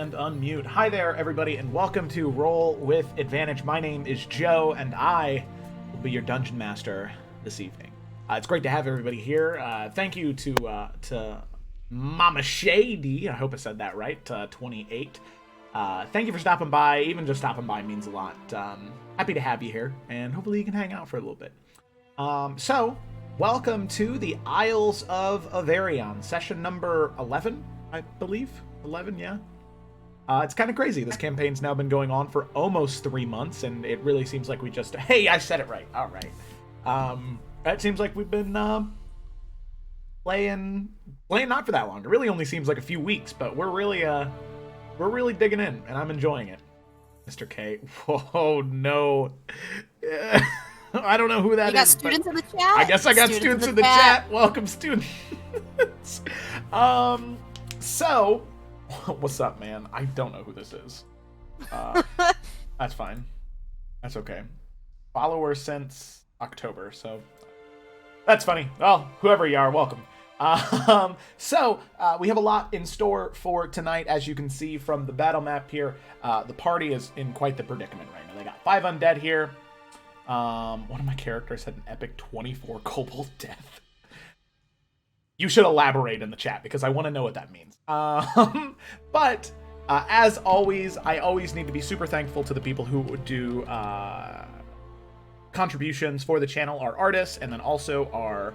and unmute. Hi there, everybody, and welcome to Roll with Advantage. My name is Joe, and I will be your dungeon master this evening. It's great to have everybody here. Thank you to Mama Shady. I hope I said that right. 28. Thank you for stopping by. Even just stopping by means a lot. Happy to have you here, and hopefully you can hang out for a little bit. So, welcome to the Isles of Iverion, session number 11, I believe. 11, yeah. It's kind of crazy. This campaign's now been going on for almost 3 months, and it really seems like we just... Hey, I said it right. All right. It seems like we've been playing not for that long. It really only seems like a few weeks, but we're really digging in, and I'm enjoying it. Mr. K. Whoa, no. I don't know who that is. You got students in the chat? I guess I got students in the chat. Welcome, students. So, what's up, man? I don't know who this is. That's fine. That's okay. Follower since October, so that's funny. Well, whoever you are, welcome. So, we have a lot in store for tonight. As you can see from the battle map here, the party is in quite the predicament right now. They got 5 undead here. One of my characters had an epic 24 kobold death. You should elaborate in the chat because I want to know what that means. But as always, I always need to be super thankful to the people who would do contributions for the channel, our artists, and then also our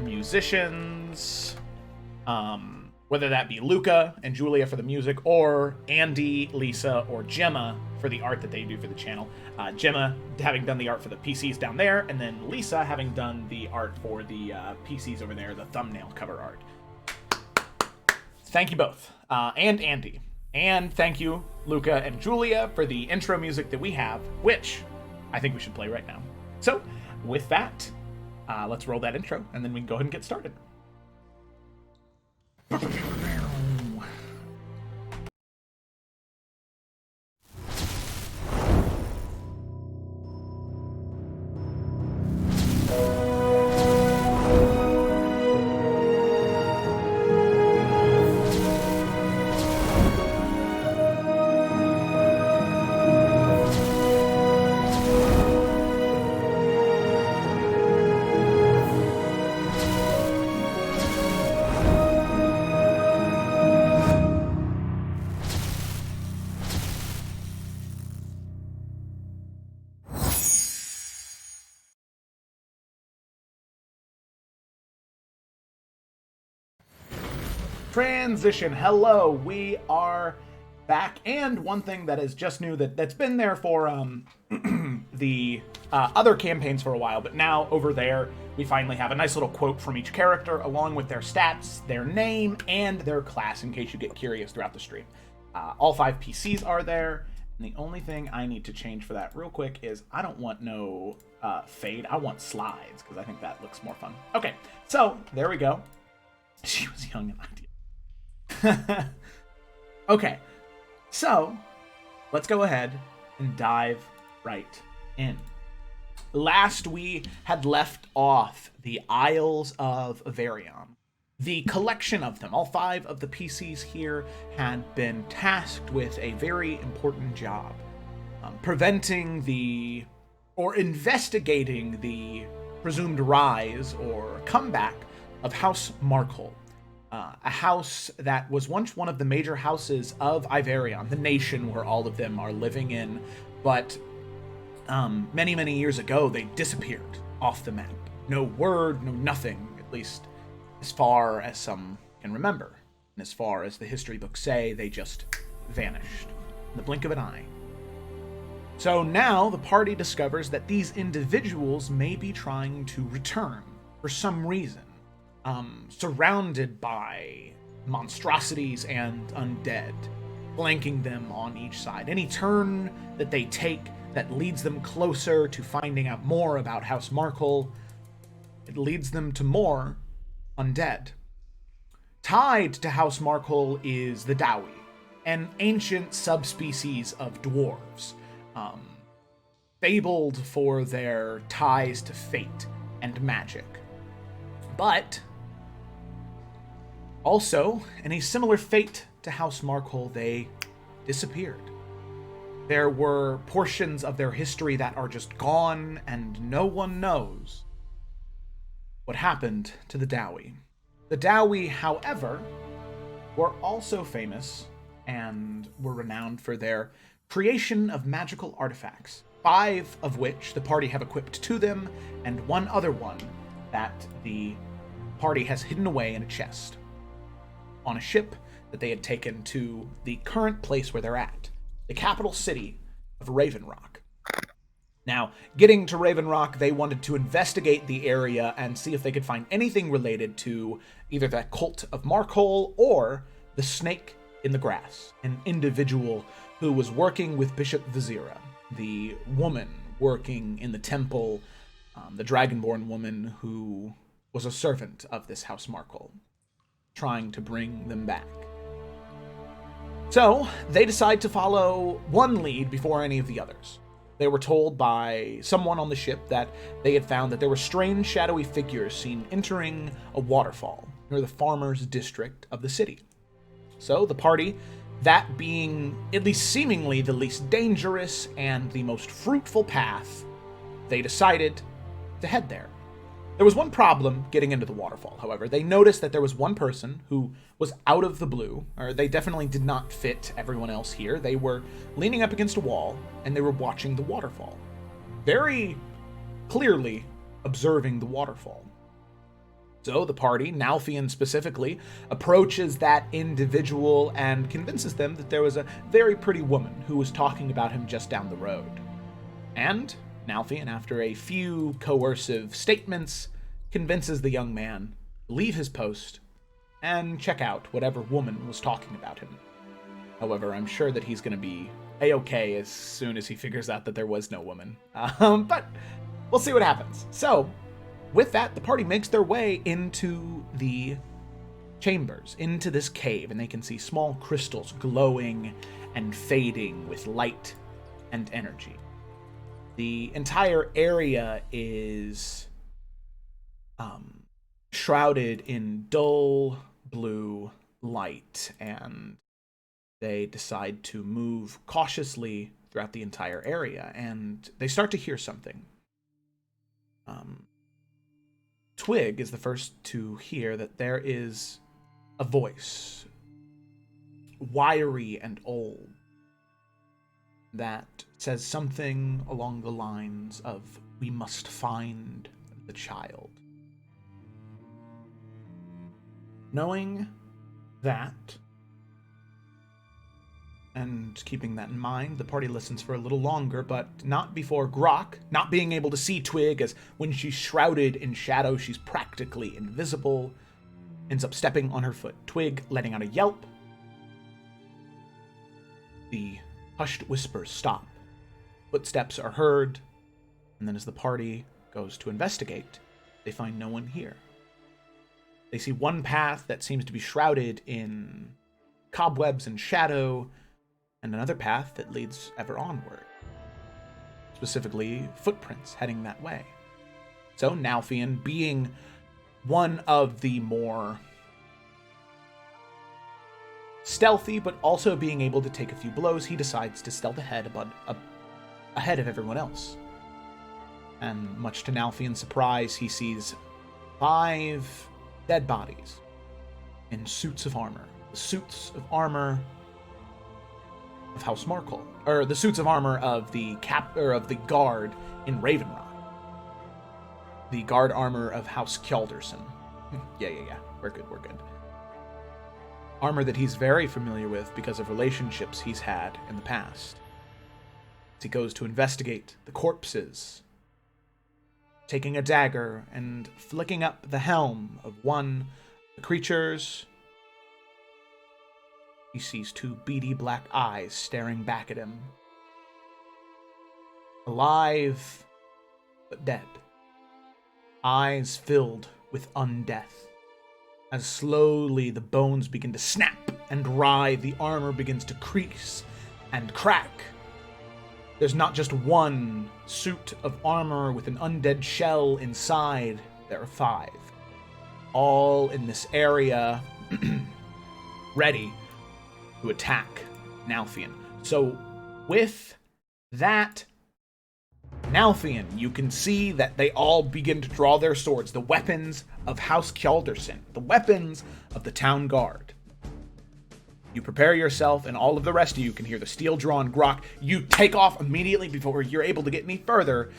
musicians. Whether that be Luca and Julia for the music, or Andy, Lisa, or Gemma for the art that they do for the channel. Gemma having done the art for the PCs down there, and then Lisa having done the art for the PCs over there, the thumbnail cover art. Thank you both. And Andy. And thank you, Luca and Julia, for the intro music that we have, which I think we should play right now. So, with that, let's roll that intro, and then we can go ahead and get started. Transition. Hello, we are back, and one thing that is just new that's been there for the other campaigns for a while, but now over there we finally have a nice little quote from each character along with their stats, their name, and their class in case you get curious throughout the stream. All 5 PCs are there, and the only thing I need to change for that real quick is I don't want no fade, I want slides because I think that looks more fun. Okay, so there we go. She was young and ideal. Okay, so let's go ahead and dive right in. Last we had left off the Isles of Iverion. The collection of them, all 5 of the PCs here, had been tasked with a very important job. Preventing or investigating the presumed rise or comeback of House Markle. A house that was once one of the major houses of Iverion, the nation where all of them are living in, but many, many years ago, they disappeared off the map. No word, no nothing, at least as far as some can remember. And as far as the history books say, they just vanished in the blink of an eye. So now the party discovers that these individuals may be trying to return for some reason. Surrounded by monstrosities and undead, flanking them on each side. Any turn that they take that leads them closer to finding out more about House Markle, it leads them to more undead. Tied to House Markle is the Dowie, an ancient subspecies of dwarves, fabled for their ties to fate and magic. But also, in a similar fate to House Markle, they disappeared. There were portions of their history that are just gone, and no one knows what happened to the Dowie. The Dowie, however, were also famous and were renowned for their creation of magical artifacts, 5 of which the party have equipped to them, and 1 other one that the party has hidden away in a chest on a ship that they had taken to the current place where they're at, the capital city of Raven Rock. Now, getting to Raven Rock, they wanted to investigate the area and see if they could find anything related to either that cult of Markhole or the snake in the grass, an individual who was working with Bishop Vizira, the woman working in the temple, the Dragonborn woman who was a servant of this House Markhole, trying to bring them back. So, they decide to follow one lead before any of the others. They were told by someone on the ship that they had found that there were strange shadowy figures seen entering a waterfall near the farmers' district of the city. So the party, that being at least seemingly the least dangerous and the most fruitful path, they decided to head there. There was one problem getting into the waterfall, however. They noticed that there was one person who was out of the blue, or they definitely did not fit everyone else here. They were leaning up against a wall, and they were watching the waterfall. Very clearly observing the waterfall. So the party, Nalfian specifically, approaches that individual and convinces them that there was a very pretty woman who was talking about him just down the road. And Nalfian, after a few coercive statements, convinces the young man to leave his post and check out whatever woman was talking about him. However, I'm sure that he's going to be A-okay as soon as he figures out that there was no woman. But we'll see what happens. So, with that, the party makes their way into the chambers, into this cave, and they can see small crystals glowing and fading with light and energy. The entire area is shrouded in dull blue light, and they decide to move cautiously throughout the entire area, and they start to hear something. Twig is the first to hear that there is a voice, wiry and old, that says something along the lines of, "We must find the child." Knowing that, and keeping that in mind, the party listens for a little longer, but not before Grok, not being able to see Twig, as when she's shrouded in shadow, she's practically invisible, ends up stepping on her foot. Twig letting out a yelp. The hushed whispers stop. Footsteps are heard, and then as the party goes to investigate, they find no one here. They see one path that seems to be shrouded in cobwebs and shadow, and another path that leads ever onward. Specifically, footprints heading that way. So Nalfian, being one of the more stealthy, but also being able to take a few blows, he decides to stealth ahead of everyone else. And much to Nalfian's surprise, he sees 5 dead bodies in suits of armor. The suits of armor of House Markle, or the suits of armor of the guard in Raven Rock. The guard armor of House Kjaldarson. Yeah. We're good. Armor that he's very familiar with because of relationships he's had in the past. As he goes to investigate the corpses, taking a dagger and flicking up the helm of one of the creatures, he sees 2 beady black eyes staring back at him. Alive, but dead. Eyes filled with undeath. As slowly the bones begin to snap and writhe, the armor begins to crease and crack. There's not just one suit of armor with an undead shell inside. There are 5. All in this area, ready to attack Nalfian. So with that, Nalfian, you can see that they all begin to draw their swords, the weapons of House Kjaldarson, the weapons of the town guard. You prepare yourself, and all of the rest of you can hear the steel-drawn grok. You take off immediately before you're able to get any further.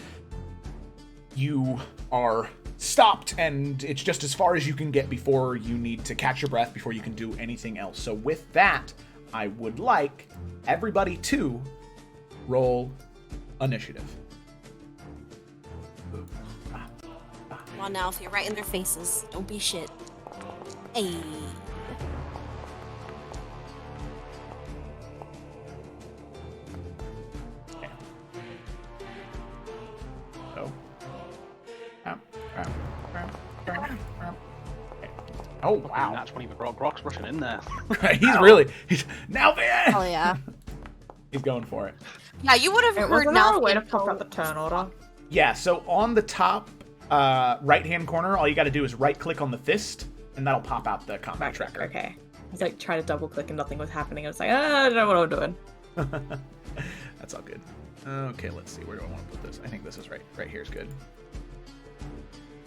You are stopped, and it's just as far as you can get before you need to catch your breath, before you can do anything else. So with that, I would like everybody to roll initiative. Come on now, if you're right in their faces, don't be shit. Hey. Yeah. So. Oh, wow. That's when even Grok's rushing in there. He's now there. Oh yeah. He's going for it. Yeah, you would have heard Wasn't there now. a way to pop out the turn order? Yeah, so on the top right-hand corner, all you got to do is right-click on the fist, and that'll pop out the combat tracker. Okay. I was like trying to double click and nothing was happening. I was like, I don't know what I'm doing. That's all good. Okay, let's see. Where do I want to put this? I think this is right. Right here is good.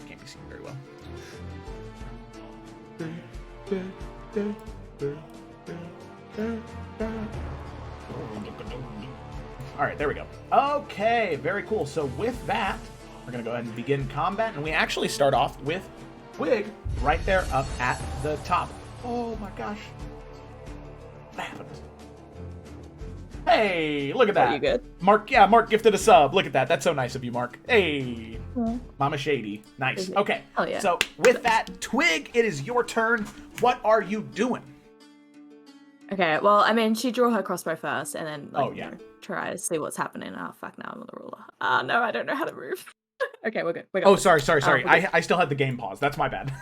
Can't be seen very well. All right, there we go. Okay, very cool. So with that, we're going to go ahead and begin combat, and we actually start off with Twig right there up at the top. Oh my gosh. What happened? Hey, look at that. Are you good? Mark gifted a sub. Look at that. That's so nice of you, Mark. Hey. Yeah. Mama Shady. Nice. Okay. Oh, yeah. So with that, Twig, it is your turn. What are you doing? Okay, well, I mean, she drew her crossbow first and then, like, Oh, yeah. try to see what's happening. Oh, fuck, now I'm on the ruler. No, I don't know how to move. Okay, we're good. Oh, sorry. we're good. I still had the game pause. That's my bad.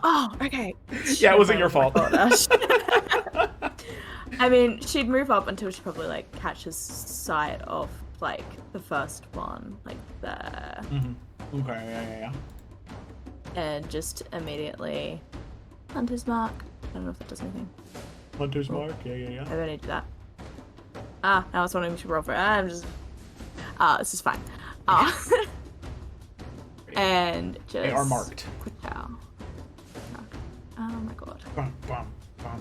Oh, okay. Yeah, it wasn't your fault. I mean, she'd move up until she probably, like, catches sight of, like, the first one, like, there. Mm-hmm. Okay, yeah. And just immediately Hunter's Mark. I don't know if that does anything. Hunter's Mark, yeah. I don't need to do that. Now it's wanting me to roll for it. I'm just... this is fine. And just... They are marked. Quick cow. Oh my god. Bum, bum.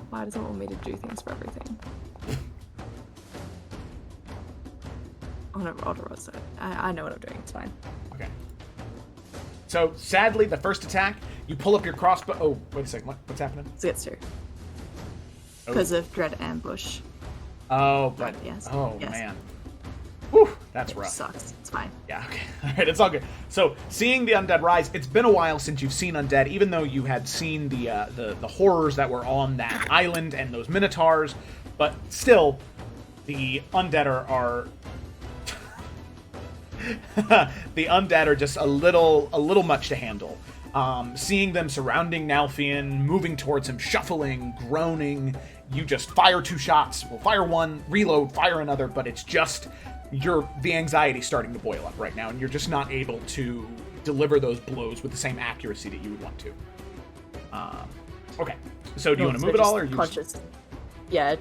Why does it want me to do things for everything? Oh no, I know what I'm doing, it's fine. Okay. So, sadly, the first attack, you pull up your crossbow... Oh, wait a second. What's happening? It gets through. Because of Dread Ambush. Oh, but... Yes. Oh, yes. man. Whew, that's rough. Sucks. It's fine. Yeah, okay. Alright, it's all good. So, seeing the undead rise, it's been a while since you've seen undead, even though you had seen the horrors that were on that island and those minotaurs, but still, the undead are the undead are just a little much to handle. Seeing them surrounding Nalfian, moving towards him, shuffling, groaning, you just fire 2 shots. Well, fire 1, reload, fire another, but it's just the anxiety starting to boil up right now, and you're just not able to deliver those blows with the same accuracy that you would want to. Okay, so do you want to move at all, or you conscious? Yeah,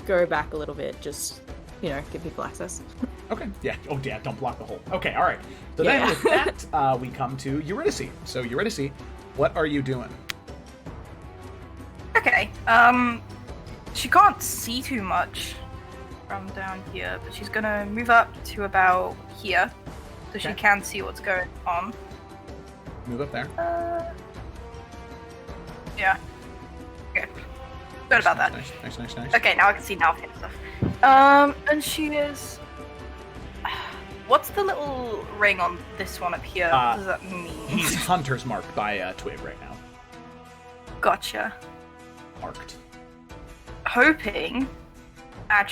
go back a little bit. Just give people access. Okay, yeah. Oh, yeah, don't block the hole. Okay, all right. So then with that, we come to Eurydice. So Eurydice, what are you doing? Okay, she can't see too much from down here, but she's gonna move up to about here, so she can see what's going on. Move up there. Yeah. Okay. Good about that. Nice. Okay, now I can see Nalfian stuff. And she is... What's the little ring on this one up here? What does that mean? He's Hunter's marked by Twig right now. Gotcha. Marked. Hoping that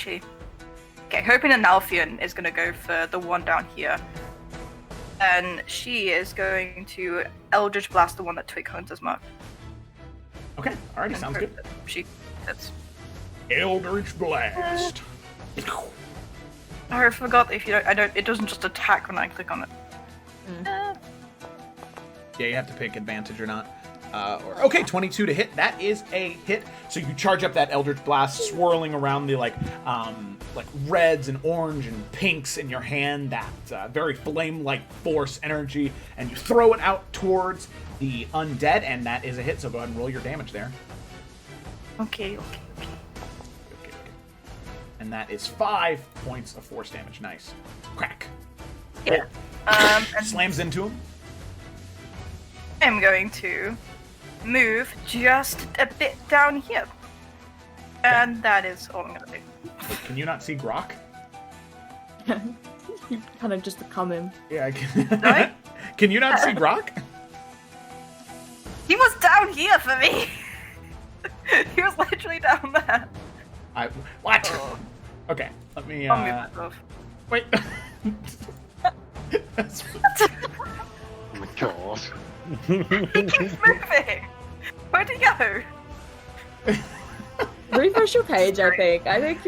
Nalfian is going to go for the one down here. And she is going to Eldritch Blast the one that Twig Hunter's marked. Okay, alrighty, sounds good. She hits. Eldritch Blast. I forgot that it doesn't just attack when I click on it. Yeah, you have to pick advantage or not. Okay, 22 to hit. That is a hit. So you charge up that Eldritch Blast, swirling around the like reds and orange and pinks in your hand, that very flame-like force energy, and you throw it out towards the undead, and that is a hit. So go ahead and roll your damage there. Okay. And that is 5 points of force damage. Nice. Crack. Yeah. And Slams into him. I'm going to move just a bit down here. And that is all I'm gonna do. Wait, can you not see Grok? You kind of just come in. Yeah, I can. Sorry? Can you not see Grok? He was down here for me! He was literally down there. What? Oh. Okay, let me. I'll move myself. Wait. Oh my god. He keeps moving! Where'd he go? Refresh your page, I think. I think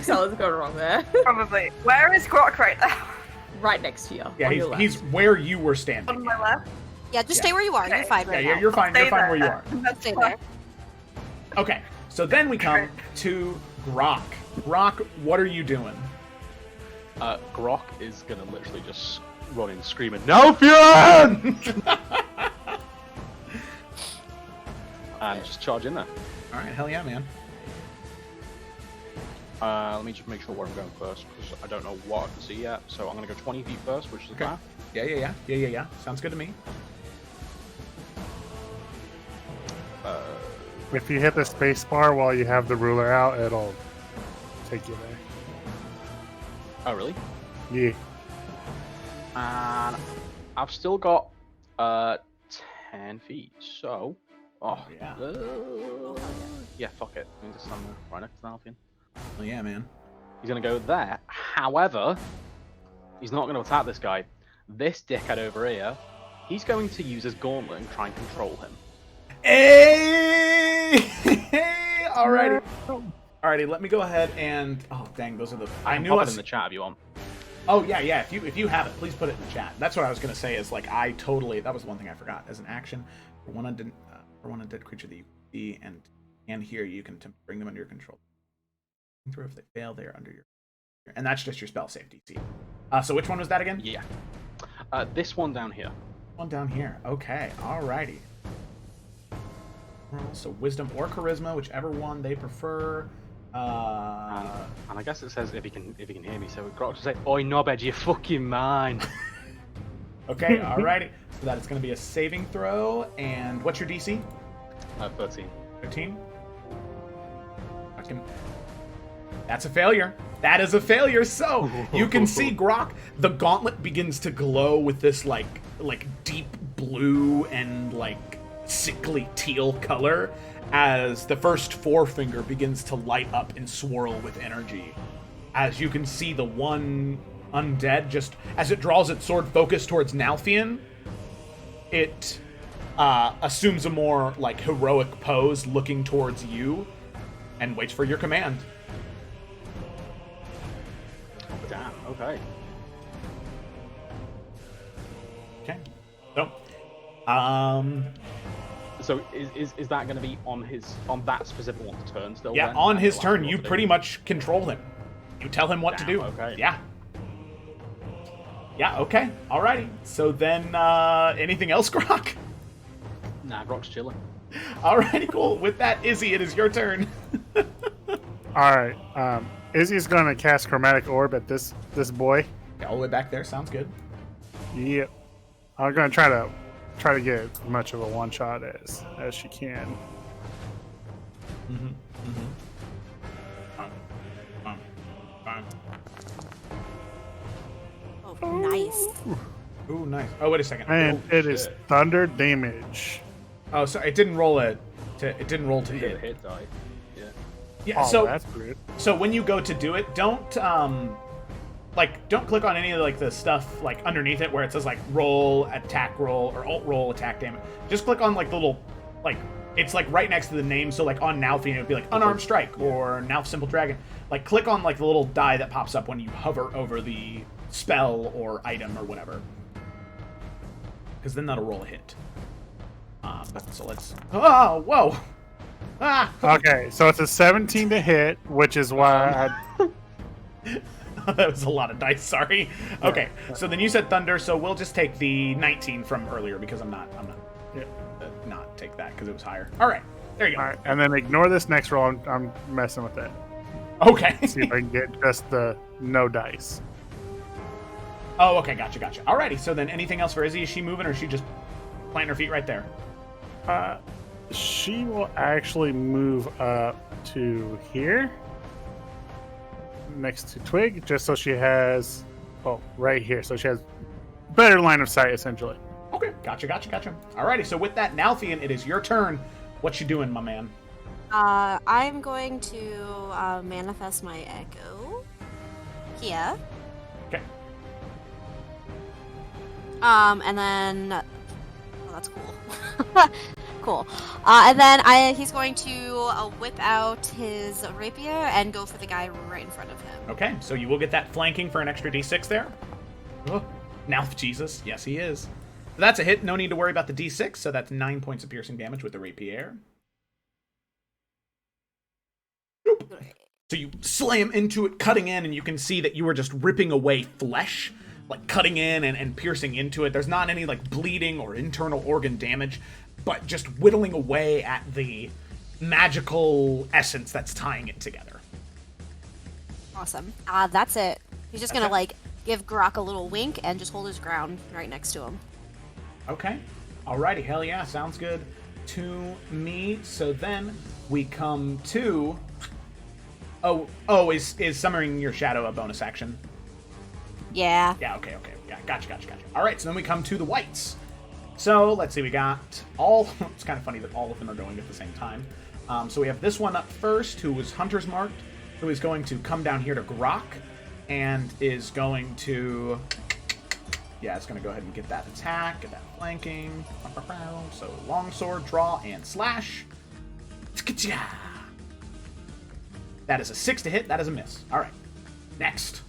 something's going wrong there. Probably. Where is Grok right now? Right next to you. Yeah, on your left. he's where you were standing. On my left? Yeah, just stay where you are. You're Okay. fine right Yeah, now. you're fine. You're Stay fine there. where you are. That's Stay fine. there. Okay, so then we come to Grok. Grok, what are you doing? Grok is gonna literally just run in screaming, Nalfian! And just charge in there. All right, hell yeah, man. Let me just make sure where I'm going first, because I don't know what I can see yet. So I'm gonna go 20 feet first, which is the Okay. path. Yeah. Sounds good to me. If you hit the space bar while you have the ruler out, it'll take you there. Oh, really? Yeah. And I've still got 10 feet, so... Oh, yeah. Yeah, fuck it. I'm just stand there, right next to Nalfian. Oh yeah, man. He's gonna go there. However, he's not gonna attack this guy. This dickhead over here, he's going to use his gauntlet and try and control him. Hey! Alrighty. Alrighty, let me go ahead and... Oh, dang, those are the... I knew pop us... it in the chat if you want. Oh, yeah, if you have it, please put it in the chat. That's what I was going to say, is, like, I totally... That was one thing I forgot. As an action, for one undead creature that you see and hear, you can attempt to bring them under your control. Through if they fail, they are under your... And that's just your spell save DC. So which one was that again? Yeah. This one down here. One down here. Okay, alrighty. So wisdom or charisma, whichever one they prefer. And I guess it says if he can hear me, so Grok to say, "Oi, knobhead, you fucking mine." Okay, alrighty. So that is going to be a saving throw. And what's your DC? 13. 13. That's a failure. That is a failure. So you can see Grok. The gauntlet begins to glow with this like deep blue and like sickly teal color as the first forefinger begins to light up and swirl with energy. As you can see the one undead, just as it draws its sword focused towards Nalfian, it assumes a more like heroic pose looking towards you and waits for your command. Damn. Okay. Okay. So, So is that going to be on that specific one's turn still? yeah, then? on That's his the last turn, one you to do. pretty much control him. You tell him what to Damn, do. okay. Yeah. Yeah, okay. Alrighty. So then, anything else, Grok? Nah, Grok's chilling. Alrighty, cool. With that, Izzy, it is your turn. Alright, Izzy's gonna cast Chromatic Orb at this boy. Okay, all the way back there. Sounds good. Yep. I'm gonna try to get as much of a one shot as she can. Oh, nice. Ooh, nice. Oh, wait a second. And Oh, it is shit. thunder damage. Oh, so it didn't roll to Hit hit. die. Yeah. Yeah. Oh, So that's weird. So when you go to do it, don't click on any of like the stuff like underneath it where it says like roll, attack roll, or alt roll, attack damage. Just click on like the little like it's like right next to the name. So like on Nalfian it would be like unarmed strike or Nalf simple dragon. Like click on like the little die that pops up when you hover over the spell or item or whatever. Because then that'll roll a hit. But so let's. Oh, whoa! Ah! Okay, so it's a 17 to hit, which is why That was a lot of dice. Sorry. Okay, so then you said thunder, so we'll just take the 19 from earlier because I'm not not take that because it was higher. All right, there you go. All right, and then ignore this next roll. I'm messing with it. Okay. See if I can get just the no dice. Oh, okay, gotcha. Alrighty, so then anything else for Izzy? Is she moving or is she just planting her feet right there? She will actually move up to here, next to Twig, just so she has, right here, so she has better line of sight, essentially. Okay, gotcha. Alrighty, so with that, Nalthian, it is your turn. What you doing, my man? I'm going to manifest my echo here. Okay. And then, oh, that's cool. Cool. And then he's going to whip out his rapier and go for the guy right in front of him. Okay, so you will get that flanking for an extra d6 there. Oh, now, Jesus. Yes, he is. So that's a hit. No need to worry about the d6, so that's 9 points of piercing damage with the rapier. So you slam into it, cutting in, and you can see that you are just ripping away flesh, like cutting in and piercing into it. There's not any like bleeding or internal organ damage, but just whittling away at the magical essence that's tying it together. Awesome. That's it. He's just gonna like give Grok a little wink and just hold his ground right next to him. Okay. Alrighty, hell yeah, sounds good to me. So then we come to... is summoning your shadow a bonus action? Yeah. Yeah, okay. Yeah, gotcha. Alright, so then we come to the whites. So, let's see, we got all... It's kind of funny that all of them are going at the same time. So we have this one up first, who was Hunter's Marked, who is going to come down here to Grok, and is going to... Yeah, it's going to go ahead and get that attack, get that flanking. So, longsword, draw, and slash. That is a 6 to hit, that is a miss. Alright, next.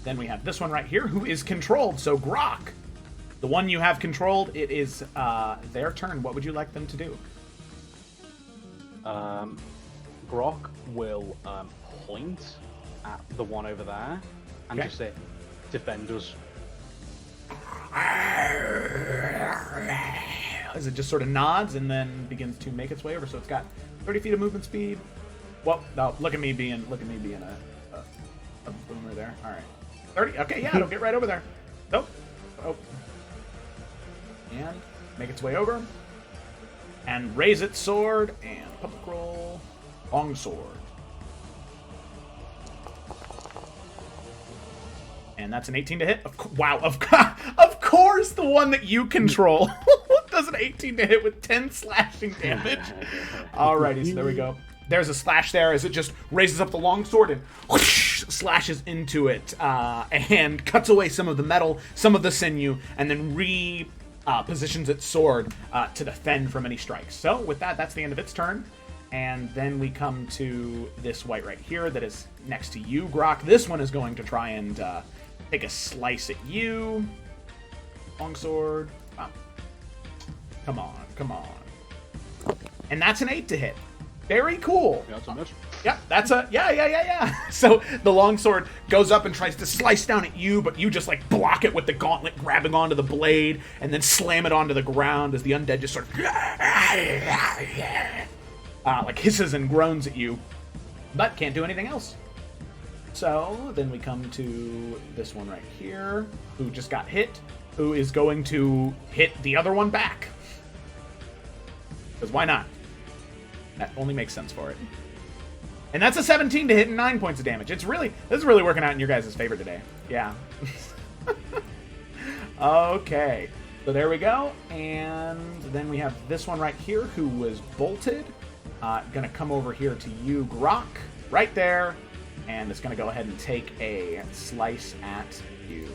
Then we have this one right here, who is controlled. So, Grok, the one you have controlled, it is their turn. What would you like them to do? Grok will point at the one over there and just say, defend us. As it just sort of nods and then begins to make its way over. So it's got 30 feet of movement speed. Well, no, look at me being a boomer there. All right, 30. Okay, yeah, it'll get right over there. Nope. Oh, and make its way over and raise its sword and public roll long sword. And that's an 18 to hit. Wow, of course, the one that you control does an 18 to hit with 10 slashing damage. Alrighty, so there we go. There's a slash there as it just raises up the longsword and whoosh, slashes into it and cuts away some of the metal, some of the sinew, and then positions its sword to defend from any strikes. So with that, that's the end of its turn. And then we come to this white right here that is next to you, Grok. This one is going to try and take a slice at you. Longsword. Oh. Come on. And that's an 8 to hit. Very cool. Yeah, that's a miss. Yep, that's a... Yeah. So the longsword goes up and tries to slice down at you, but you just, like, block it with the gauntlet, grabbing onto the blade, and then slam it onto the ground as the undead just sort of... like, hisses and groans at you, but can't do anything else. So then we come to this one right here, who just got hit, who is going to hit the other one back. Because why not? That only makes sense for it. And that's a 17 to hit and 9 points of damage. This is really working out in your guys' favor today. Yeah. Okay. So there we go. And then we have this one right here who was bolted. Gonna come over here to you, Grok. Right there. And it's gonna go ahead and take a slice at you.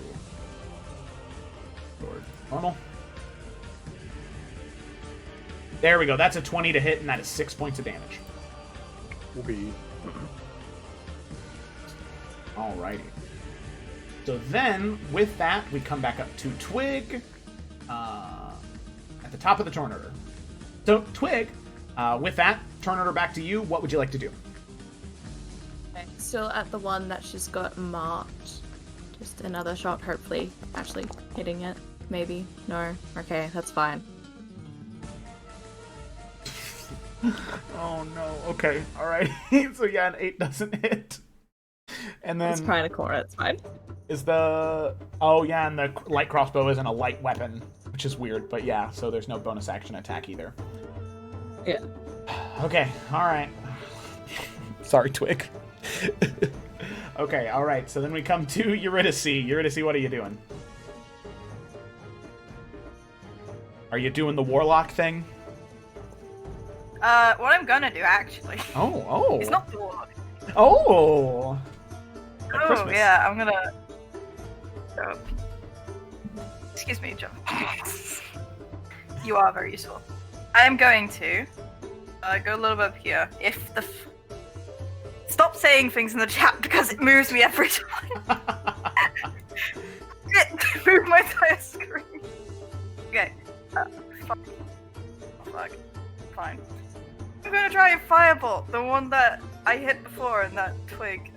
Normal. There we go. That's a 20 to hit, and that is 6 points of damage. Okay. Alrighty. So then, with that, we come back up to Twig. At the top of the turn order. So, Twig, with that, turn order back to you. What would you like to do? Okay, still at the one that she's got marked. Just another shot, hopefully actually hitting it. Maybe. No. Okay, that's fine. Oh no. Okay. All right. So yeah, an 8 doesn't hit. And then It's trying to corner, it's fine. is the and the light crossbow isn't a light weapon, which is weird. But yeah, so there's no bonus action attack either. Yeah. Okay. All right. Sorry, Twig. Okay. All right. So then we come to Eurydice. Eurydice, what are you doing? Are you doing the warlock thing? What I'm gonna do actually. Oh. It's not the warlock. Oh. At Oh Christmas. yeah, I'm gonna. Oh. Excuse me, John. You are very useful. I am going to go a little bit up here. If the stop saying things in the chat because it moves me every time. It moved my entire screen. Okay. Fuck. Fine. I'm gonna try and firebolt the one that I hit before and that Twig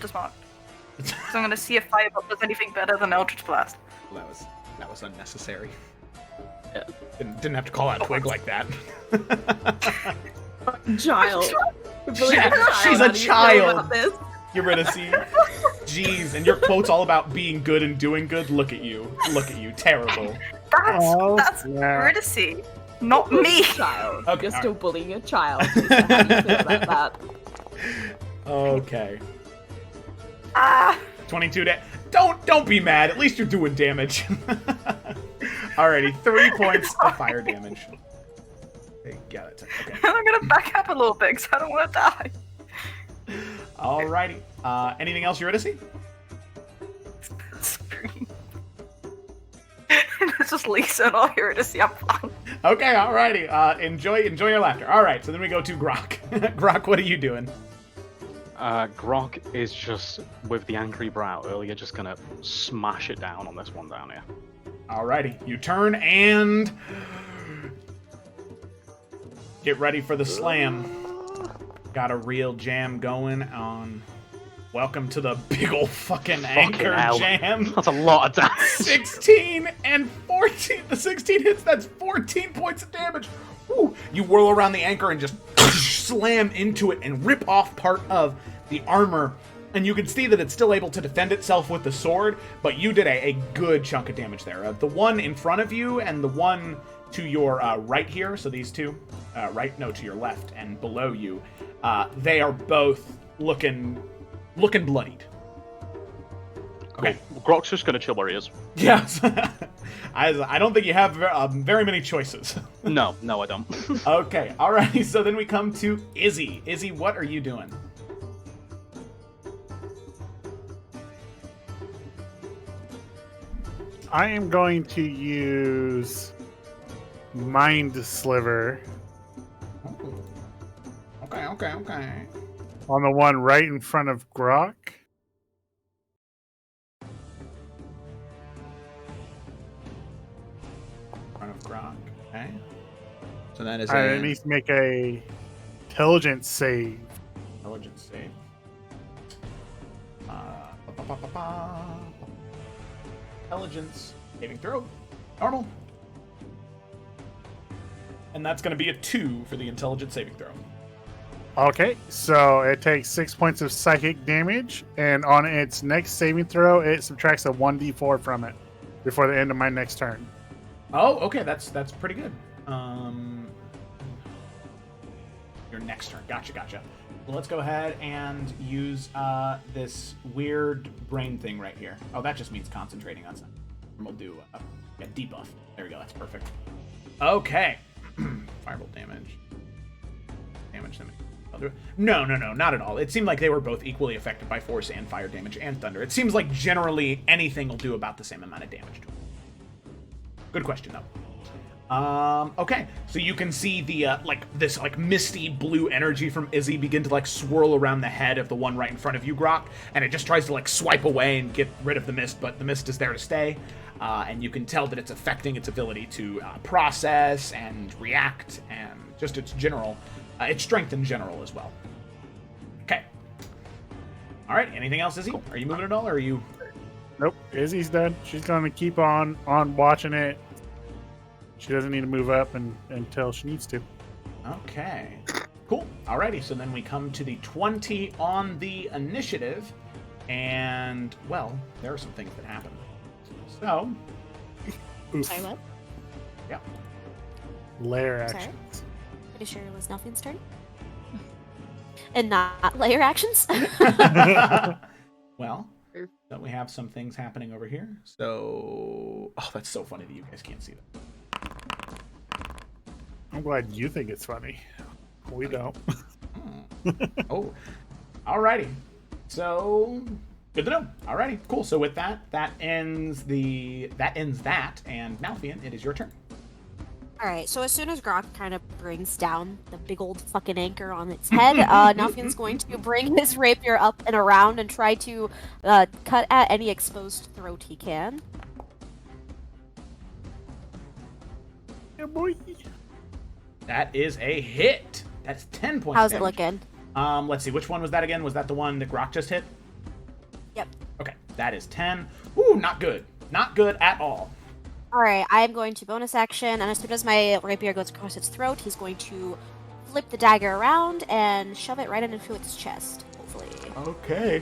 just marked. So I'm gonna see if firebolt does anything better than Eldritch Blast. That was unnecessary. Yeah. Didn't have to call out Twig like that. Child. She's a child. This. Eurydice. Jeez, and your quote's all about being good and doing good. Look at you. Terrible. That's yeah. Eurydice, not me. Child. Okay, You're still alright. bullying a child. How do you feel about that? Okay. Ah, 22 Don't be mad. At least you're doing damage. Alrighty, 3 points of fire damage. Yeah, that's it. Okay. I'm gonna back up a little bit because I don't want to die. Alrighty. Anything else, Eurydice? Scream. It's just Lisa and all Eurydice. I'm fine. Okay, alrighty. Enjoy your laughter. Alright, so then we go to Grok. Grok, what are you doing? Grog is just, with the angry brow earlier, just gonna smash it down on this one down here. Alrighty, you turn and get ready for the slam. Got a real jam going on. Welcome to the big ol' fucking anchor hell. jam. That's a lot of damage. 16 and 14. The 16 hits, that's 14 points of damage. Woo. You whirl around the anchor and just slam into it and rip off part of the armor. And you can see that it's still able to defend itself with the sword, but you did a good chunk of damage there. The one in front of you and the one to your right here, so these two, to your left and below you, they are both looking bloodied. Okay. Cool. Grog's just gonna chill where he is. Yes. I don't think you have very many choices. No, I don't. Okay, alrighty, so then we come to Izzy. Izzy, what are you doing? I am going to use Mind Sliver Okay. on the one right in front of Grok. Front of Grok. Okay. So that is It needs to make a intelligence save. intelligence save. Intelligence saving throw. Normal. And that's going to be a 2 for the intelligence saving throw. Okay, so it takes 6 points of psychic damage, and on its next saving throw, it subtracts a 1d4 from it before the end of my next turn. Oh, okay, that's pretty good. Your next turn. Gotcha. Well, let's go ahead and use this weird brain thing right here. Oh, that just means concentrating on something. And we'll do a debuff. There we go, that's perfect. Okay. Firebolt damage. Damage them. I'll do it. No, not at all. It seemed like they were both equally affected by force and fire damage and thunder. It seems like generally anything will do about the same amount of damage to it. Good question, though. Okay, so you can see the this misty blue energy from Izzy begin to swirl around the head of the one right in front of you, Grok, and it just tries to swipe away and get rid of the mist, but the mist is there to stay. and you can tell that it's affecting its ability to process and react, and just its strength in general as well. Okay. All right. Anything else, Izzy? Are you moving at all, or are you? Nope. Izzy's done. She's gonna keep on watching it. She doesn't need to move up until she needs to. Okay. Cool. Alrighty. So then we come to the 20 on the initiative, and well, there are some things that happen. So. Oof. Sorry, what? Yeah. Lair Sorry? actions. Pretty sure it was Nelfian's turn. And not layer actions? Well, so we have some things happening over here. So, oh, that's so funny that you guys can't see that. I'm glad you think it's funny. We don't. Oh, alrighty. So, good to know. Alrighty, cool. So with that, that ends that. And Malfian, it is your turn. Alright, so as soon as Grok kind of brings down the big old fucking anchor on its head, Nelfian's going to bring his rapier up and around and try to cut at any exposed throat he can. Yeah, boy. That is a hit. That's 10 points. How's it damage. looking? Let's see. Which one was that again? Was that the one that Grok just hit? Yep. Okay, that is 10. Ooh, not good. Not good at all. Alright, I am going to bonus action, and as soon as my rapier goes across its throat, he's going to flip the dagger around and shove it right into its chest, hopefully. Okay.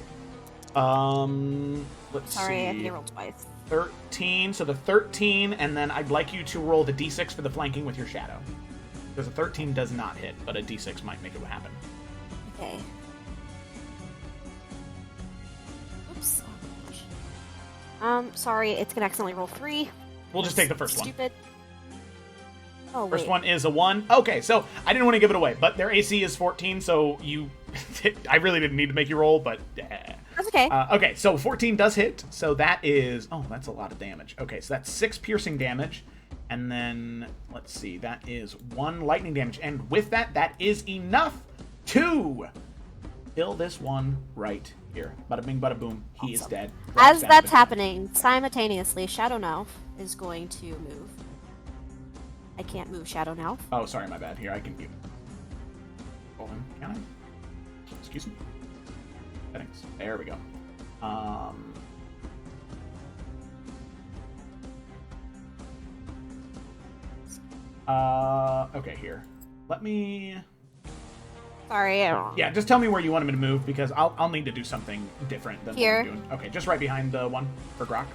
Let's Sorry, I see. think I rolled twice. 13. So the 13, and then I'd like you to roll the d6 for the flanking with your shadow. Because a 13 does not hit, but a d6 might make it happen. Okay. Oops. Sorry, it's gonna accidentally roll 3. We'll just take the first one. Stupid. Oh, First wait. one is a 1. Okay, so I didn't want to give it away, but their AC is 14, so you... I really didn't need to make you roll, but... That's okay. Okay, so 14 does hit, so that is... Oh, that's a lot of damage. Okay, so that's 6 piercing damage, and then, let's see, that is 1 lightning damage, and with that, that is enough to kill this one right here. Bada bing, bada boom, he is dead. As Rock's that's down. happening, simultaneously, Shadow Nelf is going to move. I can't move Shadow Nelf. Oh, sorry, my bad. Here, I can mute. Hold on, can I? Excuse me? Settings. There we go. Okay, here. Let me... Sorry. Yeah, just tell me where you want me to move, because I'll need to do something different than Here. what I'm doing. Okay, just right behind the one for Grok.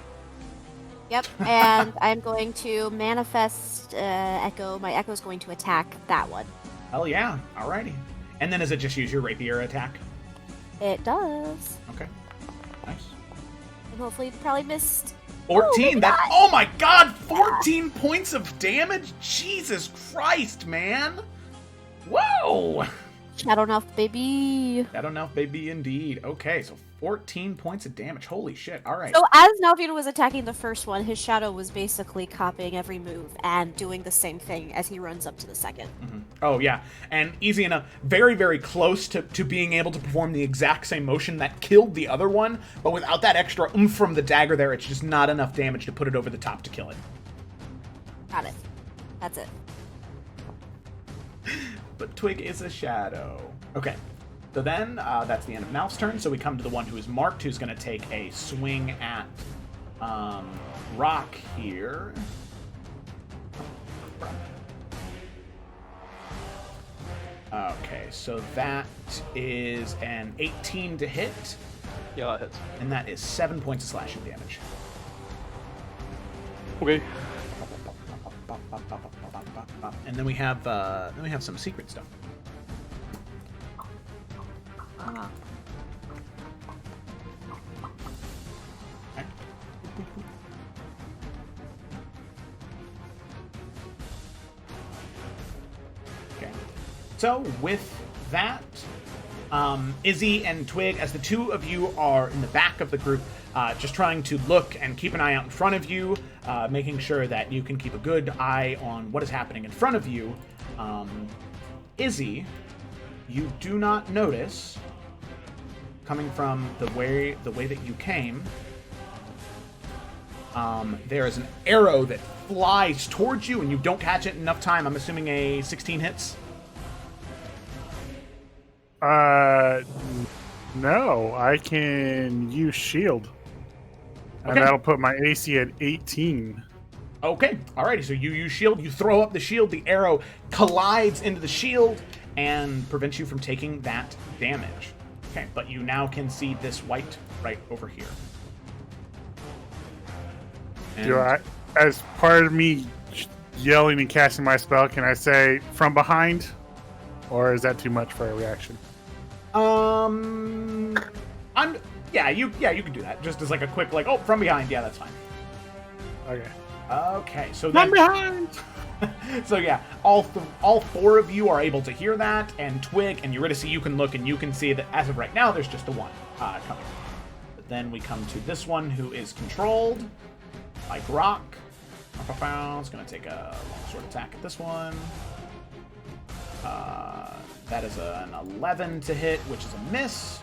Yep, and I'm going to manifest Echo. My Echo is going to attack that one. Hell yeah. Alrighty. And then does it just use your rapier attack? It does. Okay. Nice. And hopefully probably missed. 14. maybe That. not. Oh my god! 14 points of damage? Jesus Christ, man! Whoa! Shadow Nelf, baby. I don't know if baby indeed. Okay, so 14 points of damage. Holy shit. Alright. So as Nelfian was attacking the first one, his shadow was basically copying every move and doing the same thing as he runs up to the second. Mm-hmm. Oh, yeah. And easy enough. Very, very close to being able to perform the exact same motion that killed the other one, but without that extra oomph from the dagger there, it's just not enough damage to put it over the top to kill it. Got it. That's it. But Twig is a shadow. Okay. So then, that's the end of Malf's turn, so we come to the one who is marked, who's going to take a swing at Rock here. Okay, so that is an 18 to hit, Yeah, that hits. and that is 7 points of slashing damage. Okay. And then we have some secret stuff. Okay. Okay. So with that, Izzy and Twig, as the two of you are in the back of the group, just trying to look and keep an eye out in front of you, making sure that you can keep a good eye on what is happening in front of you. Izzy, you do not notice, coming from the way that you came, There is an arrow that flies towards you, and you don't catch it in enough time. I'm assuming a 16 hits. No, I can use shield. And Okay. that'll put my AC at 18. Okay, alrighty, so you use shield, you throw up the shield, the arrow collides into the shield and prevents you from taking that damage. Okay, but you now can see this white right over here. Do I, as part of me yelling and casting my spell, can I say from behind? Or is that too much for a reaction? Yeah, you can do that. Just as like a quick, like, oh, from behind. Yeah, that's fine. Okay. Okay, so then... From behind! So yeah, all four of you are able to hear that, and Twig and Eurydice, you can look and you can see that as of right now, there's just the one coming. But then we come to this one who is controlled by Grok. It's going to take a longsword attack at this one. That is an 11 to hit, which is a miss.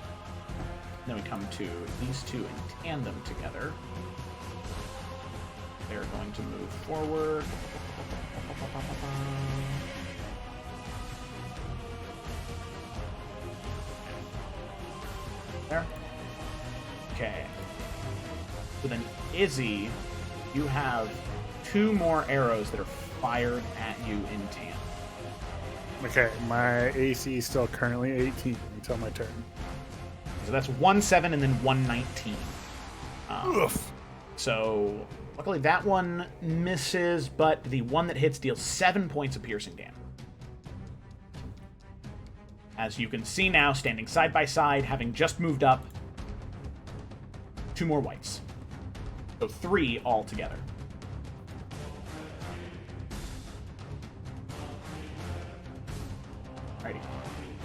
Then we come to these two in tandem together. They're going to move forward. There. Okay. So then, Izzy, you have 2 more arrows that are fired at you in tandem. Okay, my AC is still currently 18 until my turn. So that's 1-7 and then 1-19. Oof. So luckily that one misses, but the one that hits deals 7 points of piercing damage. As you can see now, standing side by side, having just moved up, 2 more whites. So 3 altogether. Alrighty.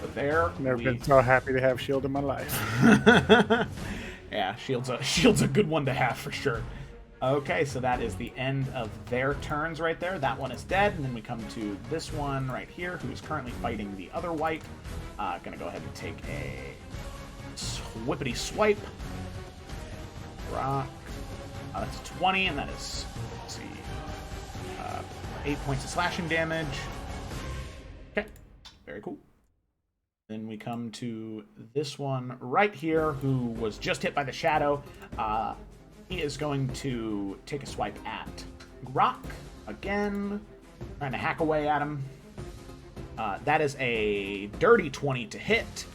So there. Never been so happy to have shield in my life. Yeah, shield's a good one to have for sure. Okay, so that is the end of their turns right there. That one is dead, and then we come to this one right here, who is currently fighting the other white. Gonna go ahead and take a whippity swipe. Rock. That's 20, and that is, let's see, 8 points of slashing damage. Okay, very cool. Then we come to this one right here, who was just hit by the shadow. He is going to take a swipe at Grok again, trying to hack away at him. That is a dirty 20 to hit,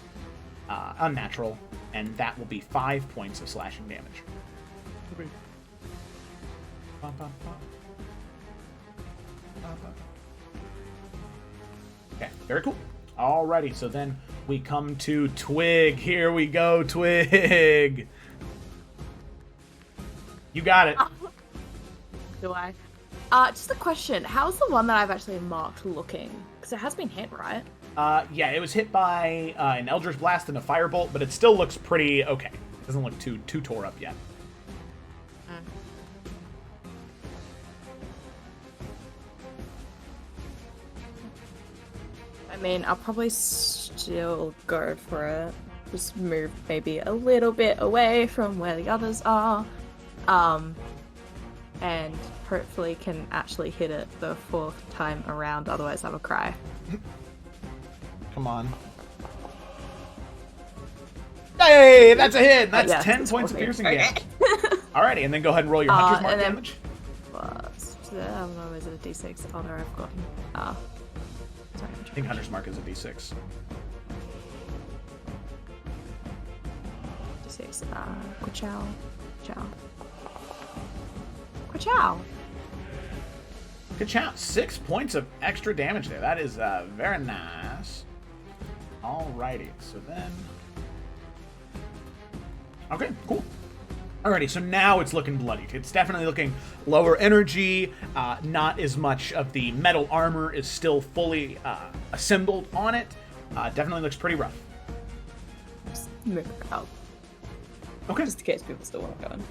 unnatural, and that will be 5 points of slashing damage. Okay, very cool. Alrighty, so then we come to Twig. Here we go, Twig. You got it. Do I? Just a question. How's the one that I've actually marked looking? Because it has been hit, right? Yeah, it was hit by an Eldritch Blast and a Firebolt, but it still looks pretty okay. Doesn't look too tore up yet. I mean, I'll probably still go for it. Just move maybe a little bit away from where the others are. And hopefully can actually hit it the 4th time around, otherwise I will cry. Come on. Hey, that's a hit! That's yes, 10 it's points of 14. piercing Okay. damage. Alrighty, and then go ahead and roll your Hunter's Mark and then- damage. I don't know, is it a d6? Oh no, I've gotten. Sorry, I think Hunter's Mark is a d6. d6. Ka-chow. Chow. Ka-chow. Good job. 6 points of extra damage there. That is very nice. Alrighty, so then... Okay, cool. Alrighty, so now it's looking bloodied. It's definitely looking lower energy. Not as much of the metal armor is still fully assembled on it. Definitely looks pretty rough. Just move it out. Okay. Just in case people still want to go in.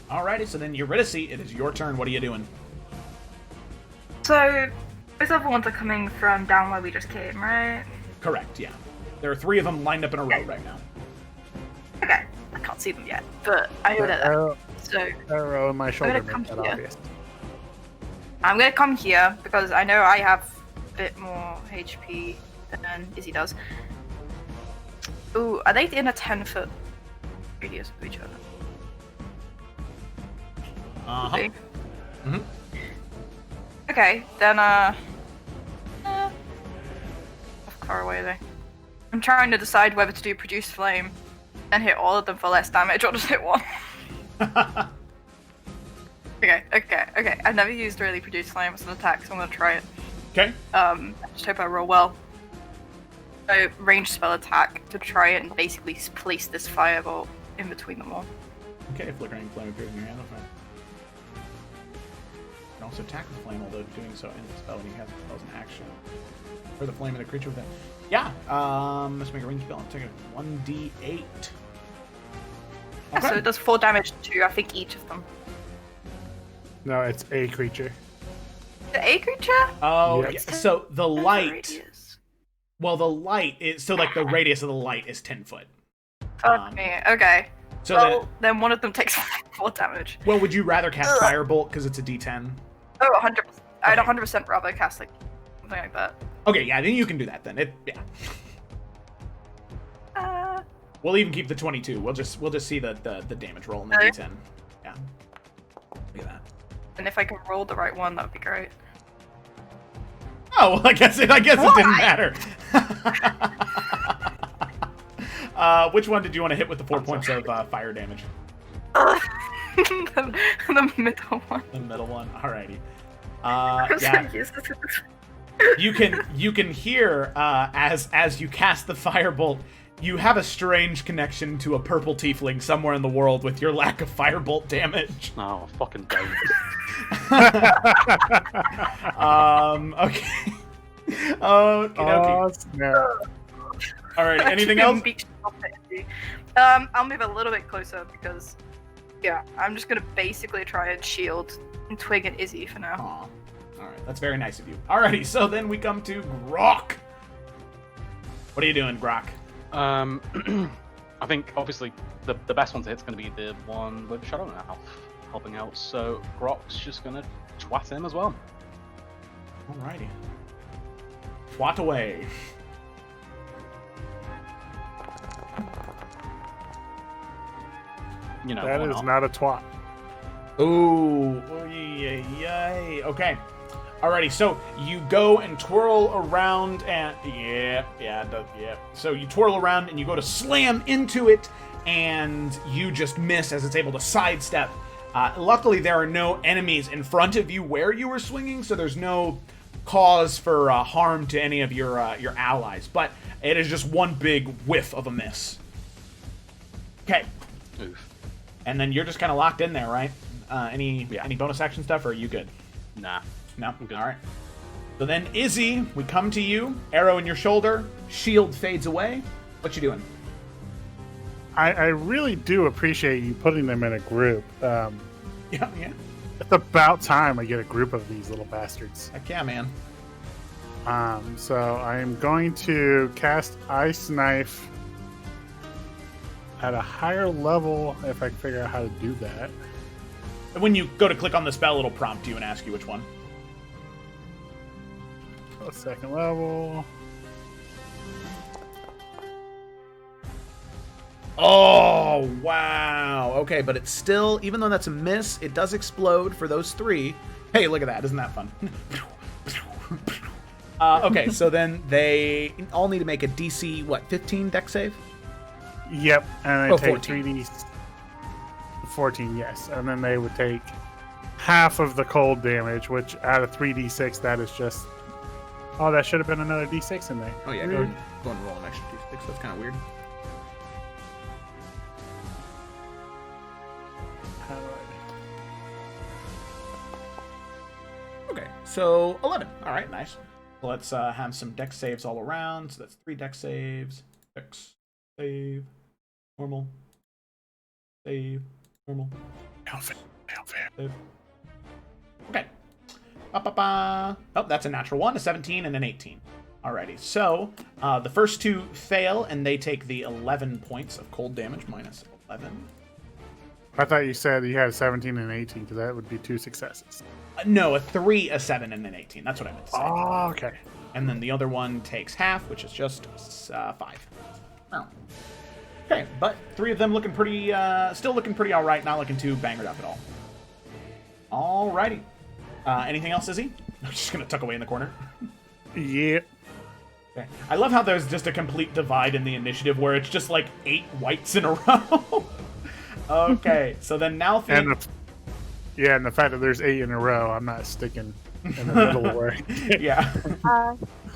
Alrighty, so then Eurydice, it is your turn. What are you doing? So, those other ones are coming from down where we just came, right? Correct, yeah. There are 3 of them lined up in a row right now. Okay, I can't see them yet, but I know that. So Arrow in my shoulder come makes that here. obvious. I'm gonna come here because I know I have a bit more HP than Izzy does. Ooh, are they in a 10-foot radius of each other? Uh-huh. Okay. Mhm. Okay, then how far away are they? I'm trying to decide whether to do produce flame and hit all of them for less damage or just hit one. Okay. I've never used really produce flame as an attack, so I'm gonna try it. Okay. I just hope I roll well. So range spell attack to try and basically place this fireball in between them all. Okay, flickering flame appears in your hand. Okay. You can also attack the flame, although doing so ends the spell when you have the spell as an action. Or the flame of the creature with it. Yeah. Let's make a range spell and take a 1d8. Yeah, so it does 4 damage to, I think, each of them. No, it's a creature. The A creature? Oh, Yep. yeah. So the light. Radius. Well, the light is so like the radius of the light is 10 foot. Fuck me. Okay. So Well, then one of them takes 4 damage. well, would you rather cast Firebolt because it's a D10? Oh, 100%. I'd Okay. 100% rather cast like something like that. Okay, yeah, then you can do that. Then yeah. We'll even keep the 22. We'll just see the damage roll in the Okay. D10. Yeah. Look at that. And if I can roll the right one, that would be great. Oh, well, I guess it didn't matter. Which one did you want to hit with the 4 points of fire damage? The middle one. The middle one. Alrighty. I'm Yeah. so used to this. You can hear as you cast the firebolt, you have a strange connection to a purple tiefling somewhere in the world with your lack of firebolt damage. Oh, fucking don't. Okay. Okay. Snap. All right. Anything else? I'll move a little bit closer because, yeah, I'm just gonna basically try and shield and Twig and Izzy for now. Aw. All right. That's very nice of you. Alrighty. So then we come to Grok. What are you doing, Grok? I think obviously the best one to hit's going to be the one with Shadow now helping out. So Grok's just going to twat him as well. Alrighty. Twat away. You know, That or is not a twat. Ooh. Yay. Okay. Alrighty, so you go and twirl around and yeah. So you twirl around and you go to slam into it and you just miss as it's able to sidestep. Luckily, there are no enemies in front of you where you were swinging, so there's no cause for harm to any of your allies. But it is just one big whiff of a miss. Okay, Oof. and then you're just kind of locked in there, right? Any bonus action stuff, or are you good? Nah. No? I'm good. All right. So then, Izzy, we come to you. Arrow in your shoulder. Shield fades away. What you doing? I really do appreciate you putting them in a group. Yeah. It's about time I get a group of these little bastards. Heck yeah, man. So I am going to cast Ice Knife at a higher level if I can figure out how to do that. And when you go to click on the spell, it'll prompt you and ask you which one. Second level. Oh, wow. Okay, but it's still, even though that's a miss, it does explode for those 3. Hey, look at that. Isn't that fun? Okay, so then they all need to make a DC, 15 dex save? Yep, and they take 14. 3d 14, yes. And then they would take half of the cold damage, which out of 3d6, that is just... Oh, that should have been another d6 in there. Oh, yeah, Weird. go and roll an extra d6. That's kind of weird. How do Okay, so 11. All right, nice. So let's have some dex saves all around. So that's 3 dex saves. Dex save. Normal. Save. Normal. Save. Okay. Ba-ba-ba. Oh, that's a natural 1, a 17, and an 18. Alrighty, so the first 2 fail, and they take the 11 points of cold damage, minus 11. I thought you said you had 17 and 18 because that would be 2 successes. No, a 3, a 7, and an 18. That's what I meant to say. Oh, okay. And then the other one takes half, which is just 5. Oh. Okay, but 3 of them looking pretty, still looking pretty all right. Not looking too bangered up at all. Alrighty. Anything else, Izzy? I'm just gonna tuck away in the corner. Yeah. Okay. I love how there's just a complete divide in the initiative where it's just like 8 whites in a row. Okay, so then now. And the fact that there's 8 in a row, I'm not sticking in the middle where. Yeah.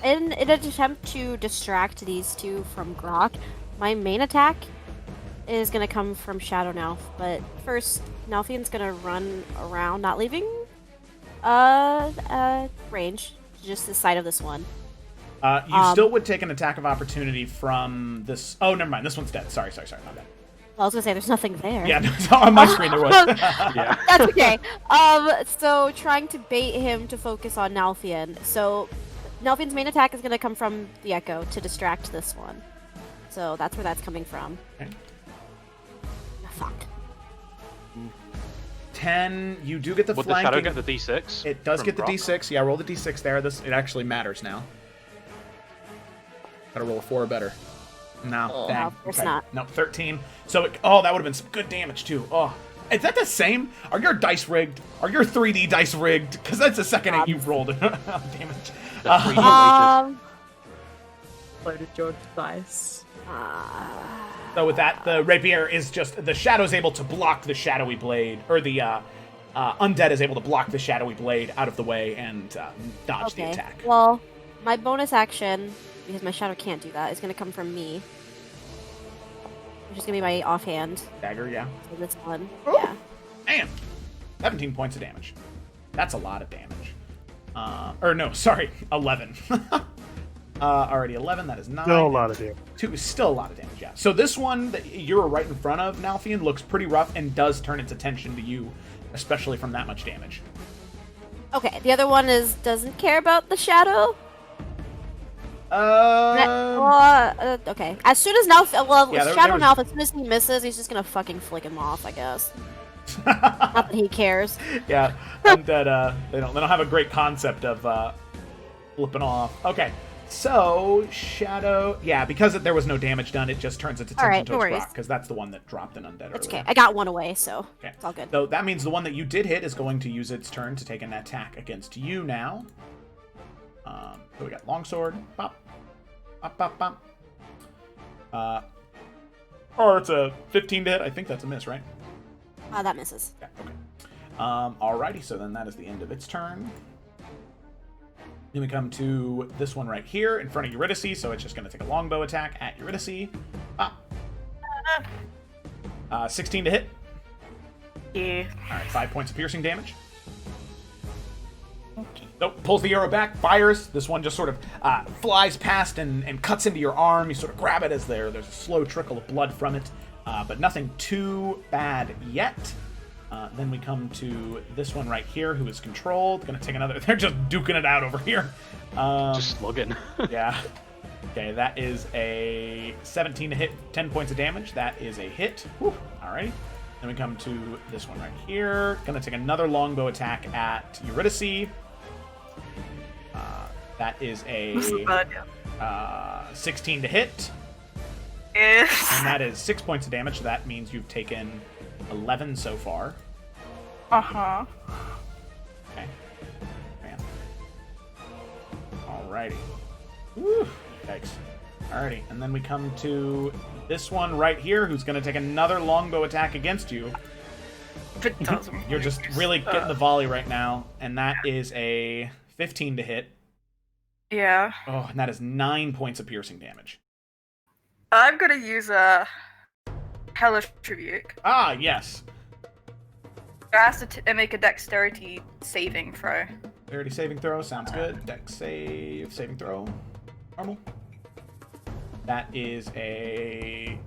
In an attempt to distract these two from Grok, my main attack is going to come from Shadow Nalf, but first, Nalfian's going to run around, not leaving range, just the side of this one. You still would take an attack of opportunity from this. Oh, never mind. This one's dead. Sorry. My bad. Well, I was going to say, there's nothing there. Yeah, no, on my screen there was. Yeah. That's okay. So trying to bait him to focus on Nalfian. So Nalfian's main attack is going to come from the Echo to distract this one. So that's where that's coming from. Okay. Oh, fuck. 10. You do get the Would flanking. the shadow get the D6? It does from get the Grok? D6. Yeah, roll the D6 there. It actually matters now. Gotta roll a 4 or better. No, Oh, dang. no, of course not. No, 13. So, that would have been some good damage, too. Oh. Is that the same? Are your dice rigged? Are your 3D dice rigged? Because that's the second 8 you've rolled damage. The 3D weighted. Loaded George dice. So with that, the rapier is just... The shadow's able to block the shadowy blade, or the undead is able to block the shadowy blade out of the way and dodge the attack. Well, my bonus action, because my shadow can't do that, is going to come from me. Which is going to be my offhand. Dagger, yeah. So this one. Oh. Yeah. And 17 points of damage. That's a lot of damage. Or no, sorry, 11. Already 11, that is 9. Still a lot of damage. 2 is still a lot of damage, yeah. So this one that you're right in front of, Nalfian, looks pretty rough and does turn its attention to you, especially from that much damage. Okay, the other one doesn't care about the shadow. Okay. As soon as Shadow Nalf, as soon as he misses, he's just gonna fucking flick him off, I guess. Not that he cares. Yeah, undead, they don't have a great concept of flipping off. Okay, so Shadow, yeah, because there was no damage done, it just turns its attention to its rock, because that's the one that dropped an undead It's earlier. okay. I got one away, so Okay. it's all good. So that means the one that you did hit is going to use its turn to take an attack against you now. So we got longsword, pop, pop, pop, pop. It's a 15 to hit. I think that's a miss, right? That misses. Yeah, okay. Alrighty, so then that is the end of its turn. Then we come to this one right here in front of Eurydice, so it's just going to take a longbow attack at Eurydice. 16 to hit. Yeah. Alright, 5 points of piercing damage. Nope, pulls the arrow back, fires. This one just sort of flies past and cuts into your arm. You sort of grab it as there's a slow trickle of blood from it, but nothing too bad yet. Then we come to this one right here, who is controlled. Gonna take another. They're just duking it out over here. Just slugging. Yeah. Okay, that is a 17 to hit, 10 points of damage. That is a hit. Whew. Alrighty. Then we come to this one right here. Gonna take another longbow attack at Eurydice. That is a 16 to hit. Yes. And that is 6 points of damage. So that means you've taken 11 so far. Uh-huh. Okay. Man. Alrighty. Woo. Yikes. Alrighty. And then we come to this one right here, who's going to take another longbow attack against you. If it doesn't. You're just really getting the volley right now. And that is a 15 to hit. Yeah. Oh, and that is 9 points of piercing damage. I'm gonna use a Hellish Rebuke. Ah, yes. It has to make a dexterity saving throw. Dexterity saving throw, sounds good. Dex saving throw. Normal. That is a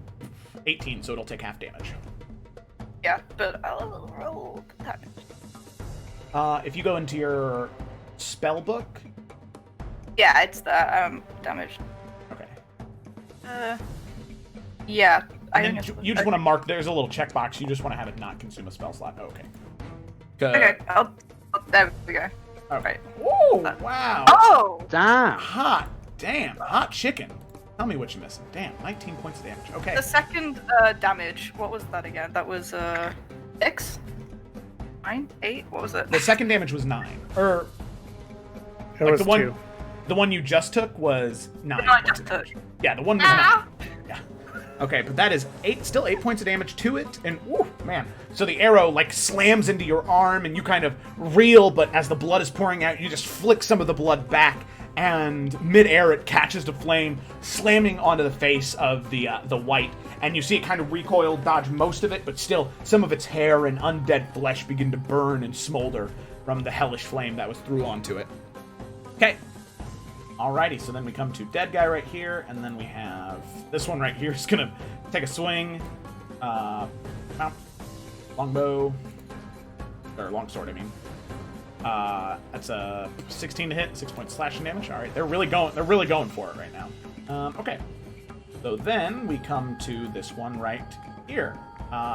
18, so it'll take half damage. Yeah, but I'll roll the damage. If you go into your spell book. Yeah, it's the damage. Okay. Yeah. And only then have- you just want to mark. There's a little checkbox. You just want to have it not consume a spell slot. Okay. Okay, there we go. Okay. Right. Ooh, wow. Oh! Damn. Hot. Damn. Hot chicken. Tell me what you're missing. Damn. 19 points of damage. Okay. The second damage, what was that again? That was 6? 9? 8? What was it? The second damage was 9. Or It like was the one, 2. the one you just took was 9. The one I points just of took. damage. Yeah, the one was 9. Yeah. Okay, but that is 8. Still 8 points of damage to it, and woo, man. So the arrow like slams into your arm, and you kind of reel. But as the blood is pouring out, you just flick some of the blood back, and mid-air it catches the flame, slamming onto the face of the white. And you see it kind of recoil, dodge most of it, but still some of its hair and undead flesh begin to burn and smolder from the hellish flame that was threw onto it. Okay. Alrighty, so then we come to dead guy right here, and then we have this one right here is gonna take a swing. Mount, longbow, or longsword, I mean. That's a 16 to hit, 6 points slashing damage. All right, they're really going for it right now. Okay, so then we come to this one right here.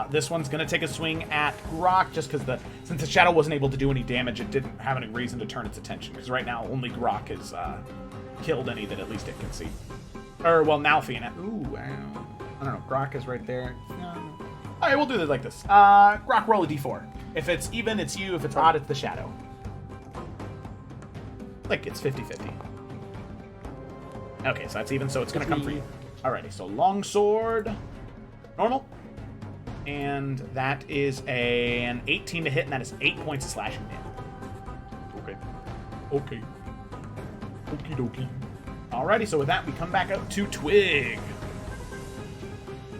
This one's gonna take a swing at Grok just because since the shadow wasn't able to do any damage, it didn't have any reason to turn its attention. Because right now only Grok is killed any that at least it can see. Or well, Nalfian. Ooh, I don't know. Grok is right there. No. All right, we'll do this like this. Grok, roll a d4. If it's even, it's you. If it's odd, it's the shadow. Like it's 50-50. Okay, so that's even. So it's gonna come for you. Alrighty. So longsword, normal. And that is an 18 to hit, and that is 8 points of slashing damage. Okay. Okie dokie. Alrighty, so with that, we come back up to Twig.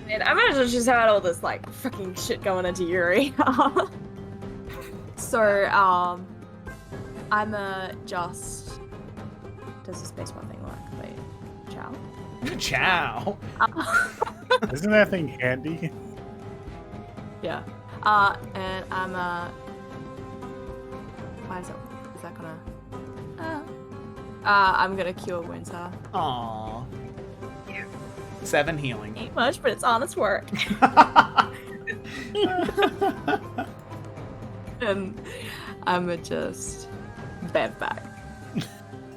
Man, I might as well just had all this like fucking shit going into Yuri. So, I'm just. Does the spacebar thing work? Wait, chow? Ciao. Isn't that thing handy? Yeah. And I'm why is that gonna? I'm gonna cure Winter. Aww. 7 healing. Ain't much, but it's honest work. And I'ma just bed back.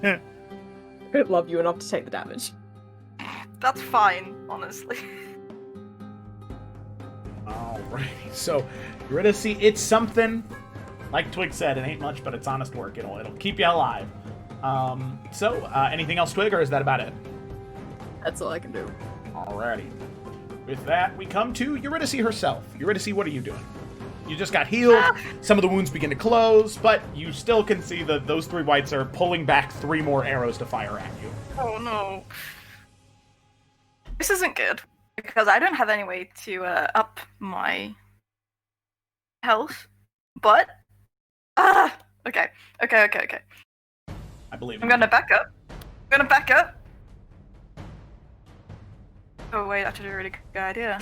I'd love you enough to take the damage. That's fine, honestly. Alrighty, so Eurydice, it's something. Like Twig said, it ain't much, but it's honest work. It'll keep you alive. Anything else, Twig, or is that about it? That's all I can do. Alrighty. With that, we come to Eurydice herself. Eurydice, what are you doing? You just got healed. Some of the wounds begin to close, but you still can see that those 3 whites are pulling back 3 more arrows to fire at you. Oh no. This isn't good. Because I don't have any way to up my health. But okay. I believe I'm gonna back up. Oh wait, that's a really good idea.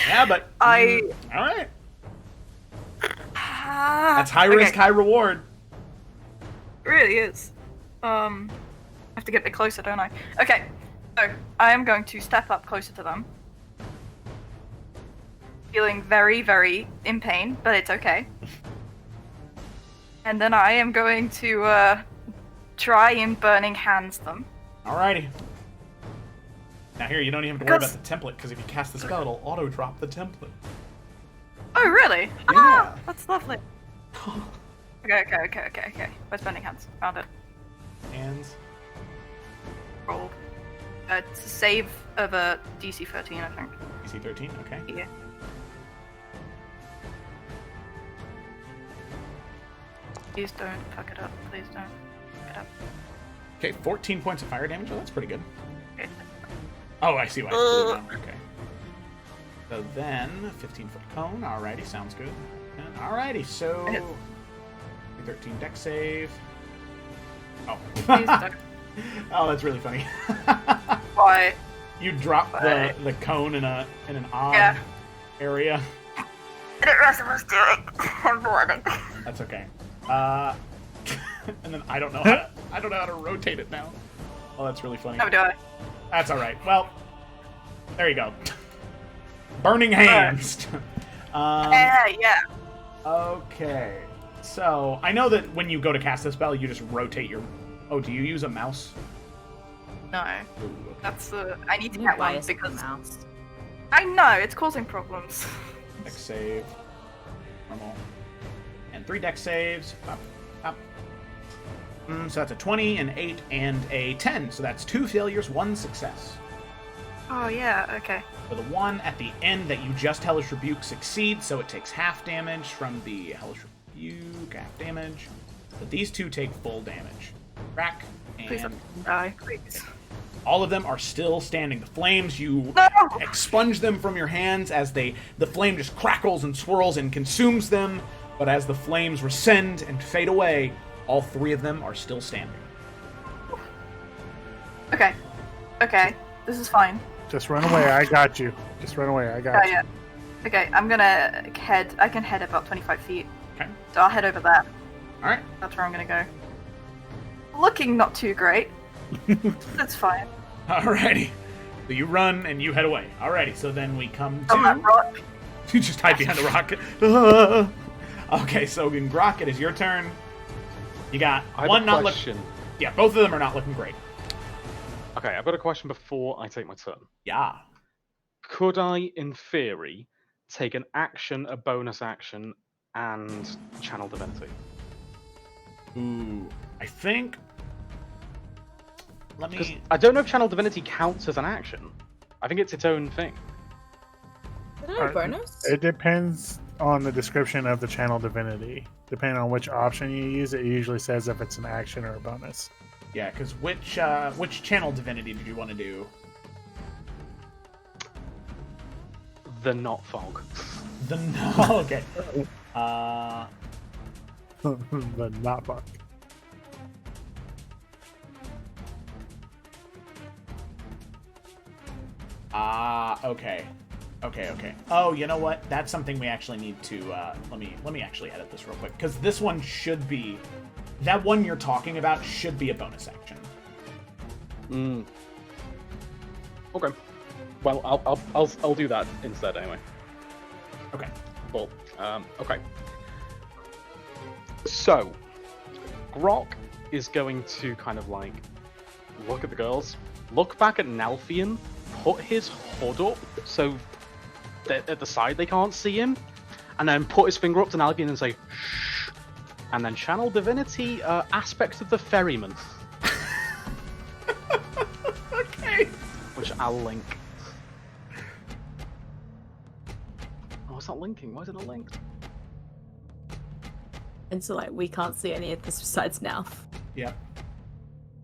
Yeah, but I all right. That's high risk, high reward. It really is. I have to get a bit closer, don't I? Okay, so I am going to step up closer to them. Feeling very, very in pain, but it's okay. And then I am going to try and burning hands them. Alrighty. Now here, you don't even have to worry about the template, because if you cast the spell, it'll auto-drop the template. Oh, really? Yeah. Ah, that's lovely. Okay. Where's burning hands? Found it. Hands. Roll. It's a save of a DC 13, I think. DC 13, okay. Yeah. Please don't fuck it up. Please don't fuck it up. Okay, 14 points of fire damage. Oh, that's pretty good. Okay. Oh, I see why it's blue now. Okay. So then, 15-foot cone. Alrighty, sounds good. And alrighty, so... 13 deck save. Oh. Please don't. Oh, that's really funny. Why? You drop Why? the cone in an odd area. I didn't realize I was doing. I'm bleeding. That's okay. And then I don't know how to rotate it now. Oh, that's really funny. How do I? That's all right. Well, There you go. Burning hands. Yeah. Okay. So, I know that when you go to cast a spell, you just rotate your... Oh, do you use a mouse? No. Ooh, okay. That's the... I need to Why get one is it because... mouse? I know, it's causing problems. Dex save. Normal. And 3 dex saves. Up, up. So that's a 20, an 8, and a 10. So that's 2 failures, 1 success. Oh, yeah, okay. For the one at the end that you just Hellish Rebuke succeeds, so it takes half damage from the Hellish Rebuke, half damage. But these 2 take full damage. Crack, Please and don't die, please. all of them are still standing. The flames, you No! expunge them from your hands as the flame just crackles and swirls and consumes them. But as the flames rescind and fade away, all 3 of them are still standing. Okay. Okay, this is fine. Just run away. I got you. Just run away. I got you. Yeah. Okay, I'm gonna head... I can head about 25 feet. Okay. So I'll head over there. All right. That's where I'm gonna go. Looking not too great. That's fine. Alrighty. So you run and you head away. Alrighty. So then we come On that to... rock. You just hide behind the rocket. Okay, so in Grok, it is your turn. You got I have one a not question. Yeah, both of them are not looking great. Okay, I've got a question before I take my turn. Yeah. Could I, in theory, take an action, a bonus action, and channel divinity? Ooh. I think... Let Because me... I don't know if channel divinity counts as an action. I think it's its own thing. Did I have bonus? It depends on the description of the channel divinity. Depending on which option you use, it usually says if it's an action or a bonus. Yeah, because which channel divinity did you want to do? The not fog. The no. Okay. The not fuck. Okay. Okay. Oh, you know what? That's something we actually need to. Let me actually edit this real quick because this one should be. That one you're talking about should be a bonus action. Okay. Well, I'll do that instead anyway. Okay. Well, okay. So, Grok is going to kind of like look at the girls, look back at Nalfian, put his hood up so that at the side they can't see him, and then put his finger up to Nalfian and say, shh, and then channel divinity aspects of the ferryman. Okay. Which I'll link. Oh, it's not linking. Why is it not linked? And so, like, we can't see any of this besides now. Yep.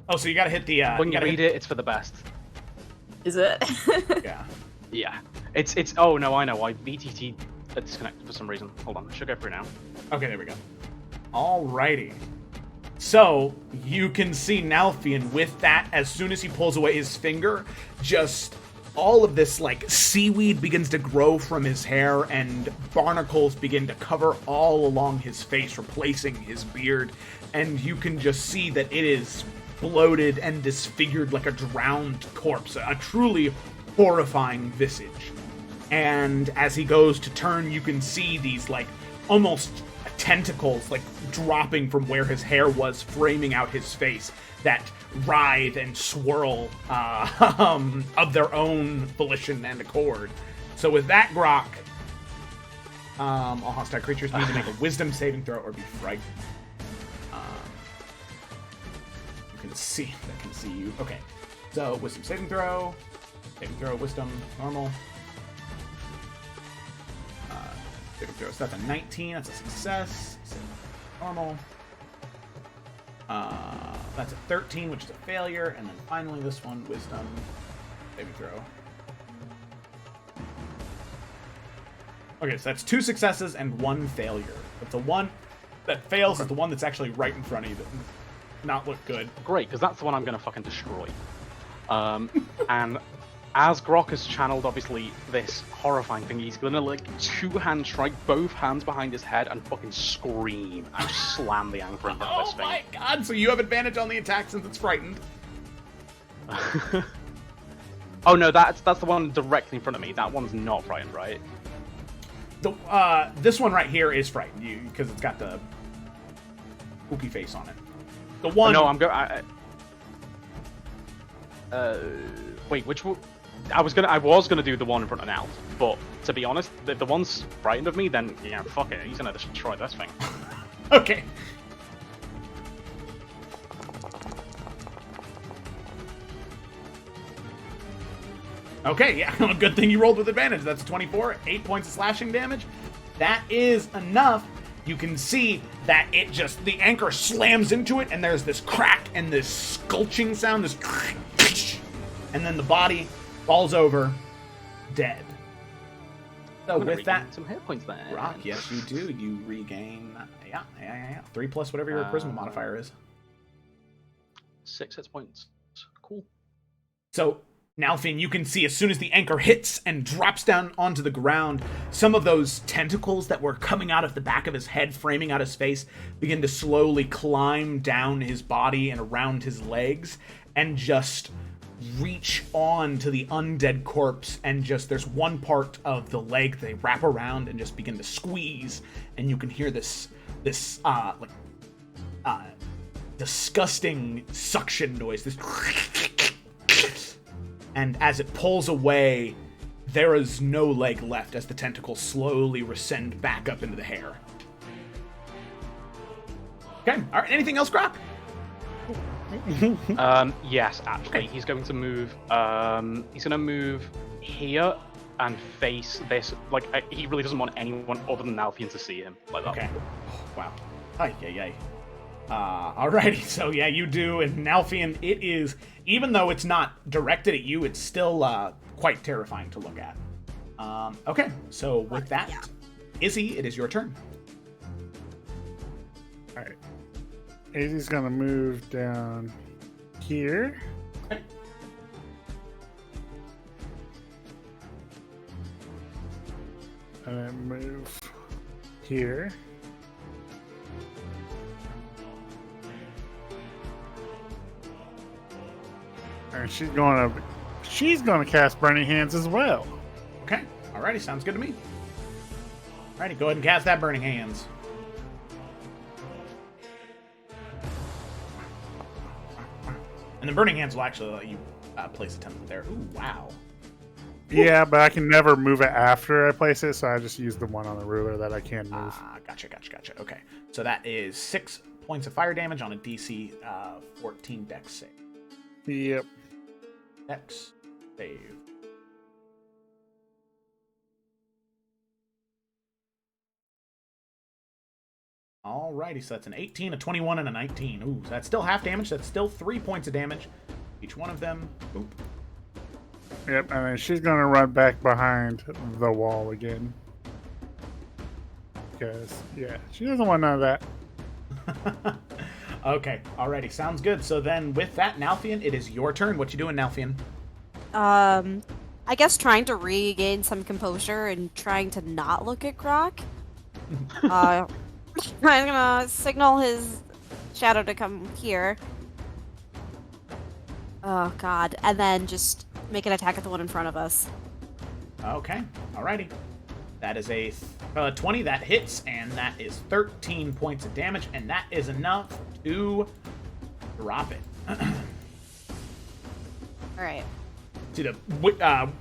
Oh, so you gotta hit the. When you gotta read it, it's for the best. Is it? Yeah. Yeah. It's. Oh no, I know. I VTT disconnected for some reason. Hold on, I should go through now. Okay, there we go. Alrighty. So, you can see Nalfian with that, as soon as he pulls away his finger, just all of this, like, seaweed begins to grow from his hair, and barnacles begin to cover all along his face, replacing his beard, and you can just see that it is bloated and disfigured like a drowned corpse, a truly horrifying visage. And as he goes to turn, you can see these, like, almost tentacles, like, dropping from where his hair was, framing out his face, that writhe and swirl of their own volition and accord. So with that, Grok, all hostile creatures need to make a wisdom saving throw or be frightened. You can see, that can see you. Okay, so wisdom saving throw, wisdom, normal. Saving throw, so that's a 19, that's a success. Normal. That's a 13, which is a failure, and then finally this one, wisdom, saving throw. Okay, so that's 2 successes and 1 failure. But the one that fails is the one that's actually right in front of you that not look good. Great, because that's the one I'm going to fucking destroy. And as Grok has channeled, obviously, this horrifying thing, he's going to, like, 2-hand strike both hands behind his head and fucking scream and slam the anchor in front of this Oh thing. my god, so you have advantage on the attack since it's frightened. Oh no, that's the one directly in front of me. That one's not frightened, right? This one right here is frightened, because it's got the spooky face on it. The one. No, I'm going. Wait, which one? I was gonna do the one in front of Nalf, but to be honest, if the one's frightened of me, then yeah, fuck it, he's gonna destroy this thing. Okay. Okay, yeah, good thing you rolled with advantage. That's a 24, 8 points of slashing damage. That is enough. You can see that the anchor slams into it, and there's this crack and this sculpting sound, and then the body falls over, dead. So with that, some hit points there. Rock, yes, you do. You regain, 3 plus whatever your charisma modifier is. 6 hit points. Cool. So now, Finn, you can see as soon as the anchor hits and drops down onto the ground, some of those tentacles that were coming out of the back of his head, framing out his face, begin to slowly climb down his body and around his legs, and just reach on to the undead corpse, and there's one part of the leg they wrap around and just begin to squeeze, and you can hear this disgusting suction noise, and as it pulls away, there is no leg left as the tentacles slowly rescind back up into the hair. Okay, alright, anything else, Grok? Yes, actually, Okay. he's going to move. He's gonna move here and face this. Like, he really doesn't want anyone other than Alfian to see him like that. Okay. Wow. Ay. Alrighty, so yeah, you do, and Nalfian, it is, even though it's not directed at you, it's still quite terrifying to look at. Okay, so with that, yeah. Izzy, it is your turn. Alright. Izzy's gonna move down here. Okay. And then move here. And she's gonna cast Burning Hands as well. Okay, alrighty, sounds good to me. Alrighty, go ahead and cast that Burning Hands. And the Burning Hands will actually let you place a template there. Ooh, wow. Yeah, but I can never move it after I place it, so I just use the one on the ruler that I can move. Gotcha. Okay, so that is 6 points of fire damage on a DC 14 Dex save. Yep. Dex save. Alrighty, so that's an 18, a 21, and a 19. Ooh, so that's still half damage. That's still 3 points of damage. Each one of them. Oop. Yep, and then she's gonna run back behind the wall again. Because, yeah, she doesn't want none of that. Okay, alrighty, sounds good. So then with that, Nalfian, it is your turn. What you doing, Nalfian? I guess trying to regain some composure and trying to not look at Grok. I'm gonna signal his shadow to come here. Oh god, and then just make an attack at the one in front of us. Okay, alrighty. That is a 20, that hits, and that is 13 points of damage, and that is enough to drop it. Alright. See the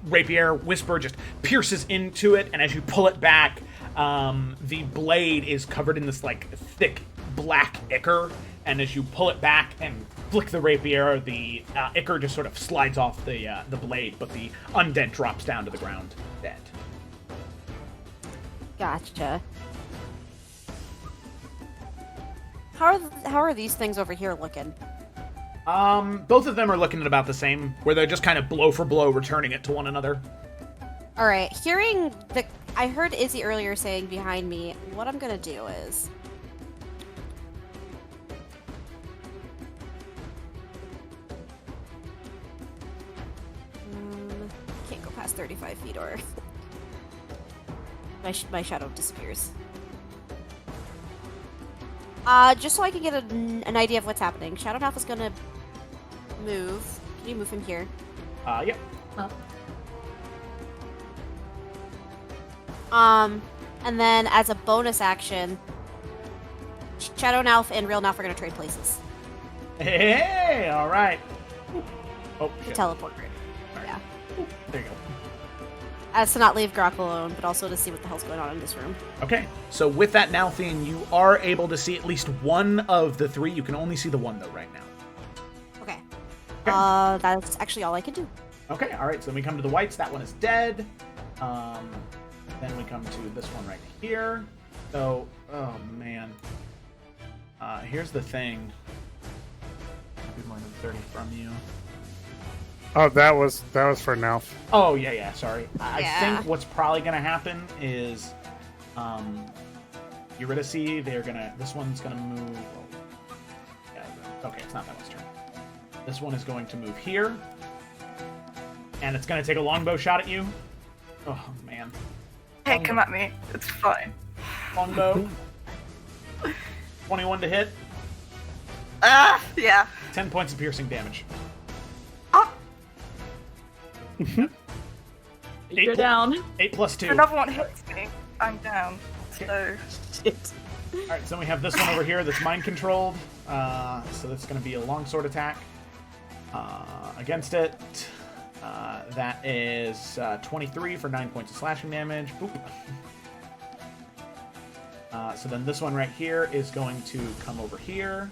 rapier whisper just pierces into it, and as you pull it back, the blade is covered in this like thick black ichor, and as you pull it back and flick the rapier, the ichor just sort of slides off the blade, but the undead drops down to the ground dead. Gotcha. How are these things over here looking? Both of them are looking at about the same, where they're just kind of blow for blow returning it to one another. Alright, I heard Izzy earlier saying behind me, what I'm gonna do is... can't go past 35 feet or... my shadow disappears. Just so I can get an idea of what's happening. Shadowmouth is gonna move. Can you move him here? Yep. And then as a bonus action, Shadow Nalf and Real Nalf are gonna trade places Hey, all right. Oh, to shit. teleport. Yeah. There you go. As to not leave Grok alone, but also to see what the hell's going on in this room. Okay, so with that Nalthian, you are able to see at least one of the three. You can only see the one, though, right now. Okay. Okay. That's actually all I can do. Okay, all right, so then we come to the whites. That one is dead. Then we come to this one right here. So, oh, man. Here's the thing. I'll be more than 30 from you. Oh, that was for Nalf. Oh, yeah, sorry. I Yeah. think what's probably going to happen is Eurydice, this one's going to move. Yeah, okay, it's not that one's turn. This one is going to move here. And it's going to take a longbow shot at you. Oh, man. Hey, come at me. It's fine. Longbow. 21 to hit. Ah, yeah. 10 points of piercing damage. Oh, You're down. 8 plus 2. another one hits me. I'm down. So, Shit. Alright, so we have this one over here that's mind controlled. So that's going to be a longsword attack against it. That is 23 for 9 points of slashing damage. Boop. So then this one right here is going to come over here.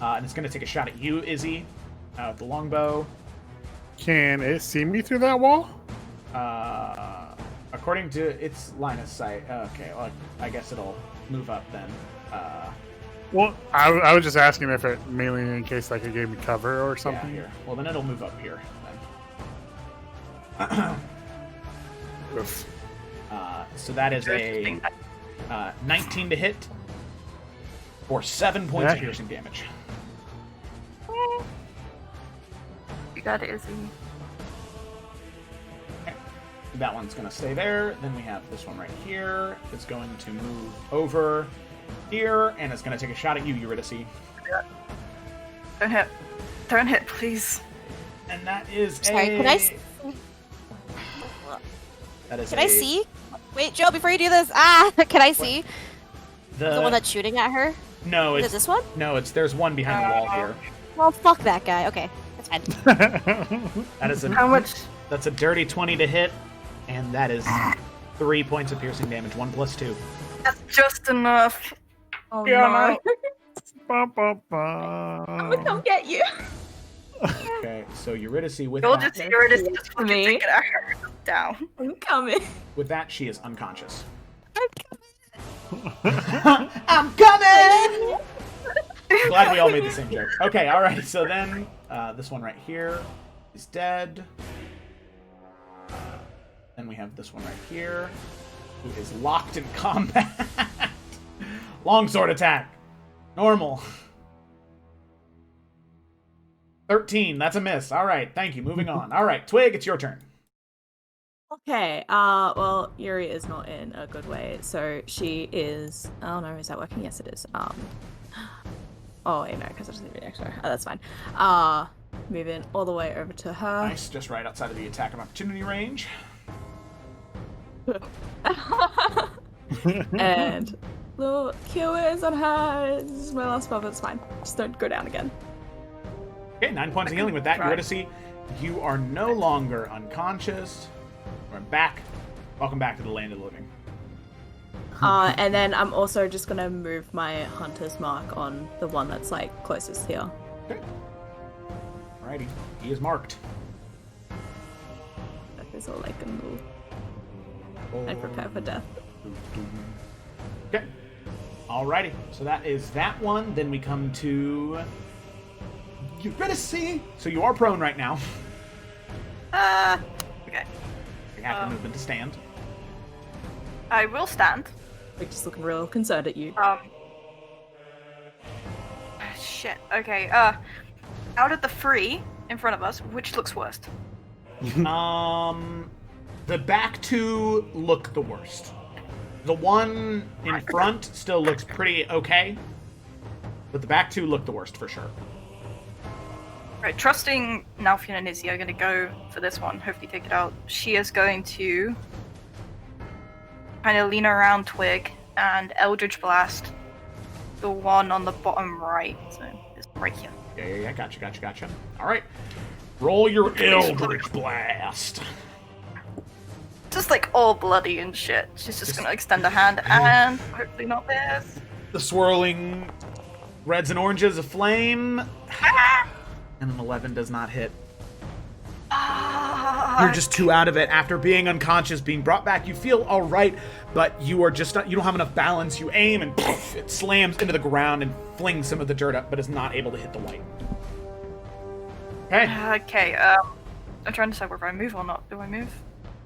And it's going to take a shot at you, Izzy, with the longbow. Can it see me through that wall? According to its line of sight. Okay, well, I guess it'll move up then. Well, I was just asking if it mainly in case like it gave me cover or Yeah, something. here. Well, then it'll move up here. Oof. So that is a 19 to hit for 7 points of Yeah. piercing damage. you got it, Izzy. That one's going to stay there. Then we have this one right here. It's going to move over here, and it's going to take a shot at you, Eurydice. Don't hit. Don't hit, please. And that is Sorry, a... can I see? That is Can I see? Wait, Joe, before you do this, can I see the one that's shooting at her? No, Is it's it this one? No, there's one behind the wall here. Well, fuck that guy. Okay, that's fine. That is How much? That's a dirty 20 to hit, and that is 3 points of piercing damage. 1 plus 2. That's just enough. Oh Yeah, no. Ba, ba, ba. I'm gonna come get you. Okay, so Eurydice with You'll that, just hear it as just fucking Me? take it at her. Down. I'm coming. with that, she is unconscious. I'm I'm coming! Glad we all made the same joke. Okay, alright, so then this one right here is dead. Then we have this one right here, who is locked in combat. Longsword attack. Normal. 13, that's a miss. Alright, thank you. Moving on. Alright, Twig, it's your turn. Okay, well, Yuri is not in a good way, so she is... Oh no, is that working? Yes, it is. Oh, wait, no, because I just need an extra. Oh, that's fine. Moving all the way over to her. Nice, just right outside of the attack of opportunity range. And the Q is on her. This is my last spell, but it's fine. Just don't go down again. Okay, 9 points of healing with that. Try. Eurydice, you are no longer unconscious. We're back. Welcome back to the land of the living. And then I'm also just gonna move my hunter's mark on the one that's like closest here. Okay. Alrighty, he is marked. That is all I can do. And prepare for death. Okay. Alrighty, so that is that one. Then we come to Eurydice. So you are prone right now. Okay. You have the movement to stand. I will stand. We're just looking real concerned at you. Shit. Okay. Out of the three in front of us, which looks worst? The back two look the worst. The one in front still looks pretty okay, but the back two look the worst for sure. Right, trusting Nalfian and Izzy are going to go for this one, hopefully take it out. She is going to kind of lean around Twig and Eldritch Blast the one on the bottom right. So it's right here. Yeah. Gotcha. All right. Roll your Eldritch Blast. Just like all bloody and shit. She's just going to extend her hand and hopefully not this. The swirling reds and oranges of flame. And an 11 does not hit. You're just 2 out of it. After being unconscious, being brought back, you feel all right, but you are just not, you don't have enough balance. You aim and poof, it slams into the ground and flings some of the dirt up, but is not able to hit the white. Okay. Okay, I'm trying to decide whether I move or not. Do I move?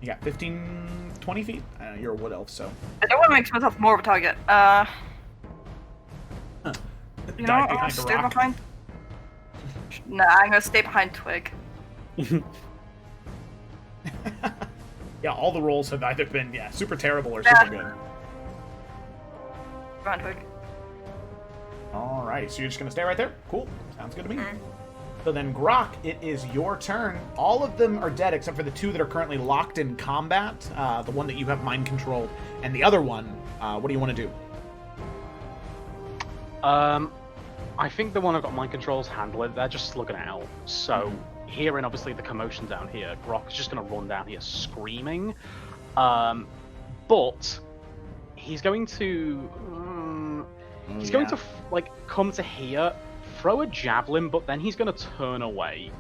You got 15, 20 feet. You're a wood elf, so. I don't want to make myself more of a target. You know what? I'll stay behind. Nah, I'm gonna stay behind Twig. Yeah, all the rolls have either been super terrible or super good. Behind Twig. Alrighty, so you're just gonna stay right there? Cool. Sounds good to me. So then, Grok, it is your turn. All of them are dead except for the 2 that are currently locked in combat. The one that you have mind controlled, and the other one. What do you want to do? I think the one I've got mind controls handle it. They're just slugging it out. So, hearing obviously the commotion down here, Grok is just going to run down here screaming. But he's going to come to here, throw a javelin, but then he's going to turn away.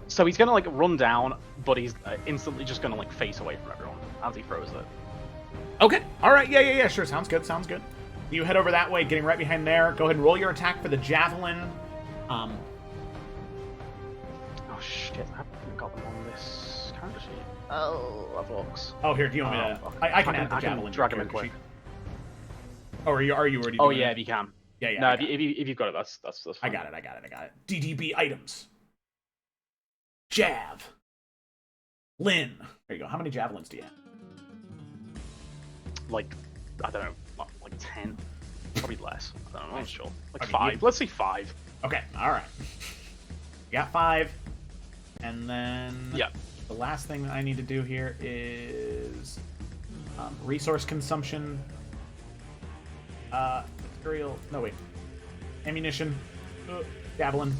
So he's going to run down, but he's instantly just going to face away from everyone as he throws it. Okay. All right. Yeah. Sure. Sounds good. You head over that way, getting right behind there. Go ahead and roll your attack for the javelin. Oh shit! I haven't got them on this character sheet. Oh, that looks. Oh, here. Do you want me to? I can add the javelin. Drag him in quick. Oh, are you already? Oh yeah, if you can. Yeah. No, if you've got it, that's fine. I got it. DDB items. Jav. Lynn. There you go. How many javelins do you have? I don't know, 10? Probably less. I don't know, I'm not sure. Okay, 5. Let's say 5. Okay, alright. You got 5. And then the last thing that I need to do here is resource consumption. Material. No, wait. Ammunition. Javelin.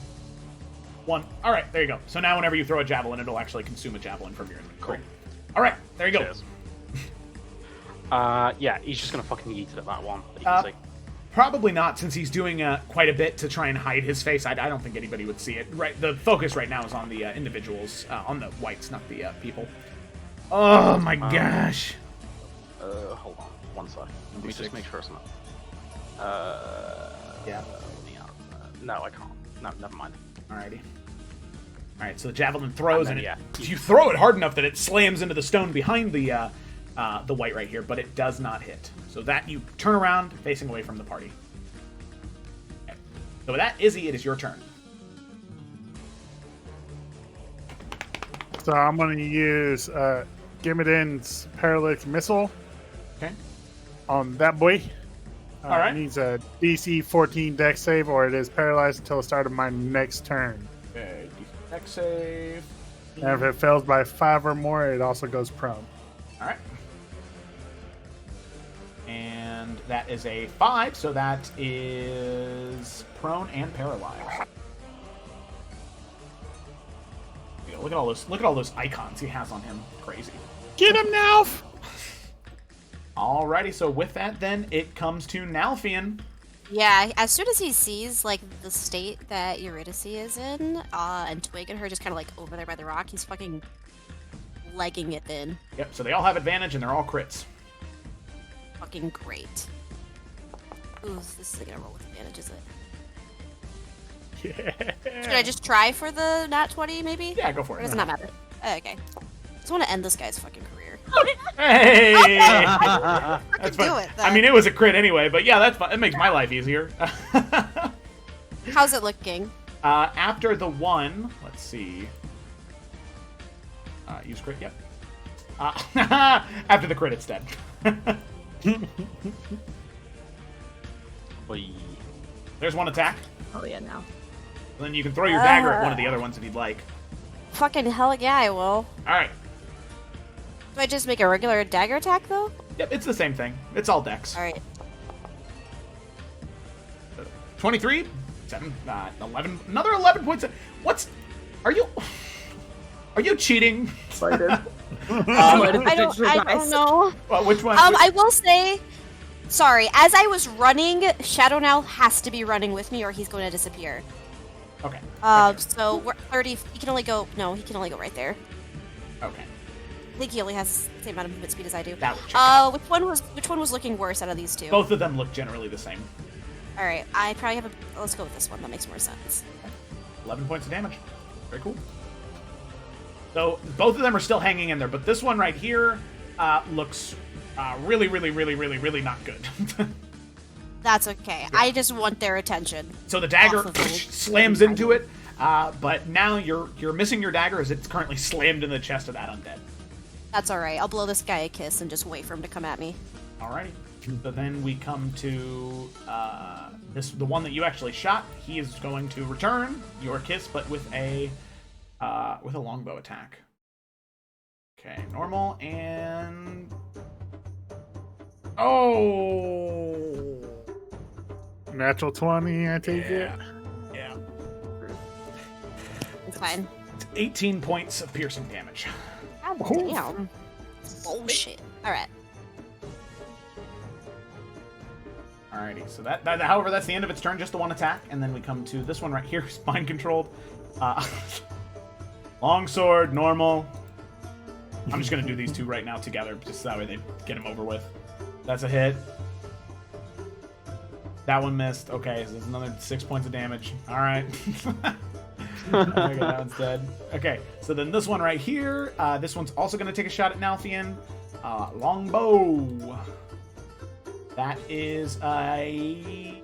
1. Alright, there you go. So now whenever you throw a javelin, it'll actually consume a javelin from your inventory. Cool. Alright, there you go. Cheers. Yeah, he's just gonna fucking yeet it at that one. That you can see. Probably not, since he's doing quite a bit to try and hide his face. I don't think anybody would see it. Right, the focus right now is on the individuals, on the whites, not the people. Oh my gosh! Hold on, 1 sec. Let me just make sure it's not. Yeah. No, I can't. No, never mind. Alrighty. Alright, so the javelin throws, and then, you throw it hard enough that it slams into the stone behind the white right here, but it does not hit. So that you turn around, facing away from the party. Okay. So with that, Izzy, it is your turn. So I'm going to use Gimmadin's Paralytic Missile. Okay. On that boy. All right. It needs a DC 14 Dex save, or it is paralyzed until the start of my next turn. Okay, Dex save. And if it fails by 5 or more, it also goes prone. All right. And that is a 5, so that is prone and paralyzed. Look at all those icons he has on him. Crazy. Get him, Nalf! Alrighty, so with that, then it comes to Nalfian. Yeah, as soon as he sees the state that Eurydice is in, and Twig and her just kind of over there by the rock, he's fucking legging it in. Yep. So they all have advantage, and they're all crits. Fucking great. Ooh, this isn't gonna roll with advantage, is it? Yeah. Should I just try for the nat 20, maybe? Yeah, go for Or it. does it not matter? Oh, okay. Just want to end this guy's fucking career. Hey! That's fine. do it. I mean, it was a crit anyway, but yeah, that's fine. It makes my life easier. How's it looking? After the 1, let's see. Use crit, yep. After the crit, it's dead. Oy. There's 1 attack. Oh yeah, now. Then you can throw your dagger at one of the other ones if you'd like. Fucking hell yeah, I will. All right. Do I just make a regular dagger attack, though? Yep, it's the same thing. It's all dex. Alright. 23, 7, 11, another 11 points. What's... Are you cheating? Excited. I don't know. Well, which one? I will say... Sorry, as I was running, Shadow now has to be running with me or he's going to disappear. Okay. So we're 30... He can only go... No, he can only go right there. Okay. I think he only has the same amount of movement speed as I do. That would check out. Which one was looking worse out of these two? Both of them look generally the same. All right, I probably have a. Let's go with this one. That makes more sense. 11 points of damage. Very cool. So both of them are still hanging in there, but this one right here looks really not good. That's okay. Yeah. I just want their attention. So the dagger Off of me. slams into it, but now you're missing your dagger as it's currently slammed in the chest of that undead. That's all right. I'll blow this guy a kiss and just wait for him to come at me. Alrighty. So then we come to the one that you actually shot. He is going to return your kiss, but with a longbow attack. Okay, normal and Natural 20, I take it. Yeah. It's fine. It's 18 points of piercing damage. God damn. Bullshit. All right. Alrighty, so that however, that's the end of its turn, just the one attack, and then we come to this one right here, spine controlled. Longsword, normal. I'm just gonna do these two right now together, just that way they get them over with. That's a hit. That one missed. Okay, so there's another 6 points of damage. Alright. Okay, that one's dead. Okay, so then this one right here, this one's also gonna take a shot at Nalthian. Longbow. That is a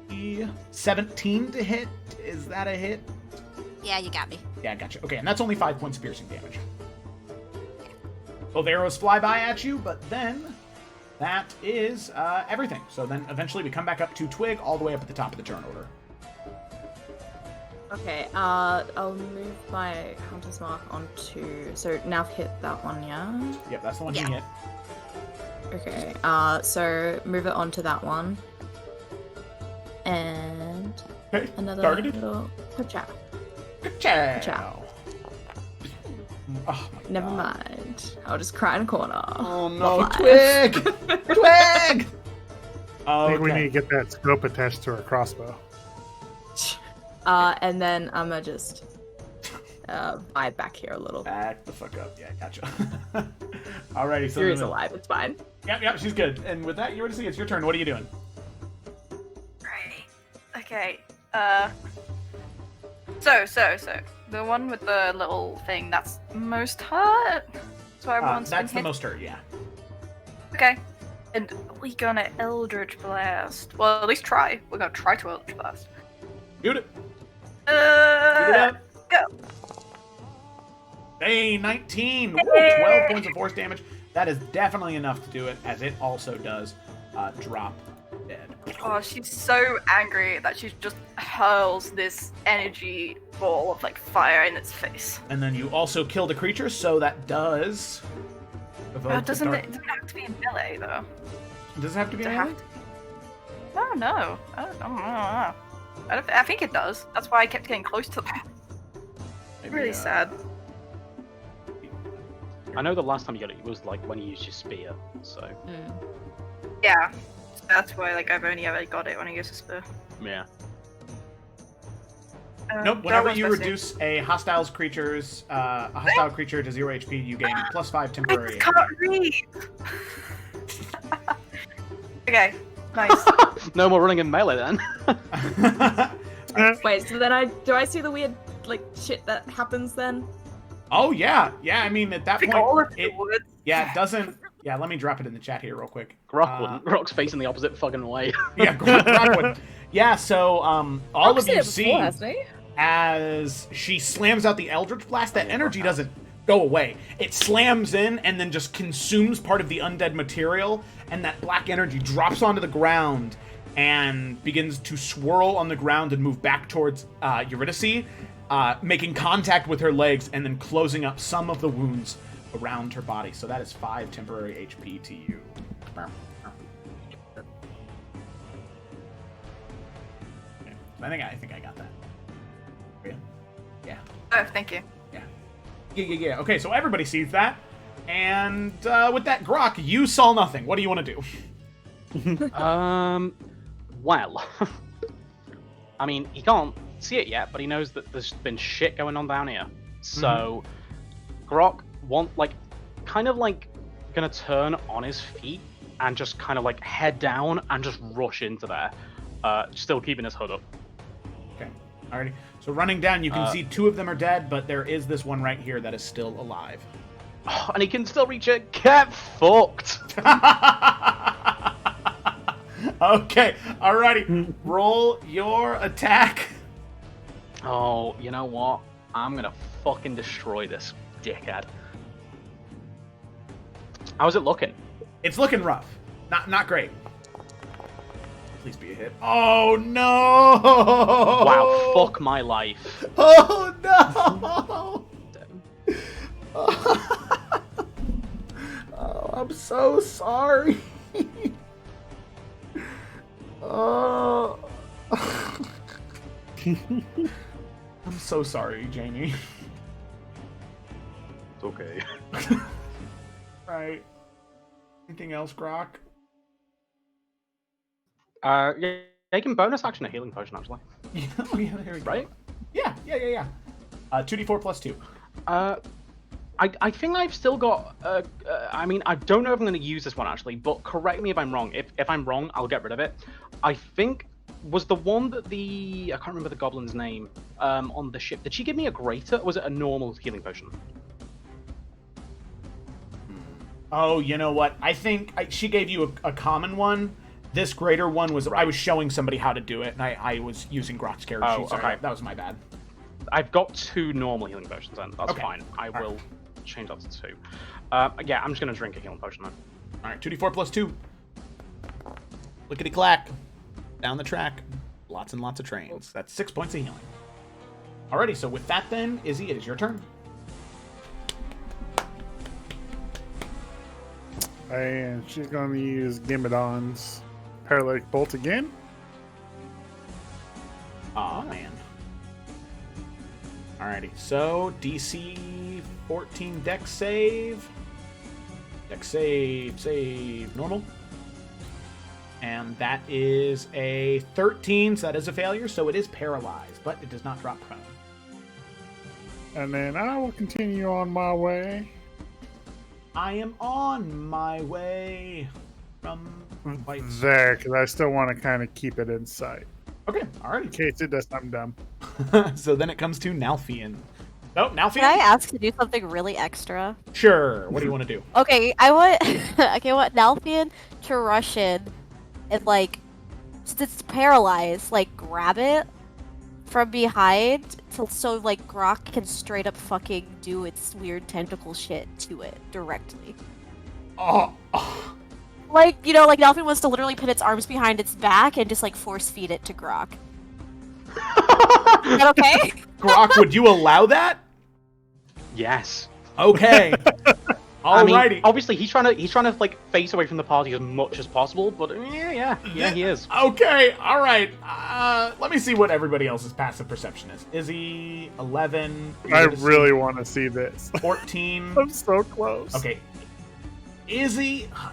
17 to hit. Is that a hit? Yeah, you got me. Yeah, gotcha. Okay, and that's only 5 points of piercing damage. Both arrows fly by at you, but then that is everything. So then eventually we come back up to Twig all the way up at the top of the turn order. Okay, I'll move my Hunter's Mark onto... So now I've hit that one, yeah? Yep, that's the one Yeah. you hit. Okay, so move it onto that one. And Okay, another targeted. little ka-chow. Ciao. Ciao. Oh my Never God. mind. I'll just cry in a corner. Oh no, Bye-bye. Twig! Twig! I think we Okay. need to get that scope attached to our crossbow. And then I'm gonna just vibe back here a little. Back the fuck up. Yeah, gotcha. Alrighty, so Yuri's then- alive, it's fine. Yep, she's good. And with that, Eurydice, it's your turn. What are you doing? Right. Okay. So the one with the little thing that's most hurt. So everyone's That's the been hit. most hurt, yeah. Okay. And we're gonna Eldritch Blast. Well, at least try. We're gonna try to Eldritch Blast. Shoot it. Shoot it up. Go. Hey, 19. Woo, Yay. 12 points of force damage. That is definitely enough to do it, as it also does drop dead. Oh, she's so angry that she just hurls this energy ball of like fire in its face. And then you also killed a creature, so that does. Oh, doesn't it have to be in melee though? Does it have to be Does it melee? have to? I don't know. I think it does. That's why I kept getting close to that. Maybe, Really sad. I know the last time you got it was like when you used your spear, so Yeah. That's why like I've only ever got it when I use a spear. yeah. Nope. That Whenever was you supposed to- reduce a hostile creature to 0 HP, you gain +5 temporary. I can't read. Okay. Nice. No more running in melee then. Wait, so then do I see the weird like shit that happens then? Oh yeah. I mean, at that I think point, all of it it would. it doesn't. Yeah, let me drop it in the chat here real quick. Grok wouldn't. Grok's facing the opposite fucking way. Yeah, Grok would. Yeah, so all of you Before, see hasn't he? as she slams out the Eldritch Blast, that energy doesn't go away. It slams in and then just consumes part of the undead material, and that black energy drops onto the ground and begins to swirl on the ground and move back towards Eurydice, making contact with her legs and then closing up some of the wounds around her body. So that is 5 temporary HP to you. Okay. I think I got that. Yeah. Oh, thank you. Yeah. Okay, so everybody sees that. And with that, Grok, you saw nothing. What do you want to do? Well, I mean, he can't see it yet, but he knows that there's been shit going on down here. So, Grok gonna turn on his feet and just kind of like head down and just rush into there, still keeping his hood up. Okay, alrighty. So running down, you can see 2 of them are dead, but there is this one right here that is still alive. Oh, and he can still reach it. Get fucked. Okay, alrighty. Roll your attack. Oh, you know what? I'm gonna fucking destroy this dickhead. How's it looking? It's looking rough. Not great. Please be a hit. Oh no! Wow, fuck my life. Oh no! Oh, I'm so sorry. Oh. I'm so sorry, Jamie. It's okay. Right. Anything else, Grok? Yeah, you can bonus action a healing potion, actually. Yeah, oh yeah, there we go. Right? Yeah. 2d4 plus 2. I think I've still got. I mean, I don't know if I'm going to use this one actually, but correct me if I'm wrong. If I'm wrong, I'll get rid of it. I think was the one that I can't remember the goblin's name on the ship. Did she give me a greater? Or was it a normal healing potion? Oh, you know what? I think she gave you a common one. This greater one was. I was showing somebody how to do it, and I was using Grok's character sheet. Sorry, okay. that was my bad. I've got 2 normal healing potions, then that's Okay. fine. I will change that to 2. Yeah, I'm just gonna drink a healing potion then. All right, 2d4 plus 2. Lickety clack. Down the track. Lots and lots of trains. That's 6 points of healing. Alrighty, so with that then, Izzy, it is your turn. And she's going to use Gimmadon's Paralytic Bolt again. Aw, man. Alrighty, so DC 14 dex save. Dex save, normal. And that is a 13, so that is a failure, so it is paralyzed, but it does not drop prone. And then I will continue on my way. I am on my way from White. There, because I still want to kind of keep it in sight. Okay, In alrighty. case it does something dumb. So then it comes to Nalfian. Oh, Nalfian? Can I ask to do something really extra? Sure. What do you want to do? Okay, I want Nalfian to rush in and since it's paralyzed, grab it from behind so Grok can straight up fucking do its weird tentacle shit to it directly. Oh. Nalfian wants to literally put its arms behind its back and just force feed it to Grok. Is that okay? Grok, would you allow that? Yes. Okay. Alrighty. I mean, obviously he's trying to face away from the party as much as possible, but yeah, he is. Okay, alright. Let me see what everybody else's passive perception is. Izzy, 11. I really want to see this. 14. I'm so close. Okay. Izzy. Oh,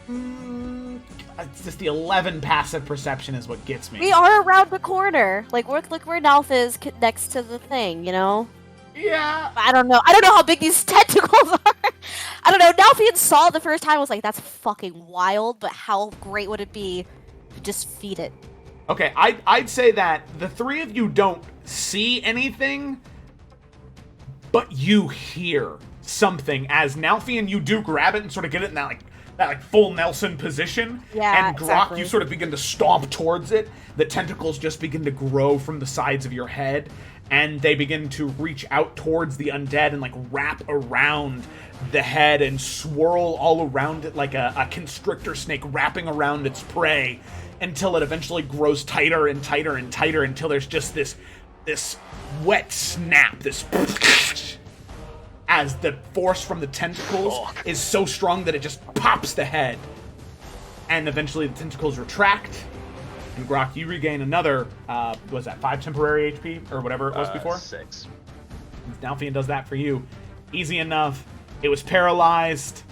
man. It's just the 11 passive perception is what gets me. We are around the corner. Look where Nalf is next to the thing, you know? Yeah. I don't know how big these tentacles are. I don't know. Nalfian saw it the first time, was like, that's fucking wild, but how great would it be to just feed it? Okay, I'd say that the 3 of you don't see anything, but you hear something as Nalfian, you do grab it and sort of get it in that full Nelson position. Yeah, and Grok, exactly. you sort of begin to stomp towards it. The tentacles just begin to grow from the sides of your head. and they begin to reach out towards the undead and like wrap around the head and swirl all around it like a constrictor snake wrapping around its prey until it eventually grows tighter and tighter and tighter until there's just this wet snap, this as the force from the tentacles is so strong that it just pops the head. And eventually the tentacles retract. And Grok, you regain another, was that 5 temporary HP? Or whatever it was before? 6. Nalfian does that for you. Easy enough. It was paralyzed.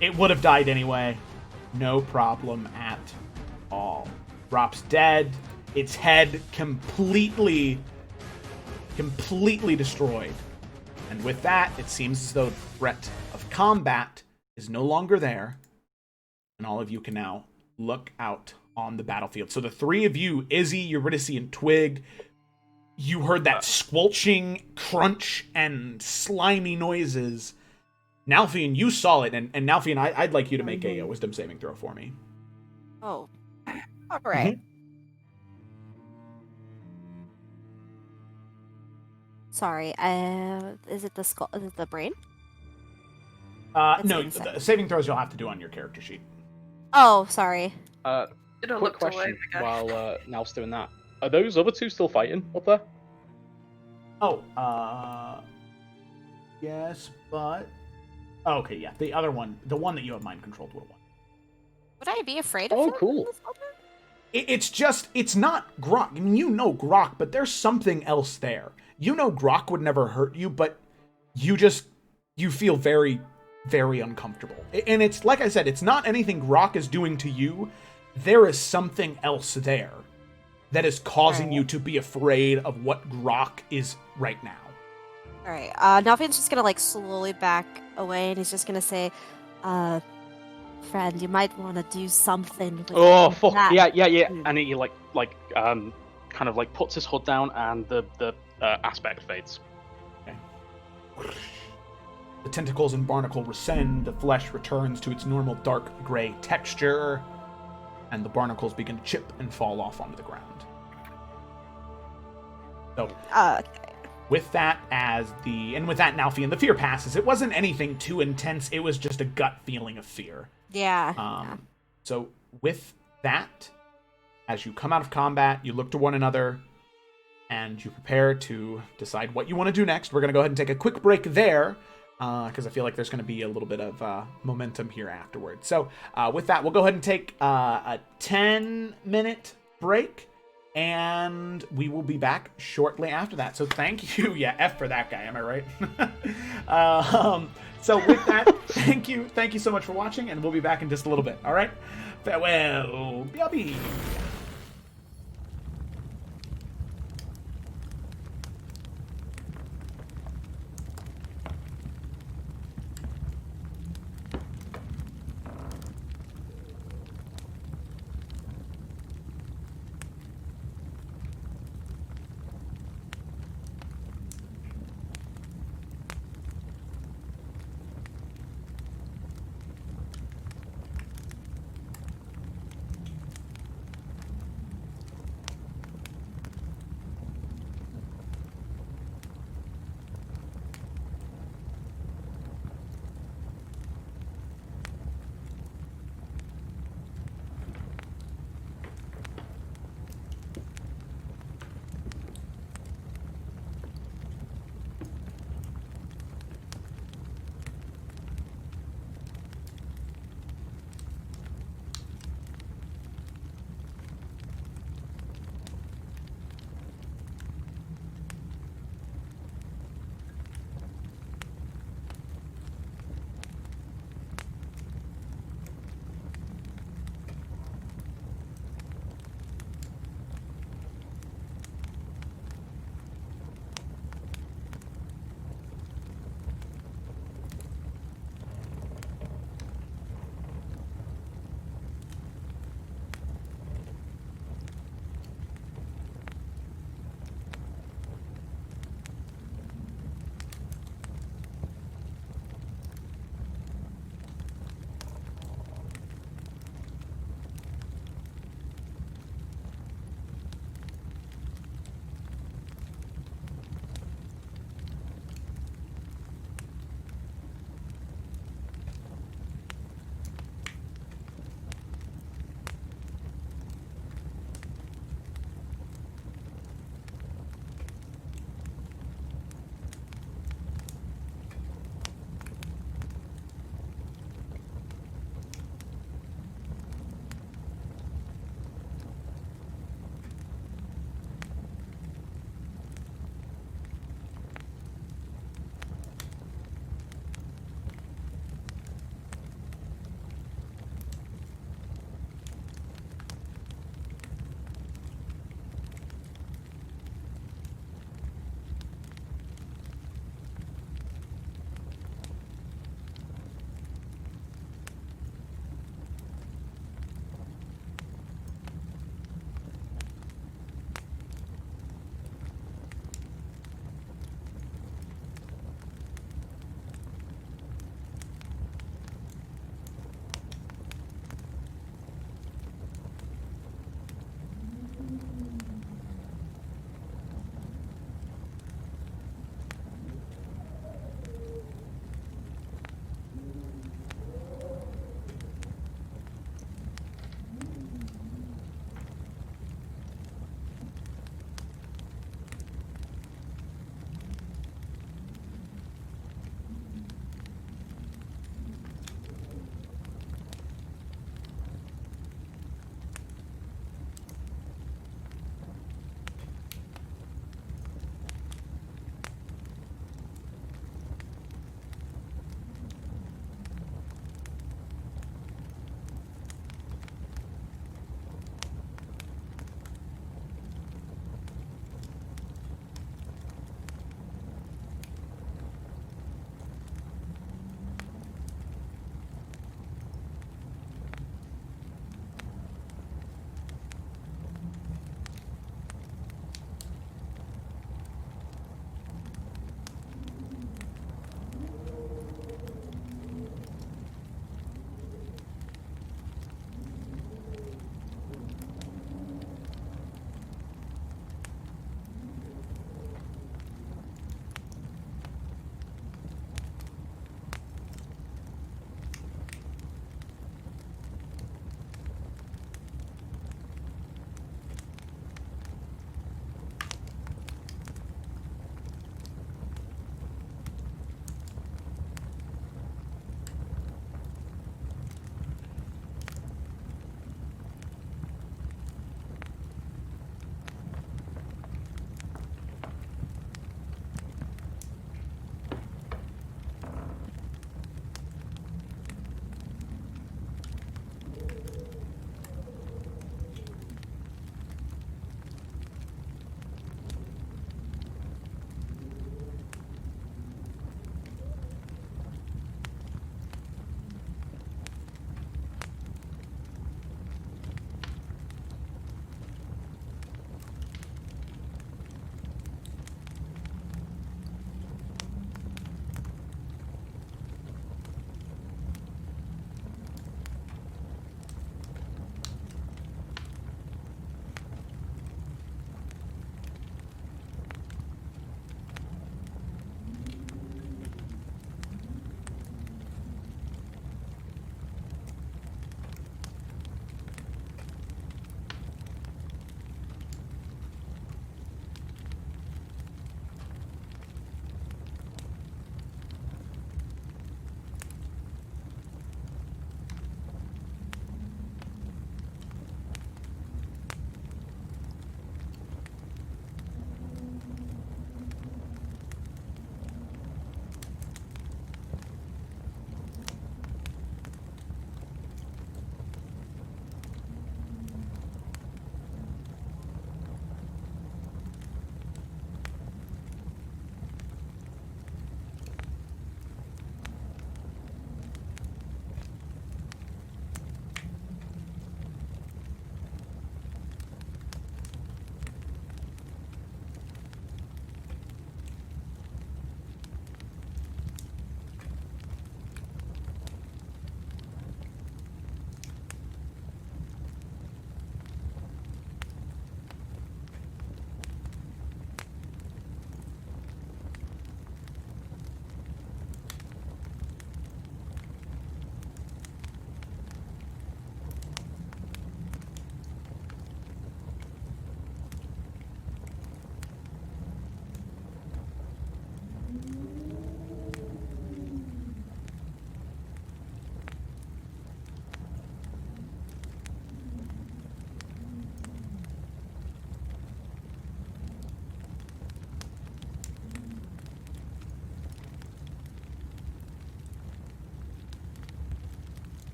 It would have died anyway. No problem at all. Drops dead. Its head completely destroyed. And with that, it seems as though the threat of combat is no longer there. And all of you can now look out on the battlefield. So the three of you, Izzy, Eurydice, and Twig, you heard that squelching crunch and slimy noises. Nalfian, you saw it, and Nalfian, I'd like you to make a wisdom saving throw for me. Oh. Alright. Sorry, is it the skull? Is it the brain? No, insane. the saving throws you'll have to do on your character sheet. Oh, sorry. It'll Quick look question away, while Nal's doing that. Are those other two still fighting up there? Yes, but... Oh, okay, yeah, the other one, the one that you have mind controlled will win. Would I be afraid of Oh, him? cool. It's not Grok. I mean, you know Grok, but there's something else there. You know Grok would never hurt you, but you feel very, very uncomfortable. And it's, like I said, it's not anything Grok is doing to you. There is something else there that is causing you to be afraid of what Grok is right now. Alright, Nalfian's just gonna, like, slowly back away, and he's just gonna say, friend, you might want to do something with Fuck. that. Yeah. And he kind of like puts his hood down, and the aspect fades. Okay. The tentacles and barnacle rescind, the flesh returns to its normal dark gray texture, and the barnacles begin to chip and fall off onto the ground. So, with that Nalfian, the fear passes. It wasn't anything too intense. It was just a gut feeling of fear. Yeah. So with that, as you come out of combat, you look to one another, and you prepare to decide what you want to do next. We're going to go ahead and take a quick break there, because I feel like there's going to be a little bit of momentum here afterwards. So with that, we'll go ahead and take a 10-minute break, and we will be back shortly after that. So thank you. Yeah, F for that guy, am I right? So with that, thank you so much for watching, and we'll be back in just a little bit. All right? Farewell. BRB.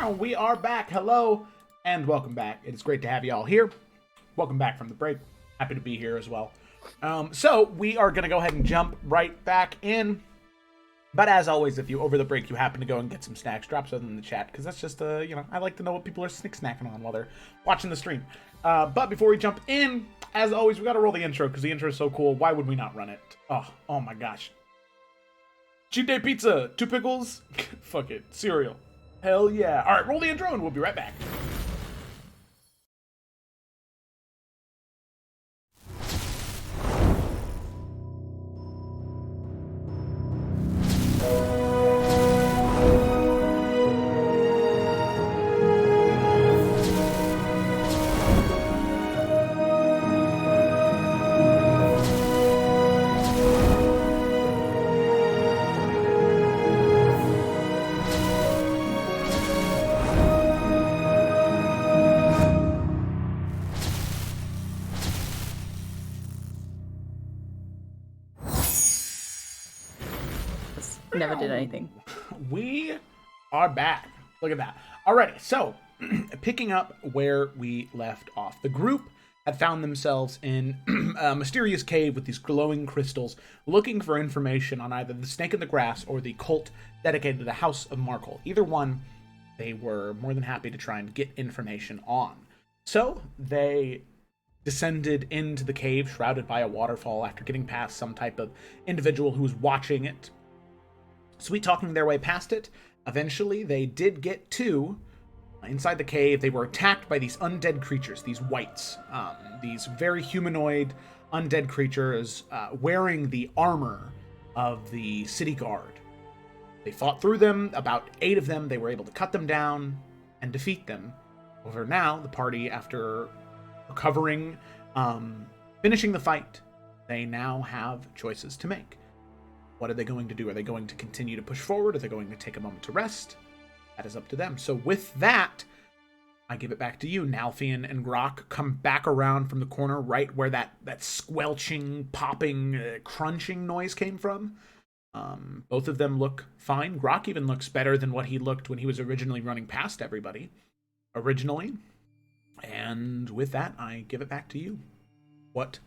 We are back. Hello and welcome back. It is great to have you all here. Welcome back from the break. Happy to be here as well. So we are going to go ahead and jump right back in. But as always, if you over the break you happen to go and get some snacks, drop something in the chat because that's just I like to know what people are snacking on while they're watching the stream. But before we jump in, as always, we got to roll the intro because the intro is so cool. Why would we not run it? Oh my gosh. Cheap day pizza, 2 pickles, fuck it, cereal. Hell yeah. All right, roll the intro and we'll be right back. Never did anything. We are back. Look at that. Alrighty, so picking up where we left off. The group had found themselves in a mysterious cave with these glowing crystals, looking for information on either the snake in the grass or the cult dedicated to the House of Markle. Either one, they were more than happy to try and get information on. So they descended into the cave, shrouded by a waterfall, after getting past some type of individual who was watching it. Sweet talking their way past it. Eventually, they did get to inside the cave. They were attacked by these undead creatures, these wights, these very humanoid undead creatures wearing the armor of the city guard. They fought through them, about 8 of them. They were able to cut them down and defeat them. However, now the party, after recovering, finishing the fight, they now have choices to make. What are they going to do? Are they going to continue to push forward? Are they going to take a moment to rest? That is up to them. So with that, I give it back to you. Nalfian and Grok come back around from the corner right where that squelching, popping, crunching noise came from. Both of them look fine. Grok even looks better than what he looked when he was originally running past everybody. And with that, I give it back to you. What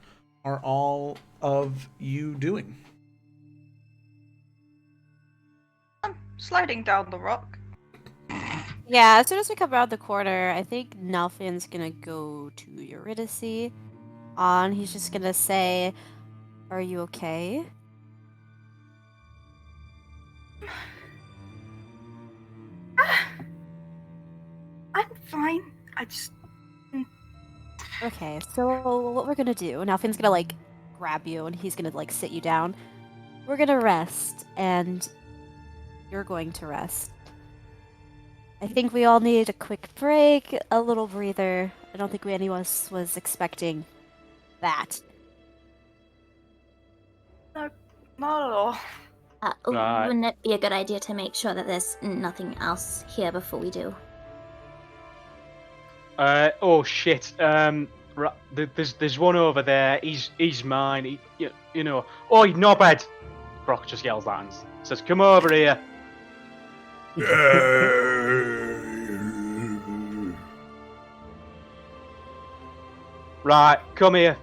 are all of you doing? Sliding down the rock. Yeah, as soon as we come around the corner, I think Nalfian's gonna go to Eurydice. And he's just gonna say, "Are you okay?" I'm fine. I just. Okay, so what we're gonna do, Nalfian's gonna, like, grab you, and he's gonna, like, sit you down. We're gonna rest, and you're going to rest. I think we all need a quick break, a little breather. I don't think anyone else was expecting that. No, not at all. Right. Wouldn't it be a good idea to make sure that there's nothing else here before we do? Oh shit. There's one over there. He's mine. You know. Oi, knobhead! Brock just yells that and says, "Come over here." Right, come here.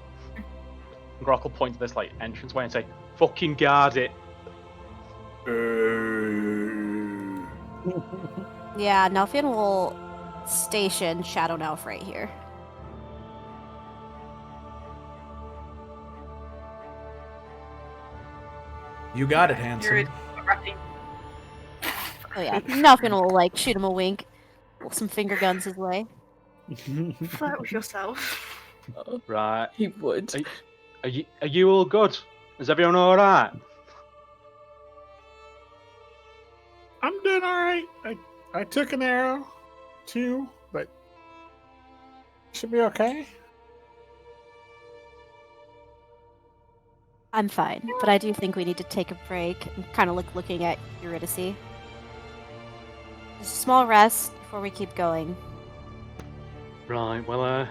And Grok will point to this like entranceway and say, "Fucking guard it." Yeah, Nalfian will station Shadow Nelf right here. You got it, handsome. You're right. Oh yeah, Nalfian will, like, shoot him a wink. Roll some finger guns his way. Flirt with yourself. Right. He would. Are you all good? Is everyone all right? I'm doing all right. I took an arrow, too, but should be okay. I'm fine, but I do think we need to take a break. I'm kind of looking at Eurydice. Just a small rest before we keep going. Right. Well,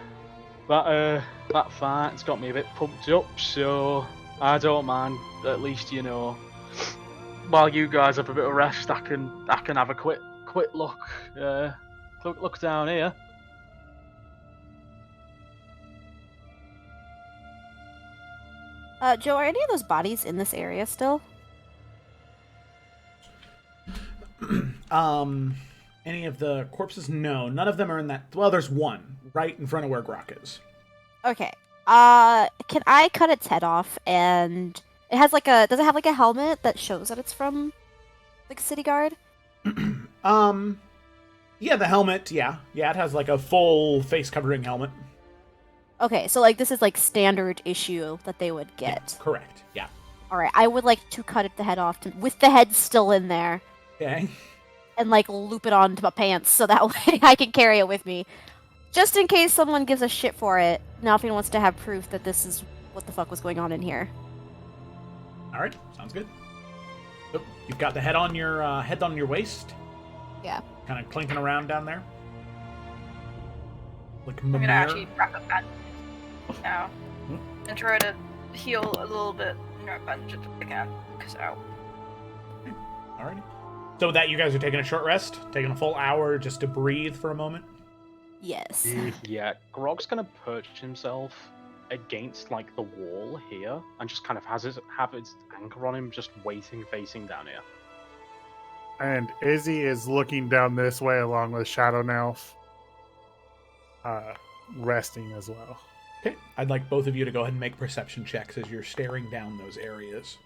that fight's got me a bit pumped up, so I don't mind. At least, you know, while you guys have a bit of rest, I can have a quick look Look down here. Joe, are any of those bodies in this area still? Any of the corpses? No, none of them are in that. Well, there's one right in front of where Grok is. Okay. Can I cut its head off? And it has like a. Does it have like a helmet that shows that it's from, like, city guard? Yeah, the helmet. Yeah, it has like a full face covering helmet. Okay, so like this is like standard issue that they would get. Yeah, correct. Yeah. All right, I would like to cut the head off with the head still in there. Okay. And like loop it onto my pants so that way I can carry it with me. Just in case someone gives a shit for it. Nalfian wants to have proof that this is what the fuck was going on in here. All right, sounds good. So you've got the head on your waist. Yeah. Kind of clinking around down there. Like I'm gonna actually wrap up that now and try to heal a little bit. Bandage it if I can, because ow. Alrighty. So with that, you guys are taking a short rest, taking a full hour just to breathe for a moment. Yes. Yeah, Grog's gonna perch himself against like the wall here, and just kind of have its anchor on him, just waiting, facing down here. And Izzy is looking down this way along with Shadow Nelf, resting as well. Okay, I'd like both of you to go ahead and make perception checks as you're staring down those areas.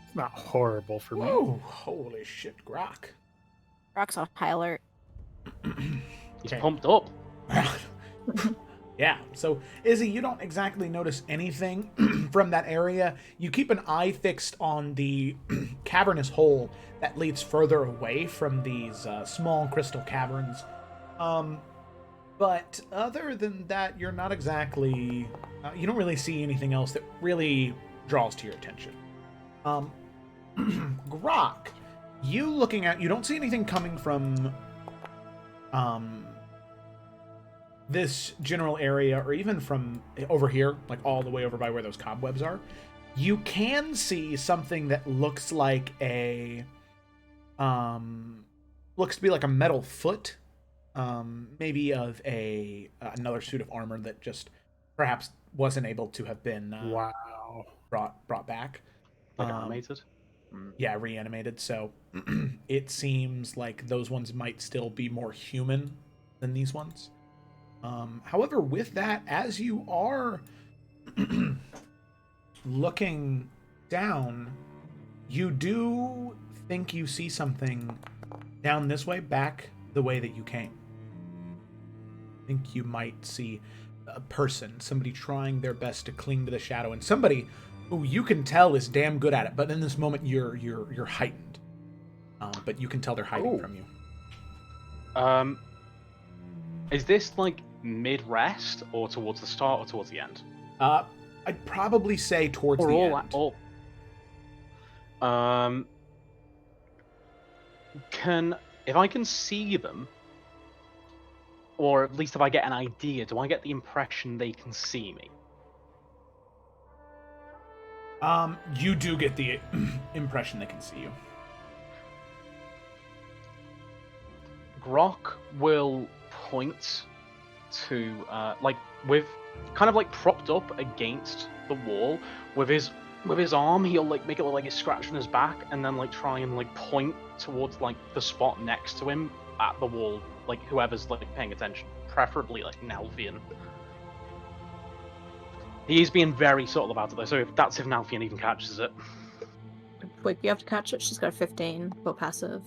It's not horrible for me. Whoa, holy shit, Grok. Rock's on high alert. He's pumped up. Yeah, so Izzy, you don't exactly notice anything from that area. You keep an eye fixed on the cavernous hole that leads further away from these small crystal caverns. But other than that, you're not exactly... you don't really see anything else that really draws to your attention. Grok, you looking at... You don't see anything coming from... this general area, or even from over here, like all the way over by where those cobwebs are, you can see something that looks like a looks to be like a metal foot, maybe of another suit of armor that just perhaps wasn't able to have been Wow. brought back, Like animated. yeah, reanimated. So it seems like those ones might still be more human than these ones. However, with that, as you are looking down, you do think you see something down this way, back the way that you came. I think you might see a person, somebody trying their best to cling to the shadow, and somebody who you can tell is damn good at it. But in this moment, you're heightened. But you can tell they're hiding from you. Is this like mid-rest, or towards the start, or towards the end? I'd probably say towards the end. If I can see them, or at least if I get an idea, do I get the impression they can see me? You do get the impression they can see you. Grok will point to, with kind of like propped up against the wall with his arm. He'll like make it look like he's scratching his back, and then like try and like point towards like the spot next to him at the wall, like whoever's like paying attention, preferably like Nalfian. He's being very subtle about it though, so if Nalfian even catches it. Wait, you have to catch it. She's got a 15 for passive.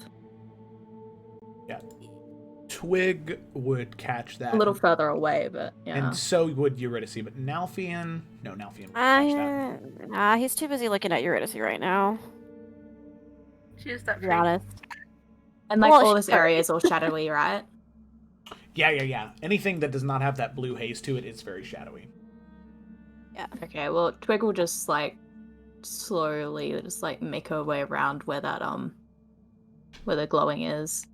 Yeah. Twig would catch that. A little further away, but yeah. And so would Eurydice, but Nalfian would catch that. Nah, he's too busy looking at Eurydice right now. She is that To be honest. And like Well, all this area is all shadowy, right? Yeah. Anything that does not have that blue haze to it is very shadowy. Yeah. Okay, well Twig will just like slowly just like make her way around where that where the glowing is.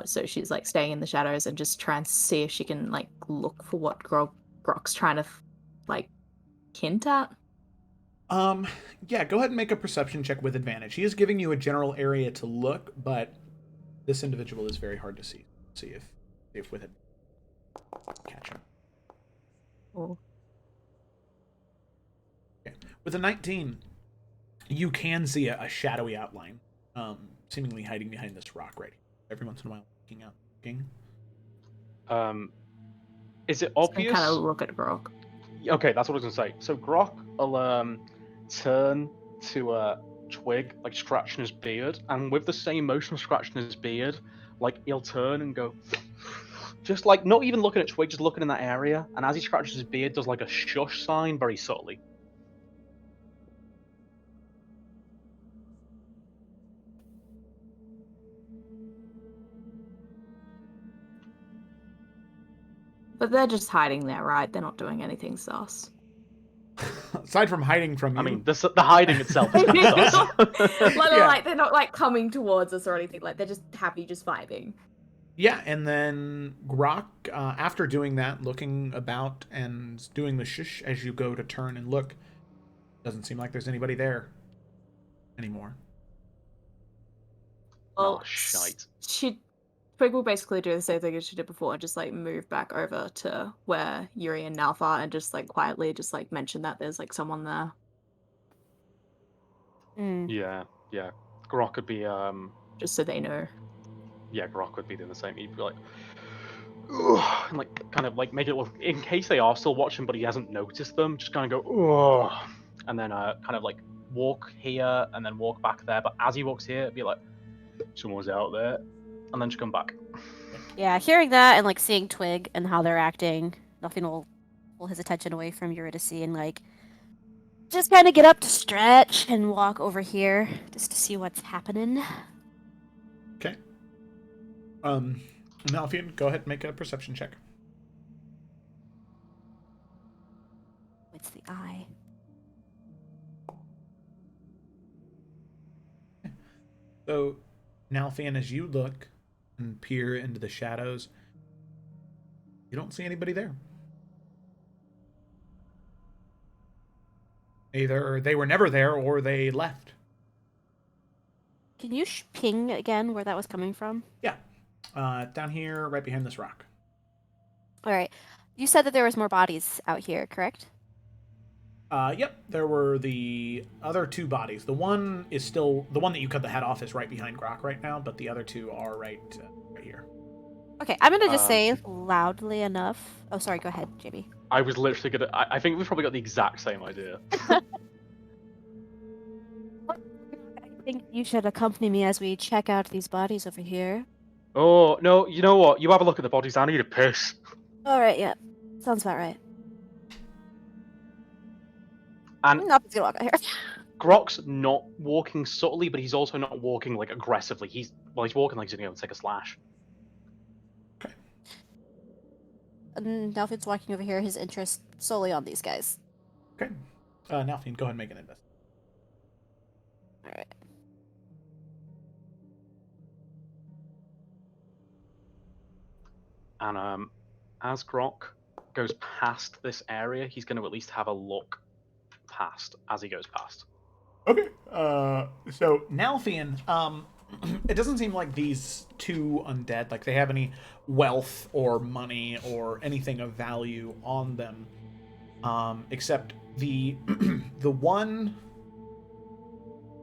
So she's like staying in the shadows and just try and see if she can like look for what Grok's trying to like hint at? Yeah, go ahead and make a perception check with advantage. He is giving you a general area to look, but this individual is very hard to see. See if with it catch him. Oh. Okay. With a 19, you can see a shadowy outline, seemingly hiding behind this rock right here. Every once in a while, looking out, looking. Is it I obvious? kind of look at Grok. Okay, that's what I was gonna say. So Grok will turn to Twig, like scratching his beard, and with the same motion of scratching his beard, like he'll turn and go, just like not even looking at Twig, just looking in that area. And as he scratches his beard, does like a shush sign very subtly. But they're just hiding there, right? They're not doing anything sus. Aside from hiding from you, I mean, the hiding itself is kind of sus. Like they're not like coming towards us or anything. Like they're just happy, just vibing. yeah, and then Grok, after doing that, looking about and doing the shush as you go to turn and look, doesn't seem like there's anybody there anymore. Well, Oh, shite. Twig will basically do the same thing as she did before and just like move back over to where Yuri and Nalf are and just like quietly just like mention that there's like someone there. Yeah. Grok could be Just so they know. yeah, Grok would be doing the same. He'd be like, ugh, and like kind of like make it look in case they are still watching, but he hasn't noticed them. Just kind of go, ugh, and then kind of like walk here and then walk back there. But as he walks here, it'd be like, someone's out there, and then just come back. Yeah, hearing that and like seeing Twig and how they're acting, nothing will pull his attention away from Eurydice and like just kind of get up to stretch and walk over here just to see what's happening. Okay. Malfian, go ahead and make a perception check. It's the eye. So, Nalfian, as you look and peer into the shadows, you don't see anybody there. Either they were never there or they left. Can you ping again where that was coming from? Yeah. Down here, right behind this rock. All right. You said that there was more bodies out here, correct? Yep, there were the other two bodies. The one is still the one that you cut the head off is right behind Grok right now, but the other two are right here. Okay, I'm gonna just say loudly enough. Oh, sorry. Go ahead, JB. I was literally gonna. I think we've probably got the exact same idea. I think you should accompany me as we check out these bodies over here. Oh no! You know what? You have a look at the bodies. I need a piss. All right. Yeah. Sounds about right. And Nothing's gonna walk out here. Grok's not walking subtly, but he's also not walking like aggressively. He's walking like he's gonna go and take a slash. And Nelfin's walking over here. His interest solely on these guys. Okay. Nalfian, go ahead and make an invest. All right. And as Grok goes past this area, he's going to at least have a look past as he goes past. Okay. So Nalfian, it doesn't seem like these two undead, like they have any wealth or money or anything of value on them, except the the one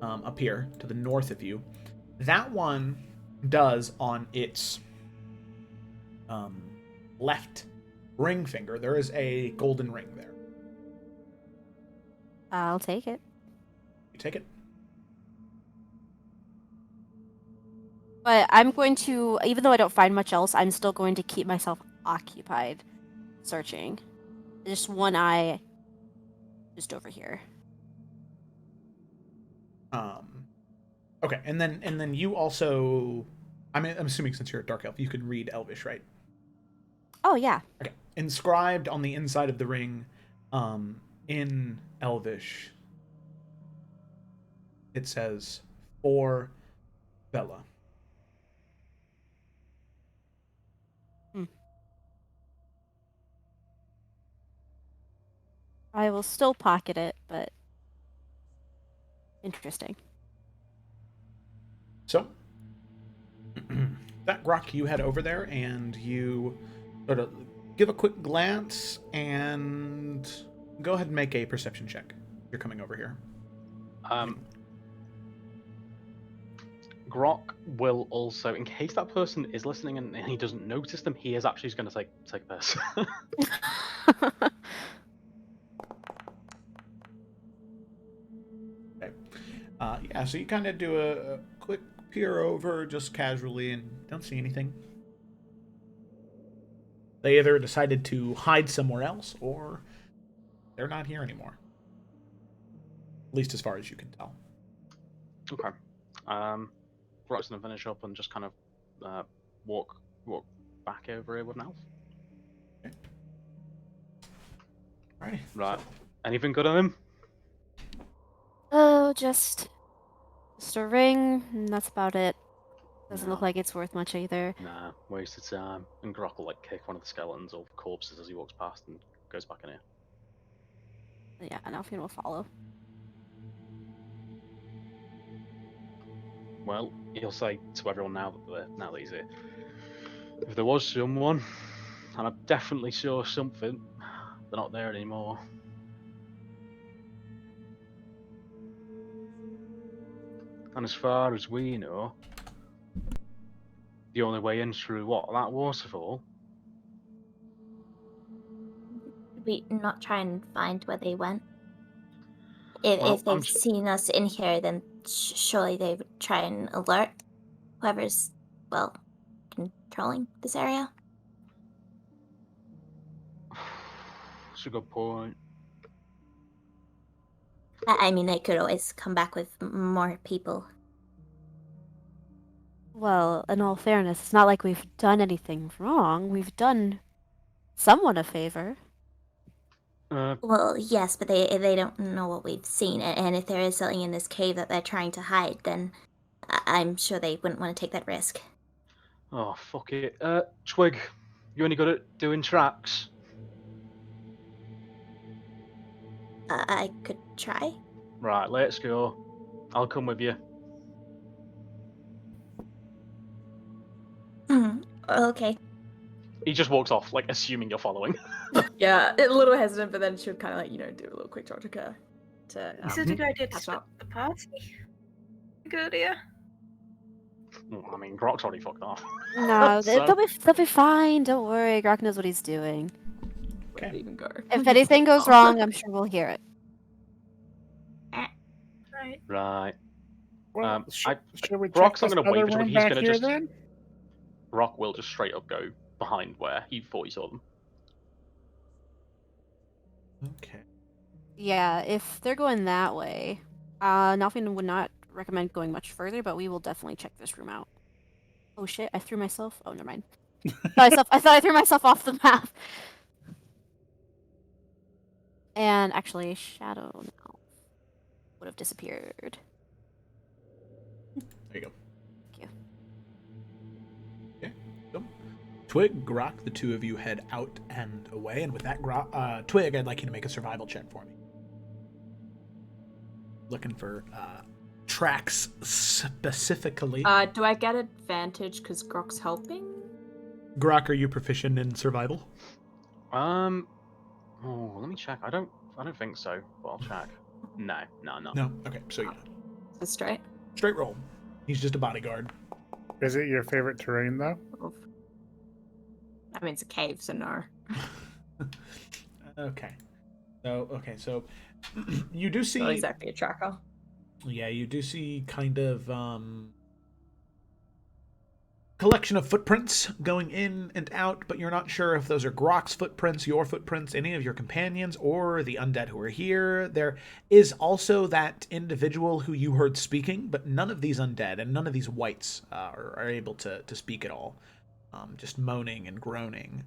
up here to the north of you. That one does on its left ring finger. There is a golden ring there. I'll take it. You take it. But I'm going to, even though I don't find much else, I'm still going to keep myself occupied searching. Just one eye just over here. Okay, and then you also, I'm assuming since you're a dark elf, you can read Elvish, right? Oh yeah. Okay. Inscribed on the inside of the ring, in Elvish, it says for Bella. I will still pocket it, but interesting. So, that Grok, you head over there and you sort of give a quick glance and go ahead and make a perception check. You're coming over here. Grok will also, in case that person is listening and he doesn't notice them, he is actually going to take this. Okay. Yeah, so you kind of do a quick peer over just casually and don't see anything. They either decided to hide somewhere else or they're not here anymore. At least as far as you can tell. Okay. Grok's going to finish up and just kind of walk back over here with an elf. Okay. Alright. Right. Anything good on him? Oh, just a ring, and that's about it. Doesn't No. look like it's worth much either. Nah, waste of time. And Grok will kick one of the skeletons or corpses as he walks past and goes back in here. Yeah, Alfian will follow. Well, he'll say to everyone now that he's here, if there was someone, and I definitely saw something, they're not there anymore. And as far as we know, the only way in's through that waterfall. We not try and find where they went. Well, If they've seen us in here, then surely they would try and alert whoever's, well, controlling this area. It's a good point. I mean, they could always come back with more people. Well, in all fairness, it's not like we've done anything wrong. We've done someone a favor. Well, yes, but they don't know what we've seen, and if there is something in this cave that they're trying to hide, then I'm sure they wouldn't want to take that risk. Oh, fuck it. Twig, you only good at doing tracks? I could try. Right, let's go. I'll come with you. Okay. He just walks off, assuming you're following. Yeah, a little hesitant, but then she'll kind of do a little quick talk to her. Is it a good idea to catch split up. the party? Good idea. I mean, Grok's already fucked off. No, So- they'll be fine. Don't worry. Grok knows what he's doing. Where did it even go? If anything goes wrong, I'm sure we'll hear it. Right. Right. Well, should we Grok's check not this gonna other wait for room Twig. He's back gonna here just. then? Grok will just straight up go behind where he thought he saw them. Okay. Yeah, if they're going that way, Nalfin would not recommend going much further, but we will definitely check this room out. Oh shit, I threw myself. Oh, never mind. I thought I threw myself off the map. And actually, Shadow now would have disappeared. There you go. Thank you. Okay. So, Twig, Grok, the two of you head out and away, and with that, Twig, I'd like you to make a survival check for me. Looking for tracks specifically. Do I get advantage because Grok's helping? Grok, are you proficient in survival? Oh, let me check. I don't think so, but I'll check. No. No. Okay, so yeah, So straight. straight roll. He's just a bodyguard. Is it your favorite terrain though? Oof. I mean, it's a cave, so no. Okay. So you do see. Not exactly a tracker. Yeah, you do see kind of collection of footprints going in and out, but you're not sure if those are Grok's footprints, your footprints, any of your companions, or the undead who are here. There is also that individual who you heard speaking, but none of these undead and none of these wights are able to speak at all. Just moaning and groaning.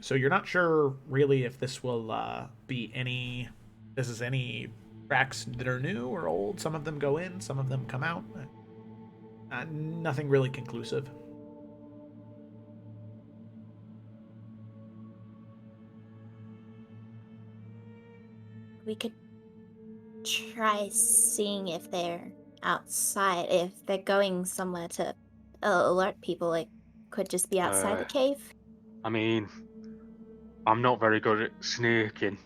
So you're not sure really if this will be any tracks that are new or old. Some of them go in, some of them come out. Nothing really conclusive. we could try seeing if they're outside. If they're going somewhere to alert people, it could just be outside the cave. I mean, I'm not very good at sneaking.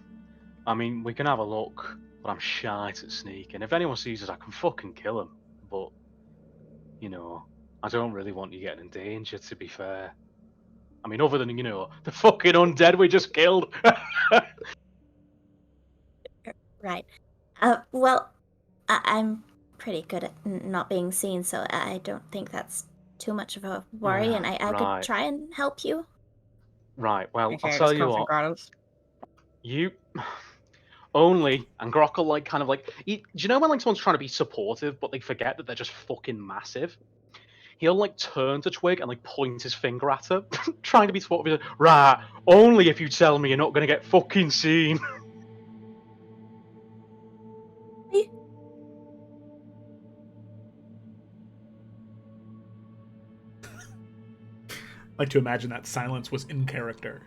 I mean, we can have a look, but I'm shite at sneaking. If anyone sees us, I can fucking kill them. But, you know, I don't really want you getting in danger, to be fair. I mean, other than, you know, the fucking undead we just killed. Right. Well, I'm pretty good at not being seen, so I don't think that's too much of a worry, and I could Right. try and help you. Right, well, You I'll can't tell just you come from what. Grados. You only, and Grok will like kind of like. Do you know when like someone's trying to be supportive, but they forget that they're just fucking massive? He'll like turn to Twig and like point his finger at her, trying to be supportive. He's like, right, only if you tell me you're not gonna get fucking seen. I like to imagine that silence was in character.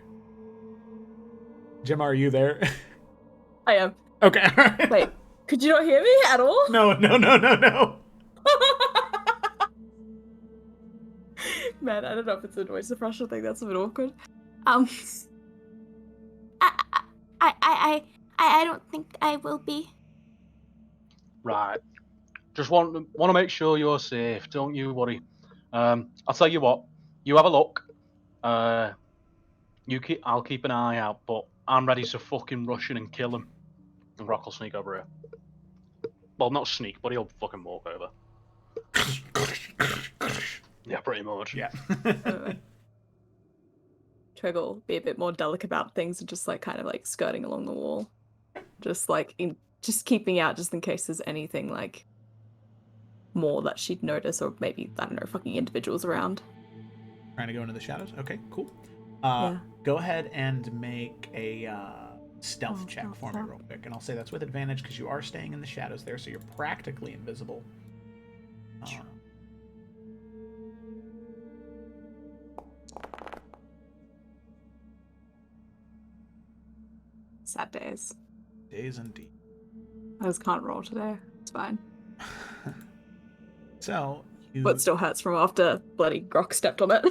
Gemma, are you there? I am. Okay. All right. Wait, could you not hear me at all? No. Man, I don't know if it's a noise suppression thing. That's a bit awkward. I don't think I will be. Right, just want to make sure you're safe. Don't you worry. I'll tell you what. You have a look. I'll keep an eye out, but I'm ready to fucking rush in and kill him. And Grok will sneak over here. Well, not sneak, but he'll fucking walk over. Yeah, pretty much. Yeah. Twig will be a bit more delicate about things and just like kind of like skirting along the wall. Just like just keeping out just in case there's anything like more that she'd notice, or maybe, I don't know, fucking individuals around. Trying to go into the shadows? Okay, cool. Yeah. Go ahead and make a stealth check stealth for me real quick. And I'll say that's with advantage because you are staying in the shadows there, so you're practically invisible. Sad days. Days indeed. I just can't roll today. It's fine. So, you... But still hurts from after bloody Grok stepped on it.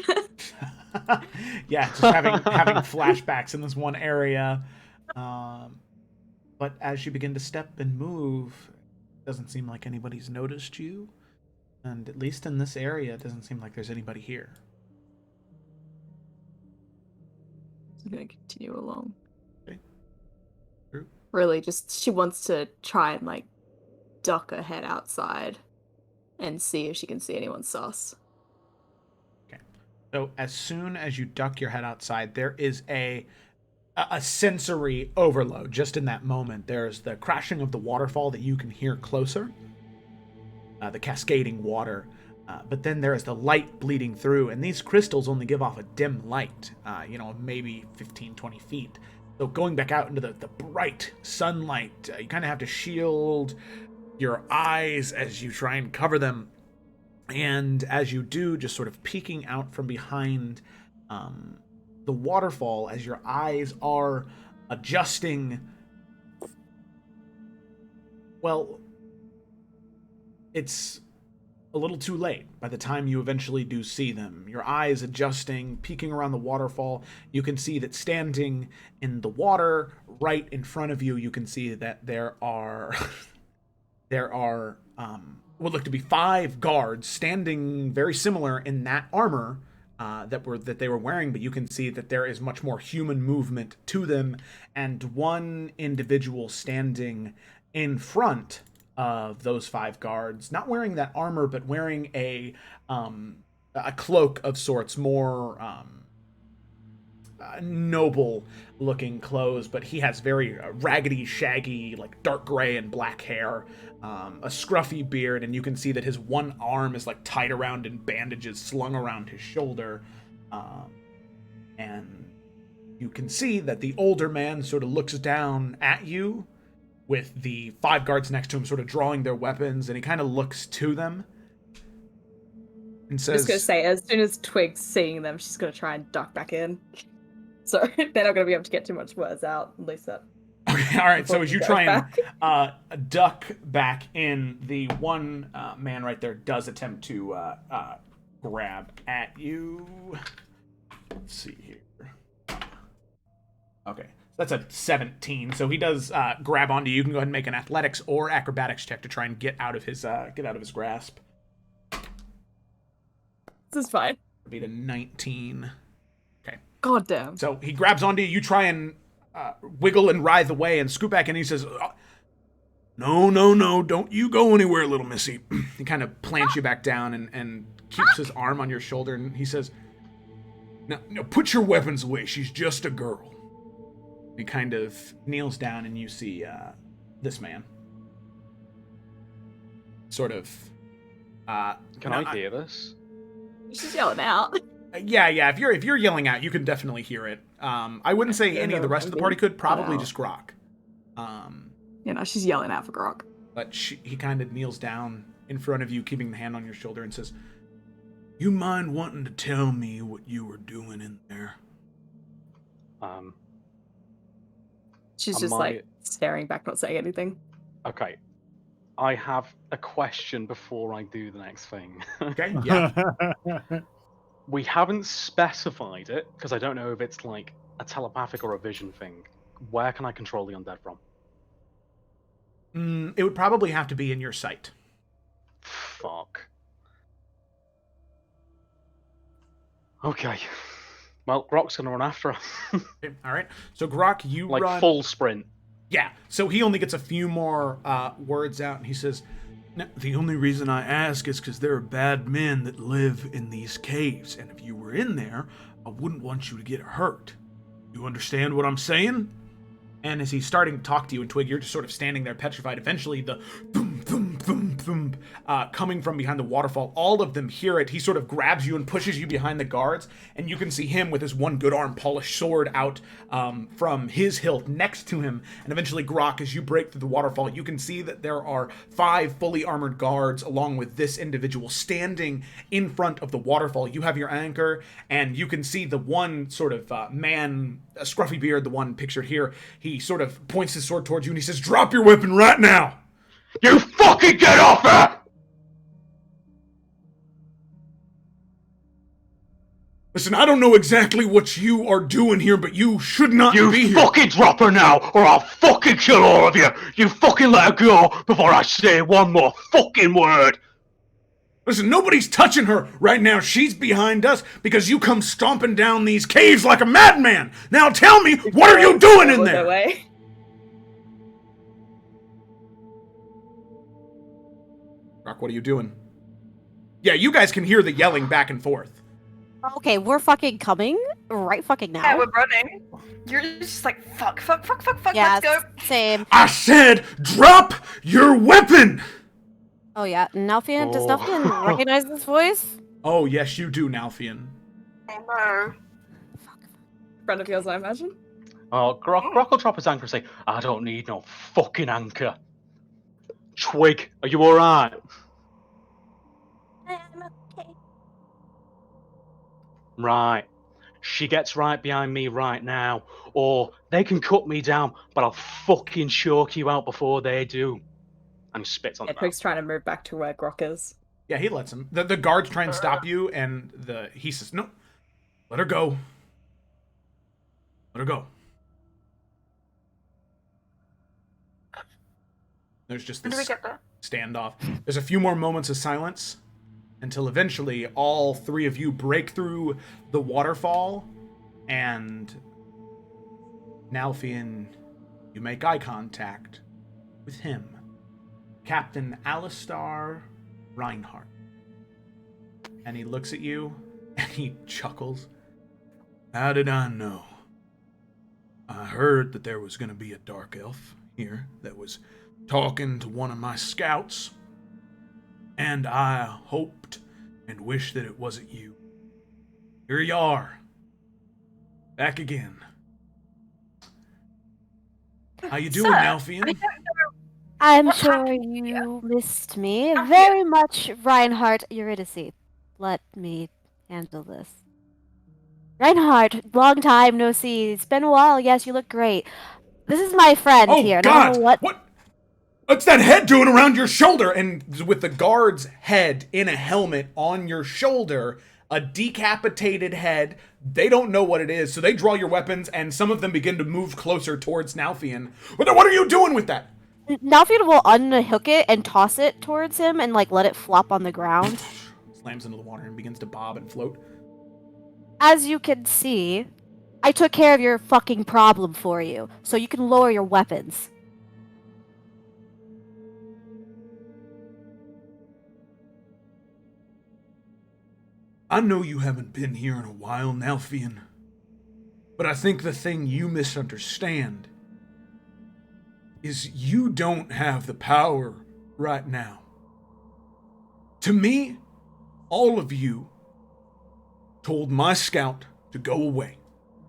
Yeah, just having flashbacks in this one area. But as you begin to step and move, it doesn't seem like anybody's noticed you. And at least in this area, it doesn't seem like there's anybody here. I'm gonna continue along. Okay. True. Really, just she wants to try and like duck her head outside and see if she can see anyone sus. Okay. So as soon as you duck your head outside, there is a sensory overload just in that moment. There's the crashing of the waterfall that you can hear closer, the cascading water. But then there is the light bleeding through, and these crystals only give off a dim light, maybe 15, 20 feet. So going back out into the bright sunlight, you kind of have to shield your eyes as you try and cover them. And as you do, just sort of peeking out from behind the waterfall, as your eyes are adjusting, well, it's a little too late by the time you eventually do see them. Your eyes adjusting, peeking around the waterfall, you can see that standing in the water right in front of you, you can see that there are what look to be 5 guards standing very similar in that armor that they were wearing, but you can see that there is much more human movement to them, and one individual standing in front of those 5 guards, not wearing that armor, but wearing a cloak of sorts, more noble looking clothes, but he has very raggedy, shaggy, like dark gray and black hair, a scruffy beard, and you can see that his one arm is like tied around in bandages slung around his shoulder, and you can see that the older man sort of looks down at you with the 5 guards next to him sort of drawing their weapons, and he kind of looks to them and says... I'm just gonna say, as soon as Twig's seeing them, she's gonna try and duck back in. So they're not gonna be able to get too much words out, at least that. Okay, all right. So Before as he you goes try back. and duck back in, the one man right there does attempt to grab at you. Let's see here. Okay, that's a 17. So he does grab onto you. You can go ahead and make an athletics or acrobatics check to try and get out of his grasp. This is fine. It'll be the 19. Okay. God damn. So he grabs onto you. You try and wiggle and writhe away and scoot back in. He says, "No, no, no! Don't you go anywhere, little missy." He kind of plants you back down and keeps his arm on your shoulder, and he says, "No, put your weapons away. She's just a girl." He kind of kneels down, and you see this man. Sort of. Can I hear this? She's yelling out. Yeah. If you're yelling out, you can definitely hear it. I wouldn't say any of the rest of the party could. Probably just Grok. She's yelling out for Grok. But he kind of kneels down in front of you, keeping the hand on your shoulder, and says, "You mind wanting to tell me what you were doing in there?" She's just like staring back, not saying anything. Okay. I have a question before I do the next thing. Okay, yeah. We haven't specified it, because I don't know if it's like a telepathic or a vision thing. Where can I control the undead from? It would probably have to be in your sight. Fuck. Okay. Well, Grok's gonna run after her. Okay, all right. So Grok, you like run full sprint. Yeah. So he only gets a few more words out, and he says, "Now, the only reason I ask is because there are bad men that live in these caves, and if you were in there, I wouldn't want you to get hurt. You understand what I'm saying?" And as he's starting to talk to you, and Twig, you're just sort of standing there petrified. Eventually, the thump, thump, thump, thump, coming from behind the waterfall, all of them hear it. He sort of grabs you and pushes you behind the guards, and you can see him with his one good arm polished sword out from his hilt next to him. And eventually, Grok, as you break through the waterfall, you can see that there are 5 fully armored guards along with this individual standing in front of the waterfall. You have your anchor, and you can see the one sort of man, a scruffy beard, the one pictured here. He sort of points his sword towards you, and he says, "Drop your weapon right now!" You fucking get off her! Listen, I don't know exactly what you are doing here, but you should not You be here. fucking drop her now, or I'll fucking kill all of you! You fucking let her go before I say one more fucking word! Listen, nobody's touching her right now. She's behind us because you come stomping down these caves like a madman. Now tell me, what are you doing in there? Away. Rock, what are you doing? Yeah, you guys can hear the yelling back and forth. Okay, we're fucking coming right fucking now. Yeah, we're running. You're just like, fuck, Yeah, let's go. same. I said, drop your weapon! Oh yeah, Nalfian, does Oh. Nalfian recognize this voice? Oh, yes, you do, Nalfian. Oh no. Friend of yours, I imagine. Oh, Grok will drop his anchor and say, I don't need no fucking anchor. Twig, are you alright? I'm okay. Right. She gets right behind me right now, or they can cut me down, but I'll fucking choke you out before they do. And he spits on Yeah, the Twig's trying to move back to where Grok is. Yeah, he lets him. The guards try and stop you, and he says, "No, let her go. Let her go." There's just When do we this get there? standoff. There's a few more moments of silence until eventually all 3 of you break through the waterfall, and Nalfian, you make eye contact with him, Captain Alistar Reinhardt. And he looks at you, and he chuckles. "How did I know? I heard that there was going to be a dark elf here that was talking to one of my scouts, and I hoped and wished that it wasn't you. Here you are, back again. How you doing, Sir, Nalfian?" I don't know. I'm What sure happened you here? missed me I'm very much, Reinhardt Eurydice. Let me handle this. Reinhardt, long time no see. It's been a while. Yes, you look great. This is my friend Oh, here. And I don't God! know what. What's that head doing around your shoulder? And with the guard's head in a helmet on your shoulder, a decapitated head, they don't know what it is, so they draw your weapons, and some of them begin to move closer towards Nalfian. What are you doing with that? Nalfian will unhook it and toss it towards him and like let it flop on the ground. Slams into the water and begins to bob and float. As you can see, I took care of your fucking problem for you, so you can lower your weapons. I know you haven't been here in a while, Nalfian, but I think the thing you misunderstand is you don't have the power right now. To me, all of you told my scout to go away,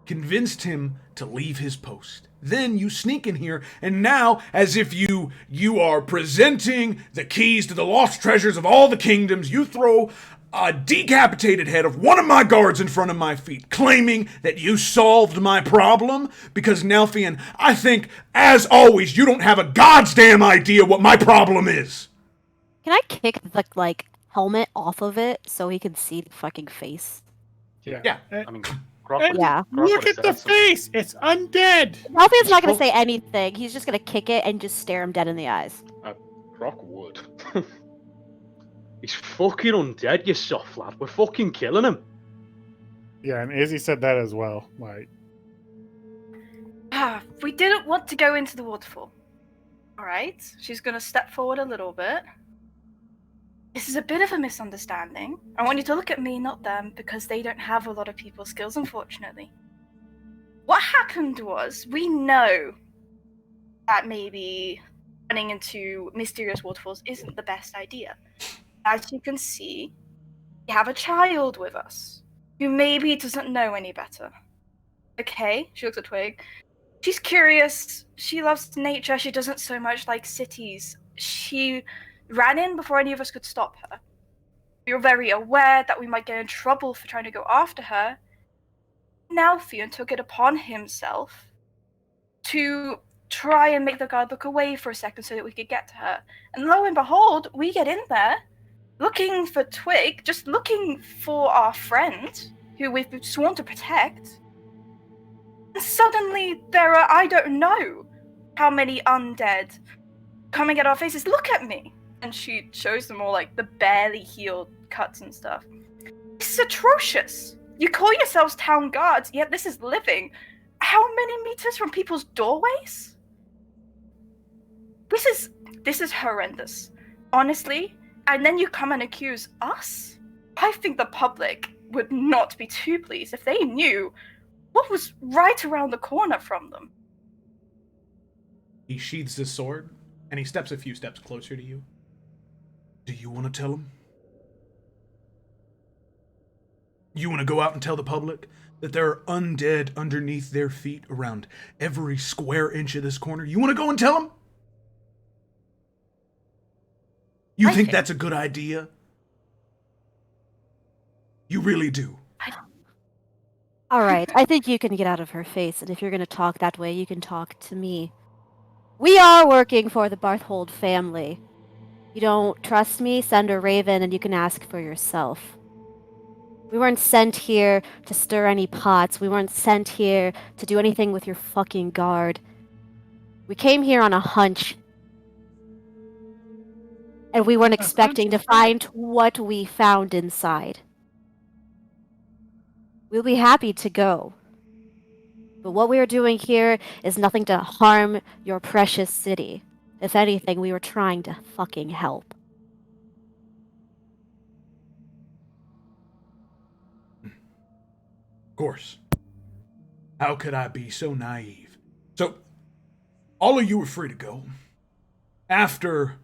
convinced him to leave his post. Then you sneak in here, and now, as if you are presenting the keys to the lost treasures of all the kingdoms, you throw a decapitated head of one of my guards in front of my feet, claiming that you solved my problem, because Nalfian, I think, as always, you don't have a god's damn idea what my problem is. Can I kick the, like, helmet off of it so he can see the fucking face? Yeah. I mean, Grok would, Yeah. Grok Look would at the have said something. face! It's undead! Nalfian's not gonna say anything. He's just gonna kick it and just stare him dead in the eyes. Grok would. He's fucking undead, you soft lad. We're fucking killing him. Yeah, and Izzy said that as well. Like, We didn't want to go into the waterfall. Alright, she's gonna step forward a little bit. This is a bit of a misunderstanding. I want you to look at me, not them, because they don't have a lot of people skills, unfortunately. What happened was, we know that maybe running into mysterious waterfalls isn't the best idea. As you can see, we have a child with us, who maybe doesn't know any better. Okay, she looks at Twig. She's curious, she loves nature, she doesn't so much like cities. She ran in before any of us could stop her. We were very aware that we might get in trouble for trying to go after her. Nalfian took it upon himself to try and make the guard look away for a second so that we could get to her. And lo and behold, we get in there, looking for Twig, just looking for our friend, who we've sworn to protect. And suddenly there are, I don't know how many undead coming at our faces. Look at me! And she shows them all, like, the barely healed cuts and stuff. This is atrocious! You call yourselves town guards, yet this is living. How many meters from people's doorways? This is horrendous. Honestly, and then you come and accuse us? I think the public would not be too pleased if they knew what was right around the corner from them. He sheathes his sword, and he steps a few steps closer to you. Do you want to tell him? You want to go out and tell the public that there are undead underneath their feet around every square inch of this corner? You want to go and tell them? You think that's a good idea? You really do? Alright, I think you can get out of her face, and if you're gonna talk that way, you can talk to me. We are working for the Barthold family. You don't trust me? Send a raven and you can ask for yourself. We weren't sent here to stir any pots. We weren't sent here to do anything with your fucking guard. We came here on a hunch. And we weren't expecting to find what we found inside. We'll be happy to go. But what we are doing here is nothing to harm your precious city. If anything, we were trying to fucking help. Of course. How could I be so naive? So, all of you are free to go. After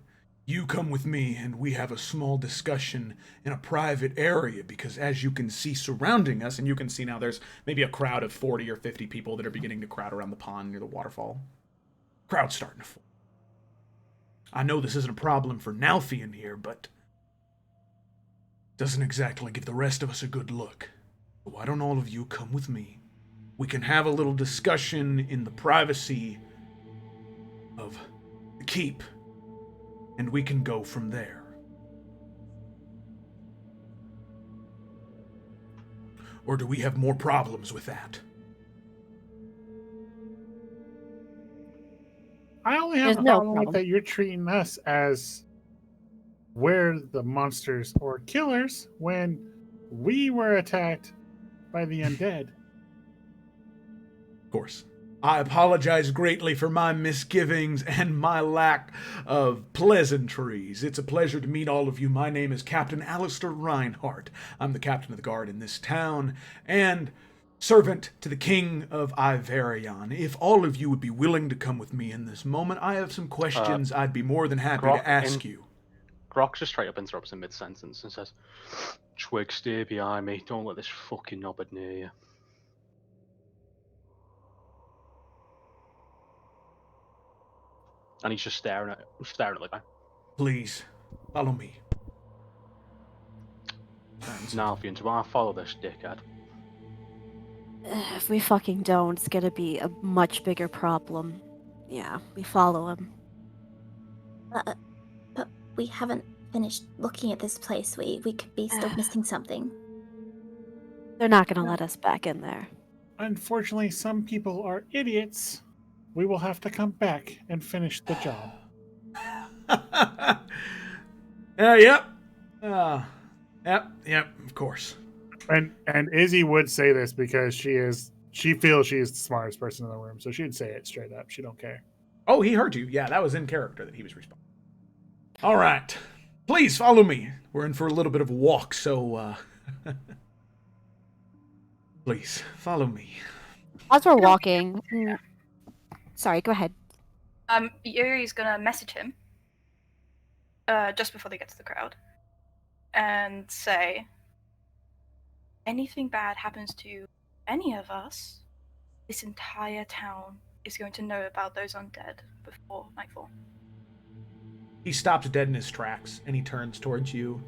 you come with me and we have a small discussion in a private area, because as you can see surrounding us, and you can see now there's maybe a crowd of 40 or 50 people that are beginning to crowd around the pond near the waterfall. Crowd's starting to form. I know this isn't a problem for Nalfian here, but doesn't exactly give the rest of us a good look. Why don't all of you come with me? We can have a little discussion in the privacy of the keep, and we can go from there. Or do we have more problems with that? I only have There's a no problem with problem. that you're treating us as we're the monsters or killers when we were attacked by the undead. Of course. I apologize greatly for my misgivings and my lack of pleasantries. It's a pleasure to meet all of you. My name is Captain Alistair Reinhardt. I'm the captain of the guard in this town, and servant to the King of Iverion. If all of you would be willing to come with me in this moment, I have some questions I'd be more than happy Grok to ask you. Grok just straight up interrupts in mid-sentence and says, Twig, stay behind me. Don't let this fucking knobhead near you. And he's just staring at the guy. Please, follow me. Now, if you want to follow this dickhead. If we fucking don't, it's gonna be a much bigger problem. Yeah, we follow him. But we haven't finished looking at this place. We could be still missing something. They're not gonna let us back in there. Unfortunately, some people are idiots. We will have to come back and finish the job. Yep. Yep, of course. And Izzy would say this because she feels she is the smartest person in the room, so she'd say it straight up. She don't care. Oh, he heard you. Yeah, that was in character that he was responding. All right. Please follow me. We're in for a little bit of a walk, so please follow me. As we're walking, sorry, go ahead. Yuri's gonna message him just before they get to the crowd and say, anything bad happens to any of us, this entire town is going to know about those undead before nightfall. He stops dead in his tracks and he turns towards you.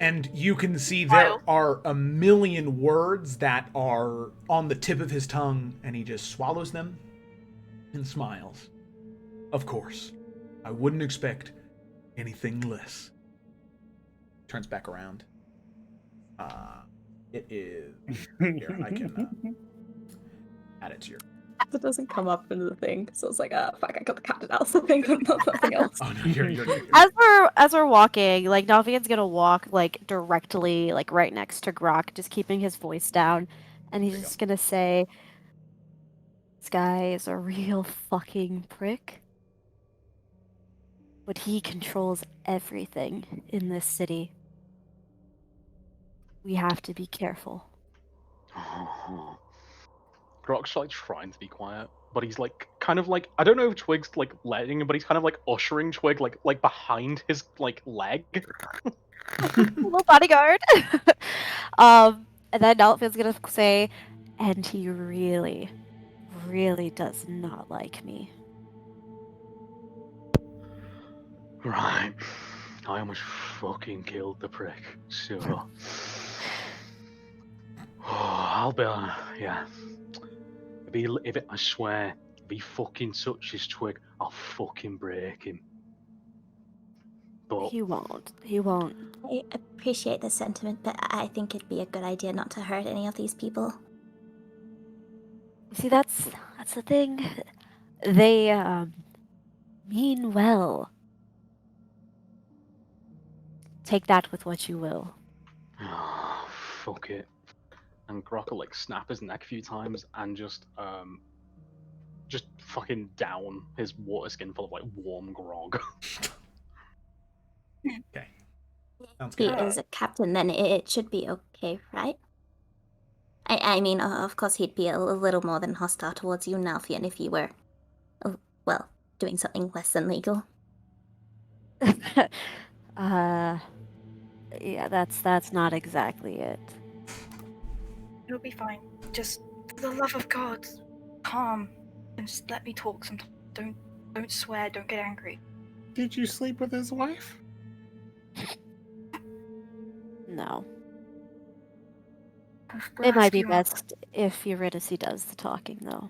And you can see there are a million words that are on the tip of his tongue, and he just swallows them and smiles. Of course, I wouldn't expect anything less. Turns back around. It is... Here, I can add it to your... It doesn't come up into the thing, so it's like, fuck, I got the Captain Alistair thing, not nothing else. Oh, no, you're As we're walking, like Nalvian's gonna walk like directly, like right next to Grok, just keeping his voice down, and he's just gonna say, "This guy is a real fucking prick, but he controls everything in this city. We have to be careful." Grok's like trying to be quiet, but he's like kind of like, I don't know if Twig's like letting him, but he's kind of like ushering Twig like behind his like leg. Little bodyguard. And then Nalvian's gonna say, "And he really, really does not like me." Right. I almost fucking killed the prick, so... I'll be yeah. I swear, if he fucking touches Twig, I'll fucking break him. But... He won't. He won't. I appreciate the sentiment, but I think it'd be a good idea not to hurt any of these people. See, that's the thing. They mean well. Take that with what you will. Oh, fuck it. And Grok will like snap his neck a few times and just fucking down his water skin full of like warm grog. Okay. Sounds He good. is a captain, then it should be okay, right? I mean, of course he'd be a little more than hostile towards you, Nalfian, if you were, well, doing something less than legal. Yeah, that's not exactly it. It'll be fine. Just, for the love of God, calm and just let me talk sometimes. Don't swear, don't get angry. Did you sleep with his wife? No. Just It might ask be you. best if Eurydice does the talking, though.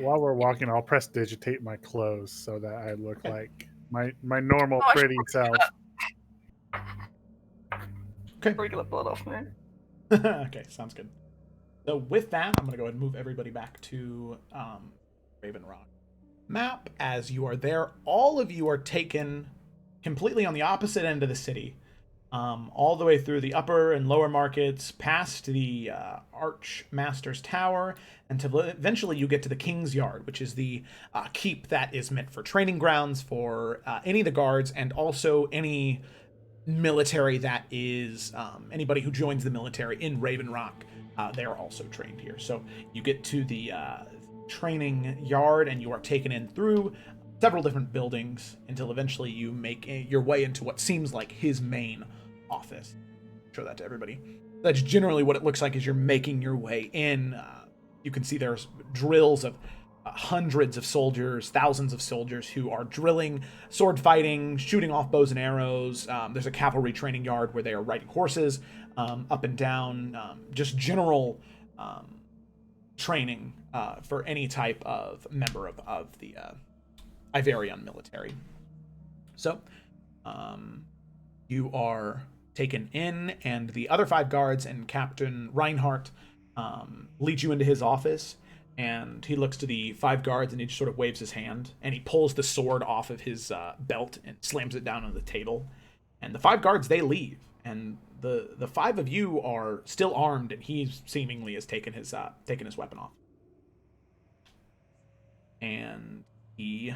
While we're walking, I'll press digitate my clothes so that I look like my normal pretty self. Okay. Regular blood off me. Okay, sounds good. So with that, I'm going to go ahead and move everybody back to Raven Rock map. As you are there, all of you are taken completely on the opposite end of the city, all the way through the upper and lower markets, past the Archmaster's Tower, until eventually you get to the King's Yard, which is the keep that is meant for training grounds for any of the guards and also any military that is anybody who joins the military in Raven Rock. They are also trained here. So you get to the training yard and you are taken in through several different buildings until eventually you make your way into what seems like his main office. Show that to everybody. That's generally what it looks like as you're making your way in. You can see there's drills of hundreds of soldiers, thousands of soldiers who are drilling, sword fighting, shooting off bows and arrows. There's a cavalry training yard where they are riding horses up and down, just general training for any type of member of the Iverion military. So you are taken in, and the other 5 guards and Captain Reinhardt lead you into his office. And he looks to the 5 guards and he just sort of waves his hand and he pulls the sword off of his belt and slams it down on the table. And the 5 guards, they leave. And the 5 of you are still armed, and he seemingly has taken his weapon off. And he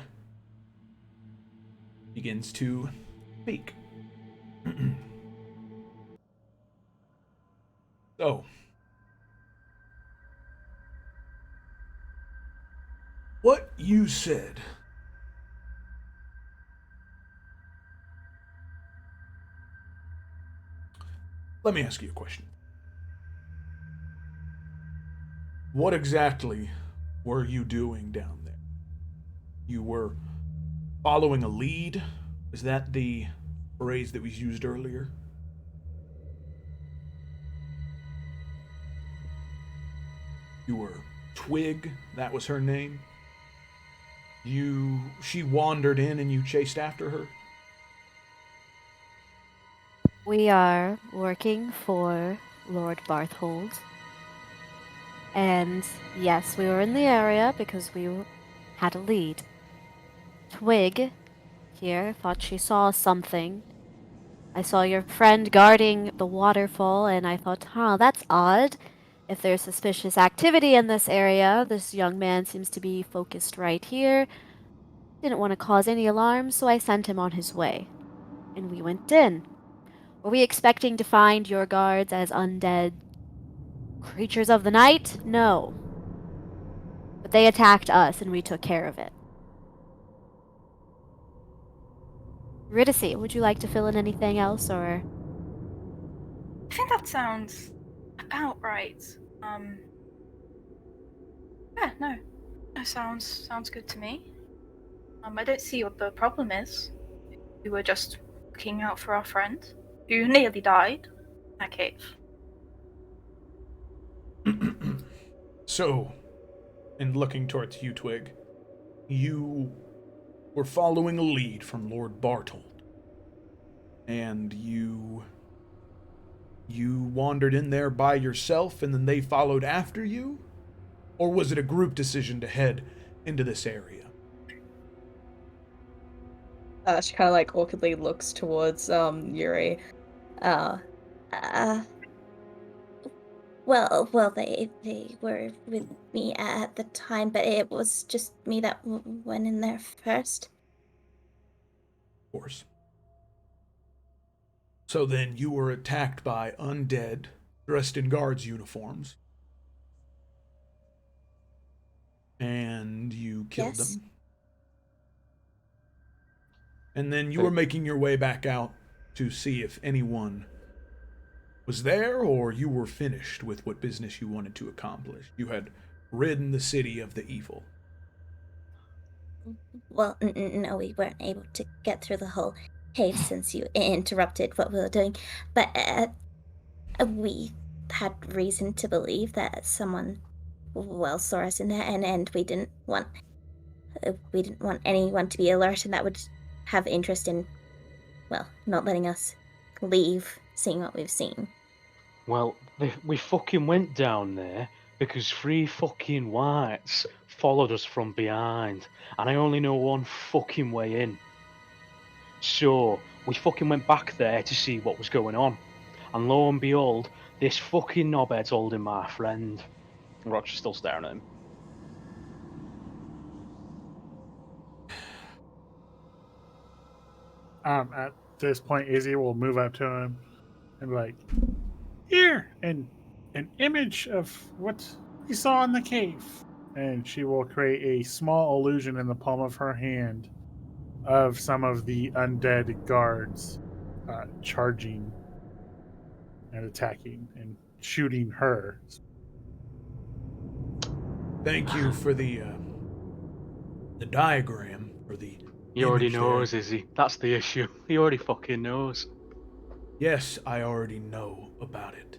begins to speak. So, what you said. Let me ask you a question. What exactly were you doing down there? You were following a lead? Is that the phrase that was used earlier? You were Twig, that was her name? She wandered in and you chased after her? We are working for Lord Barthold. And yes, we were in the area because we had a lead. Twig here thought she saw something. I saw your friend guarding the waterfall, and I thought, that's odd. If there's suspicious activity in this area, this young man seems to be focused right here. Didn't want to cause any alarm, so I sent him on his way. And we went in. Were we expecting to find your guards as undead creatures of the night? No. But they attacked us, and we took care of it. Riddicy, would you like to fill in anything else, or...? I think that sounds about right. Yeah, no. Sounds good to me. I don't see what the problem is. We were just looking out for our friend, who nearly died in that cave. So, and looking towards you, Twig, you were following a lead from Lord Barthold, and you wandered in there by yourself and then they followed after you? Or was it a group decision to head into this area? She kind of like awkwardly looks towards Yuri. Well, they were with me at the time, but it was just me that went in there first. Of course. So then you were attacked by undead, dressed in guards' uniforms. And you killed Yes. them. And then you were making your way back out to see if anyone was there, or you were finished with what business you wanted to accomplish. You had ridden the city of the evil. Well, no, we weren't able to get through the whole cave since you interrupted what we were doing. But we had reason to believe that someone well, saw us in there, and we didn't want anyone to be alert, and that would have interest in, well, not letting us leave, seeing what we've seen. Well, we fucking went down there because 3 fucking whites followed us from behind, and I only know one fucking way in. So, we fucking went back there to see what was going on. And lo and behold, this fucking knobhead's holding my friend. And Roger's still staring at him. At this point, Izzy will move up to him and be like, "Here, an image of what we saw in the cave." And she will create a small illusion in the palm of her hand of some of the undead guards charging and attacking and shooting her. Thank you for the diagram for the. He already image there. knows, Izzy. That's the issue. He already fucking knows. Yes, I already know about it.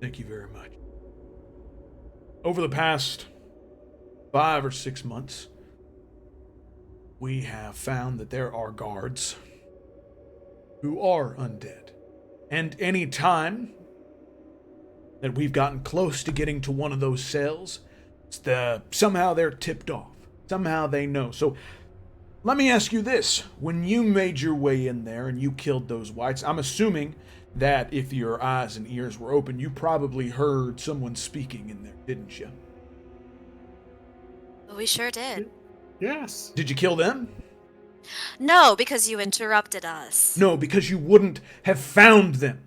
Thank you very much. Over the past 5 or 6 months, we have found that there are guards who are undead. And any time that we've gotten close to getting to one of those cells, somehow they're tipped off. Somehow they know. So let me ask you this. When you made your way in there and you killed those whites, I'm assuming that if your eyes and ears were open, you probably heard someone speaking in there, didn't you? We sure did. Yes. Did you kill them? No, because you interrupted us. No, because you wouldn't have found them.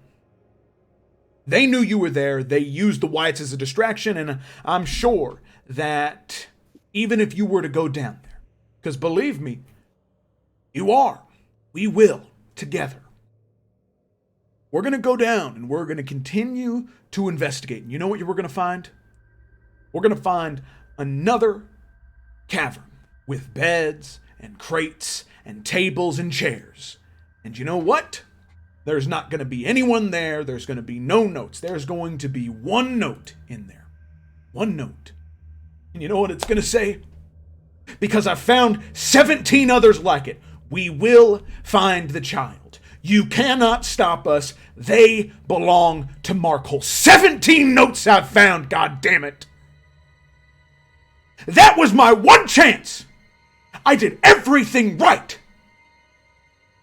They knew you were there. They used the whites as a distraction, and I'm sure that even if you were to go down there, because believe me, we will, together. We're going to go down, and we're going to continue to investigate. And you know what we're going to find? We're going to find another cavern with beds and crates and tables and chairs. And you know what? There's not going to be anyone there. There's going to be no notes. There's going to be one note in there. One note. And you know what it's going to say? Because I found 17 others like it. We will find the child. You cannot stop us. They belong to Markle. 17 notes I've found, god damn it. That was my one chance. I did everything right.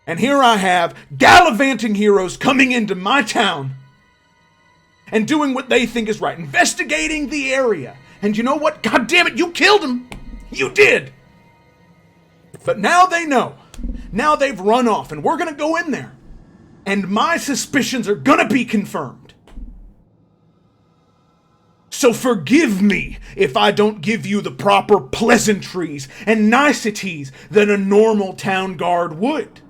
And here I have gallivanting heroes coming into my town and doing what they think is right, investigating the area. And you know what? God damn it, you killed him. You did. But now they know. Now they've run off, and we're going to go in there. And my suspicions are going to be confirmed. So forgive me if I don't give you the proper pleasantries and niceties that a normal town guard would.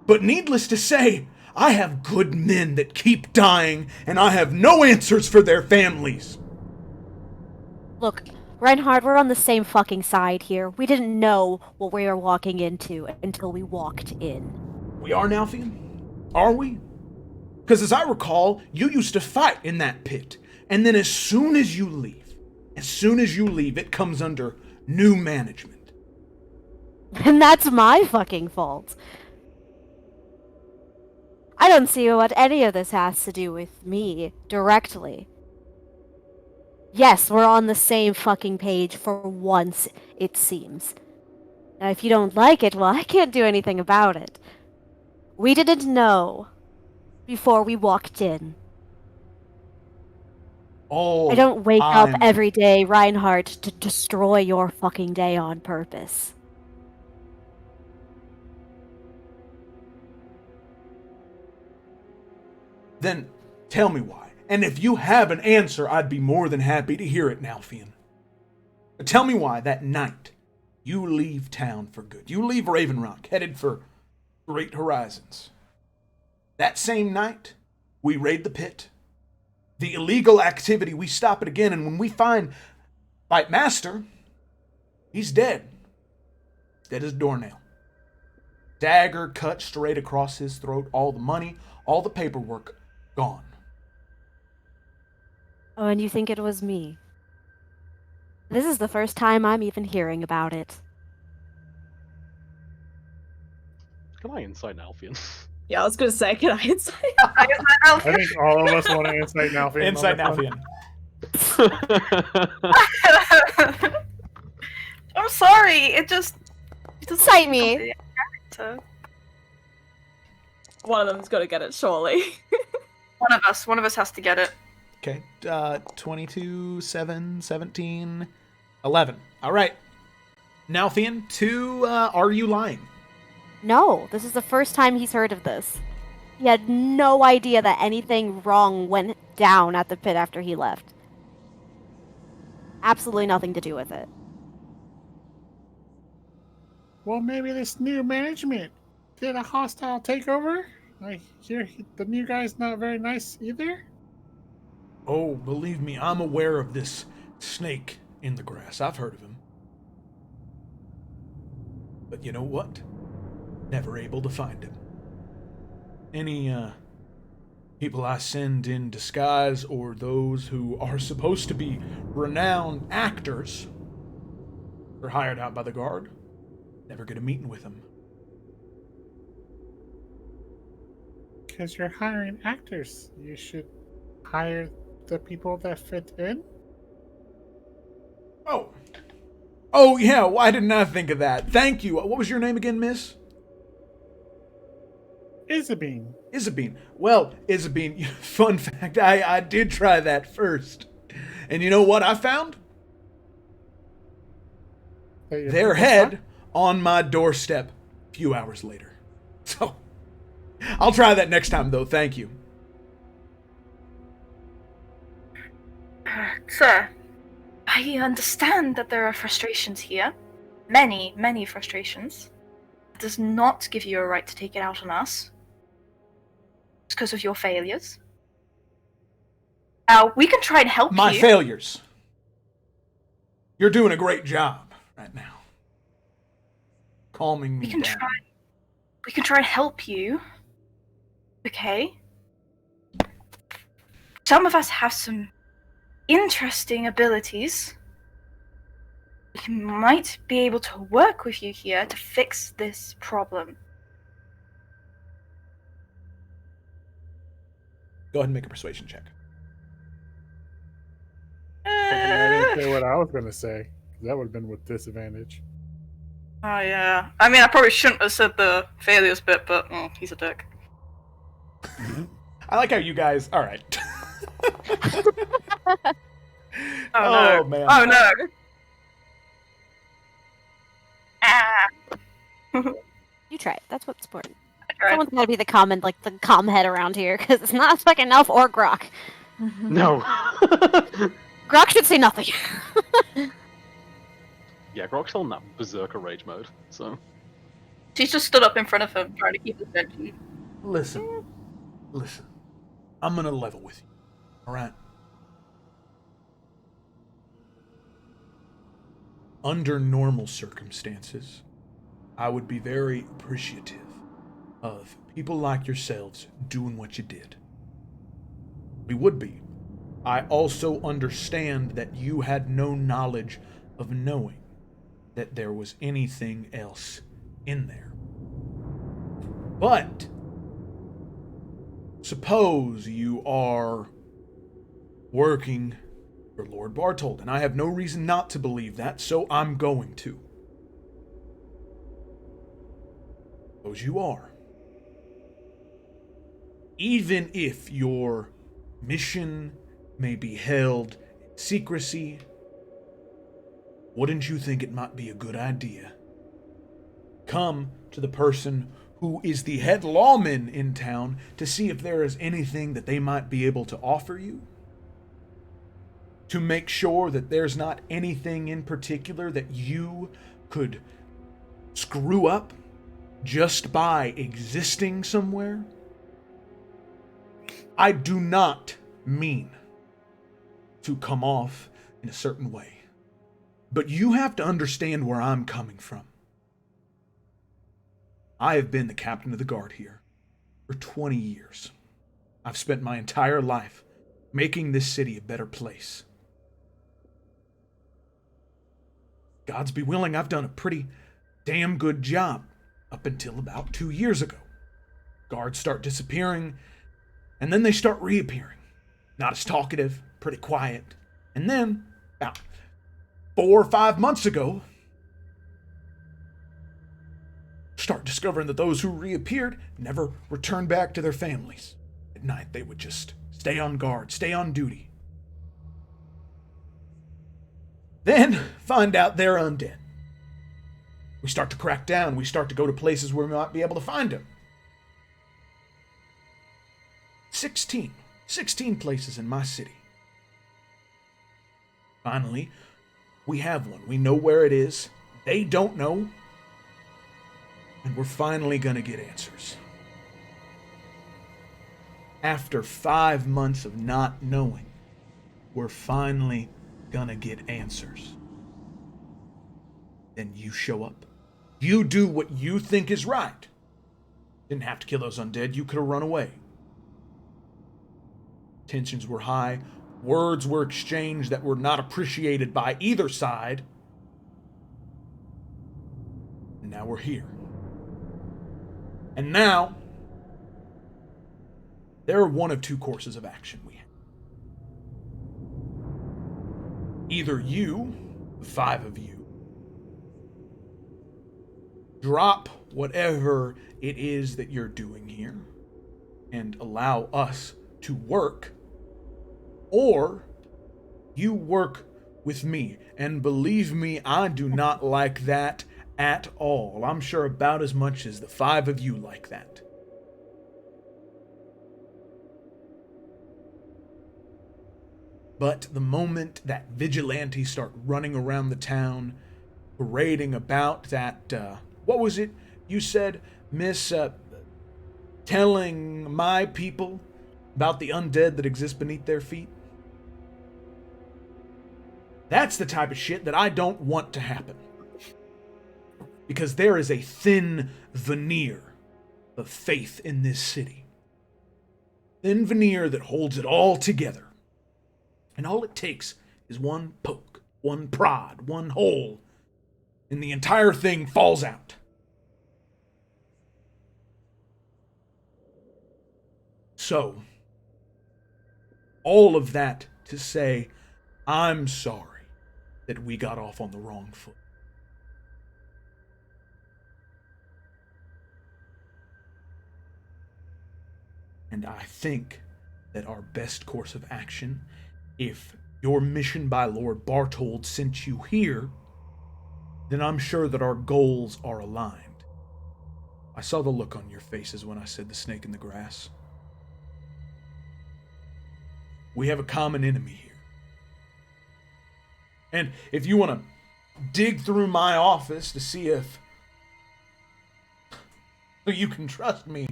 But needless to say, I have good men that keep dying, and I have no answers for their families. Look, Reinhard, we're on the same fucking side here. We didn't know what we were walking into until we walked in. We are, Nalfian? Are we? Because as I recall, you used to fight in that pit. And then as soon as you leave, it comes under new management. And that's my fucking fault. I don't see what any of this has to do with me directly. Yes, we're on the same fucking page for once, it seems. Now, if you don't like it, well, I can't do anything about it. We didn't know before we walked in. I don't wake up every day, Reinhardt, to destroy your fucking day on purpose. Then tell me why. And if you have an answer, I'd be more than happy to hear it, Nalfian. But tell me why that night you leave town for good. You leave Raven Rock, headed for Great Horizons. That same night, we raid the pit. The illegal activity, we stop it again, and when we find Fight Master, he's dead. Dead as a doornail. Dagger cut straight across his throat, all the money, all the paperwork, gone. Oh, and you think it was me? This is the first time I'm even hearing about it. Can I insight Alfian? Yeah, I was gonna say, can I insight? I guess I think all of us want to insight Nalfian. Insight Nalfian. I'm sorry. It doesn't Cite me. completely character. One of them's got to get it, surely. One of us has to get it. Okay. 22, 7, 17, 11. All right. Nalfian, 2, are you lying? No, this is the first time he's heard of this. He had no idea that anything wrong went down at the pit after he left. Absolutely nothing to do with it. Well, maybe this new management did a hostile takeover. I hear the new guy's not very nice either. Oh, believe me, I'm aware of this snake in the grass. I've heard of him. But you know what? Never able to find him. Any, people I send in disguise or those who are supposed to be renowned actors are hired out by the guard. Never get a meeting with him. Because you're hiring actors. You should hire the people that fit in. Oh yeah, why didn't I think of that? Thank you. What was your name again, miss? Isabine. Isabine. Well, Isabine, fun fact, I did try that first. And you know what I found? Their head on my doorstep a few hours later. So, I'll try that next time, though. Thank you. Sir, I understand that there are frustrations here. Many, many frustrations. It does not give you a right to take it out on us. It's because of your failures. Now, we can try and help My you. failures. You're doing a great job right now. Calming me down. We can try and help you. Okay? Some of us have some interesting abilities. We might be able to work with you here to fix this problem. Go ahead and make a persuasion check. I didn't say what I was going to say. That would have been with disadvantage. Oh yeah. I mean, I probably shouldn't have said the failures bit, but he's a dick. I like how you guys... All right. Oh no. man. Oh no. Ah. You try it. That's what's important. Right. Someone's gotta be the calm head around here, because it's not fucking Elf or Grok. No. Grok should say nothing. Yeah, Grok's still in that berserker rage mode, so. She's just stood up in front of him, trying to keep his attention. Listen. I'm gonna level with you. All right? Under normal circumstances, I would be very appreciative of people like yourselves doing what you did. We would be. I also understand that you had no knowledge of knowing that there was anything else in there. But suppose you are working for Lord Bartold, and I have no reason not to believe that, so I'm going to. Suppose you are. Even if your mission may be held in secrecy, wouldn't you think it might be a good idea? Come to the person who is the head lawman in town to see if there is anything that they might be able to offer you? To make sure that there's not anything in particular that you could screw up just by existing somewhere? I do not mean to come off in a certain way, but you have to understand where I'm coming from. I have been the captain of the guard here for 20 years. I've spent my entire life making this city a better place. God's be willing, I've done a pretty damn good job up until about 2 years ago. Guards start disappearing, and then they start reappearing. Not as talkative, pretty quiet. And then, about 4 or 5 months ago, start discovering that those who reappeared never returned back to their families. At night, they would just stay on guard, stay on duty. Then, find out they're undead. We start to crack down. We start to go to places where we might be able to find them. 16 places in my city. Finally, we have one. We know where it is. They don't know. And we're finally gonna get answers. After 5 months of not knowing, we're finally gonna get answers. Then you show up. You do what you think is right. Didn't have to kill those undead. You could have run away. Tensions were high. Words were exchanged that were not appreciated by either side. And now we're here. And now, there are one of two courses of action we have. Either you, the 5 of you, drop whatever it is that you're doing here and allow us to work, or you work with me. And believe me, I do not like that at all. I'm sure about as much as the 5 of you like that. But the moment that vigilantes start running around the town, parading about that, what was it you said, Miss, telling my people about the undead that exist beneath their feet? That's the type of shit that I don't want to happen. Because there is a thin veneer of faith in this city. Thin veneer that holds it all together. And all it takes is one poke, one prod, one hole, and the entire thing falls out. So, all of that to say, I'm sorry that we got off on the wrong foot. And I think that our best course of action, if your mission by Lord Bartold sent you here, then I'm sure that our goals are aligned. I saw the look on your faces when I said the snake in the grass. We have a common enemy here. And if you want to dig through my office to see if you can trust me,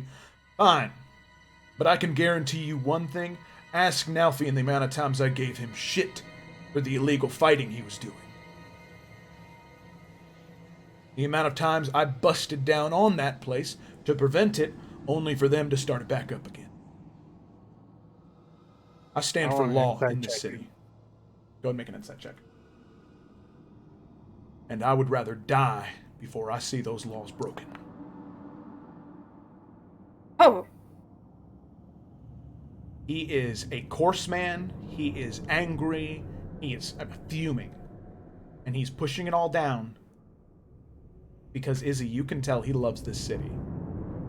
fine. But I can guarantee you one thing. Ask Nalfian the amount of times I gave him shit for the illegal fighting he was doing. The amount of times I busted down on that place to prevent it, only for them to start it back up again. I stand for law in this city. Go ahead and make an insight check. And I would rather die before I see those laws broken. Oh. He is a coarse man. He is angry. He is fuming. And he's pushing it all down. Because, Izzy, you can tell he loves this city.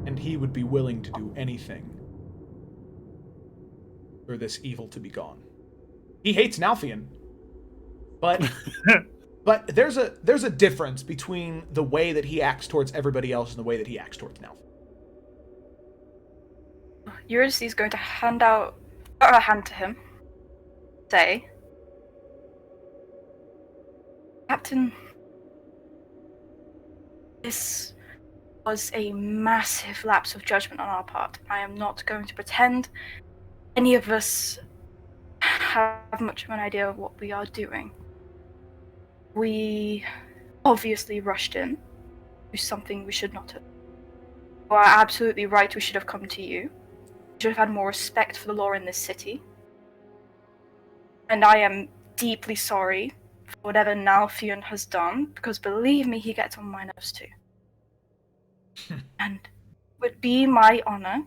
And he would be willing to do anything for this evil to be gone. He hates Nalfian. But but there's a difference between the way that he acts towards everybody else and the way that he acts towards Nalfian. Eurydice is going to hand out her hand to him. Say, Captain, this was a massive lapse of judgment on our part. I am not going to pretend any of us have much of an idea of what we are doing. We obviously rushed in to something we should not have. You are absolutely right, we should have come to you. We should have had more respect for the law in this city. And I am deeply sorry for whatever Nalfion has done, because believe me, he gets on my nerves too. And it would be my honor,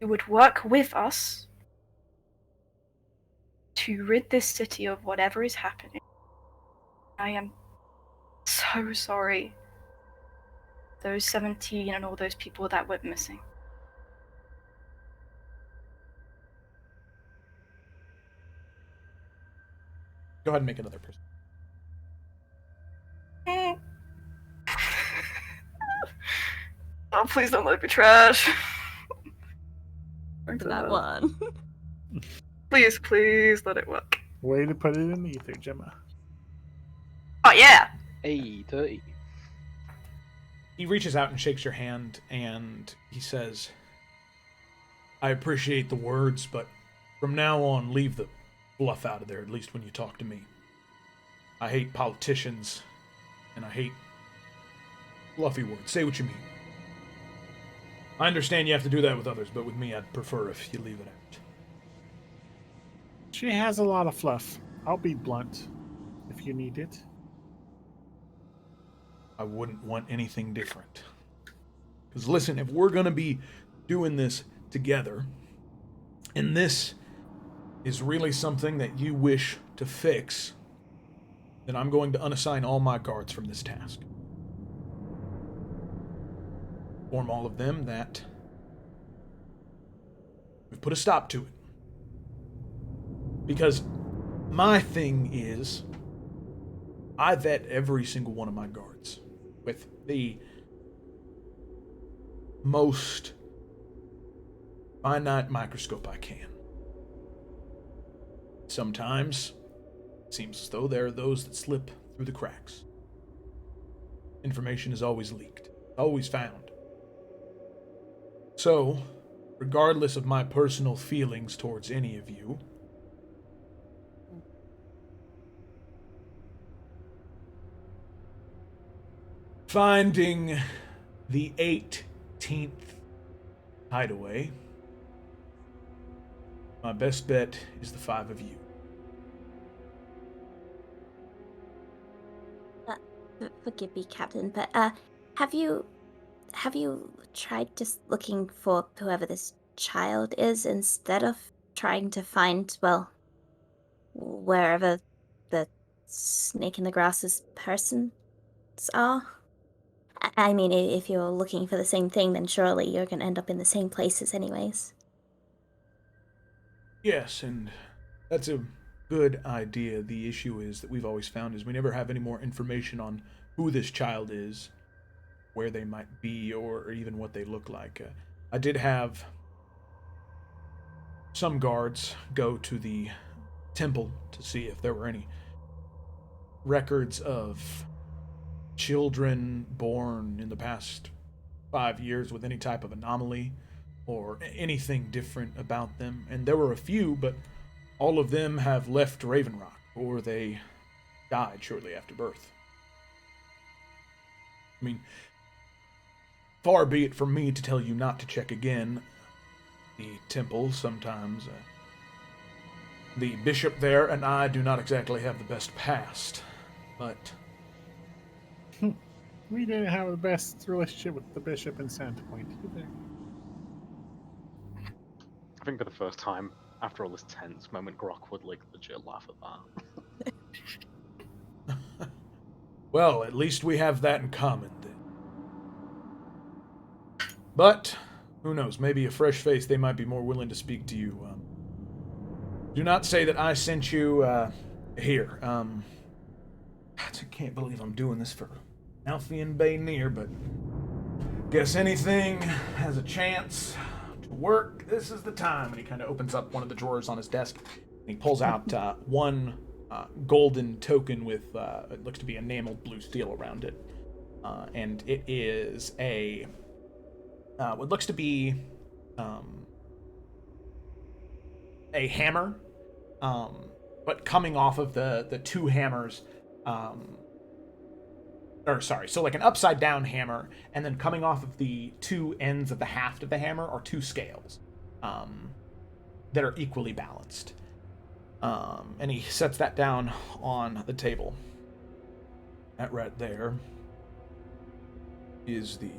you would work with us to rid this city of whatever is happening. I am so sorry. Those 17 and all those people that went missing. Go ahead and make another person. Oh, please don't let it be trash. For that one. Please let it work. Way to put it in the ether, Gemma. Oh, yeah! Hey, 30. He reaches out and shakes your hand, and he says, I appreciate the words, but from now on, leave the bluff out of there, at least when you talk to me. I hate politicians, and I hate fluffy words. Say what you mean. I understand you have to do that with others, but with me, I'd prefer if you leave it out. She has a lot of fluff. I'll be blunt if you need it. I wouldn't want anything different. Because listen, if we're going to be doing this together, and this is really something that you wish to fix, then I'm going to unassign all my guards from this task. Inform all of them that we've put a stop to it. Because my thing is, I vet every single one of my guards with the most finite microscope I can. Sometimes it seems as though there are those that slip through the cracks. Information is always leaked, always found. So, regardless of my personal feelings towards any of you, finding the 18th hideaway, my best bet is the 5 of you. Forgive me, Captain, but have you tried just looking for whoever this child is instead of trying to find, well, wherever the snake in the grasses persons are? I mean, if you're looking for the same thing, then surely you're going to end up in the same places anyways. Yes, and that's a good idea. The issue is that we've always found is we never have any more information on who this child is, where they might be, or even what they look like. I did have some guards go to the temple to see if there were any records of children born in the past 5 years with any type of anomaly or anything different about them. And there were a few, but all of them have left Raven Rock, or they died shortly after birth. I mean, far be it from me to tell you not to check again. The temple sometimes, the bishop there and I do not exactly have the best past, but We didn't have the best relationship with the bishop in Sandpoint either. I think for the first time, after all this tense moment, Grok would like legit laugh at that. well, at least we have that in common then. But who knows? Maybe a fresh face. They might be more willing to speak to you. Do not say that I sent you here. I can't believe I'm doing this for Alfian Bay near, but guess anything has a chance to work. This is the time. And he kind of opens up one of the drawers on his desk, and he pulls out one golden token with it looks to be enameled blue steel around it, and it is a what looks to be a hammer, but coming off of the two hammers. So like an upside down hammer, and then coming off of the two ends of the haft of the hammer are two scales that are equally balanced. And he sets that down on the table. That right there is the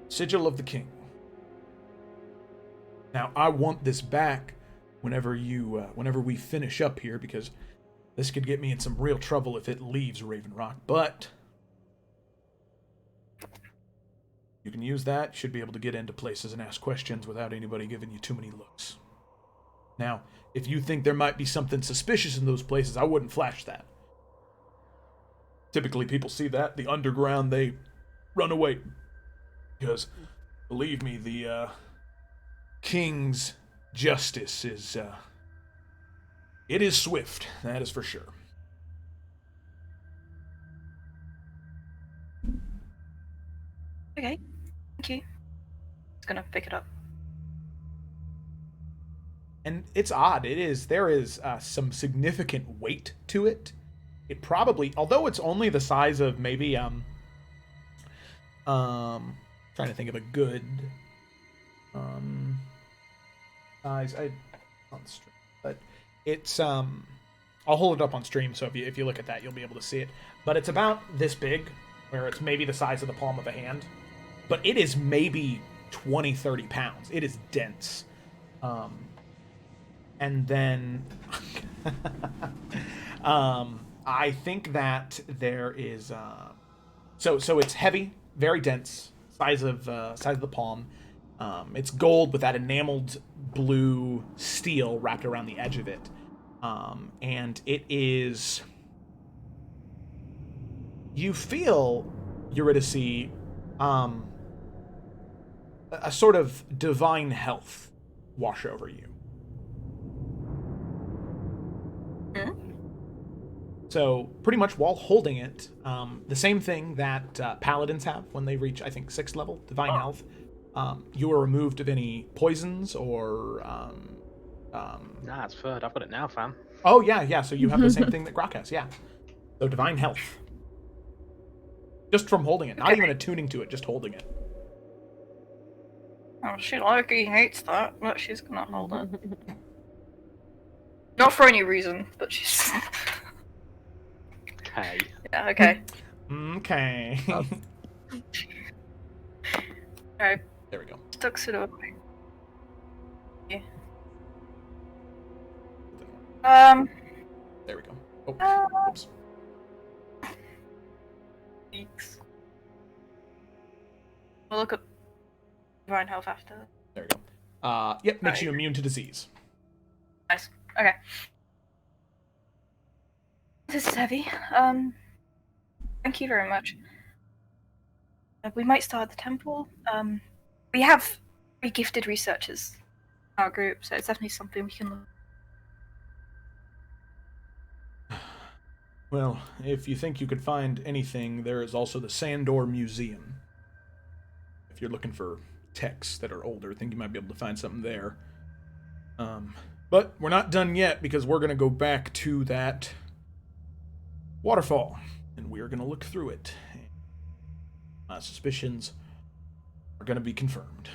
sigil of the king. Now, I want this back whenever we finish up here, because this could get me in some real trouble if it leaves Raven Rock. But you can use that. Should be able to get into places and ask questions without anybody giving you too many looks. Now, if you think there might be something suspicious in those places, I wouldn't flash that. Typically, people see that. The underground, they run away. Because, believe me, the king's justice is, it is swift. That is for sure. Okay, thank you. Just gonna pick it up. And it's odd. There is some significant weight to it. It probably, although it's only the size of maybe, trying to think of a good, size. On stream, but it's, I'll hold it up on stream, so if you look at that, you'll be able to see it. But it's about this big, where it's maybe the size of the palm of a hand. But it is maybe 20, 30 pounds. It is dense. And then I think that there is so it's heavy, very dense, size of the palm. It's gold with that enameled blue steel wrapped around the edge of it. And it is, you feel, Eurydice, a sort of divine health wash over you. So, pretty much while holding it, the same thing that paladins have when they reach, I think, 6th level, Divine Health. You are removed of any poisons or... Nah, it's third. I've got it now, fam. Oh, yeah, so you have the same thing that Grok has, yeah. So, Divine Health. Just from holding it. Not even attuning to it, just holding it. Oh, she likely hates that, but she's gonna hold it. Not for any reason, but she's... Okay. Yeah, okay. Okay. Alright. There we go. Stuck it away. Yeah. There we go. Oh, oops. Weeks. We'll look up Divine Health after. There we go. Yep, makes you immune to disease. Nice. Okay. This is heavy. Thank you very much. We might start at the temple. We have 3 gifted researchers in our group, so it's definitely something we can look. Well, if you think you could find anything, there is also the Sandor Museum. If you're looking for texts that are older, I think you might be able to find something there. But we're not done yet, because we're going to go back to that waterfall, and we're going to look through it. My suspicions are going to be confirmed.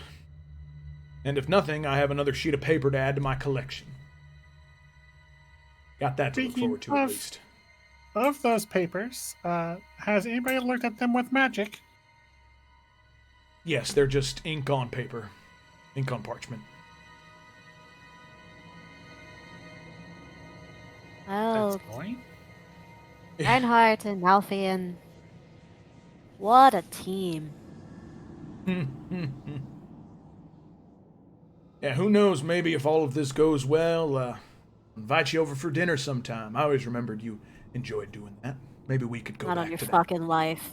And if nothing, I have another sheet of paper to add to my collection. Got that to look forward to, at least. Of those papers, has anybody looked at them with magic? Yes, they're just ink on paper. Ink on parchment. Well, That's point. Reinhardt and Alfian. What a team. Yeah, who knows, maybe if all of this goes well, invite you over for dinner sometime. I always remembered you enjoyed doing that. Maybe we could go Not back on your to that. fucking life.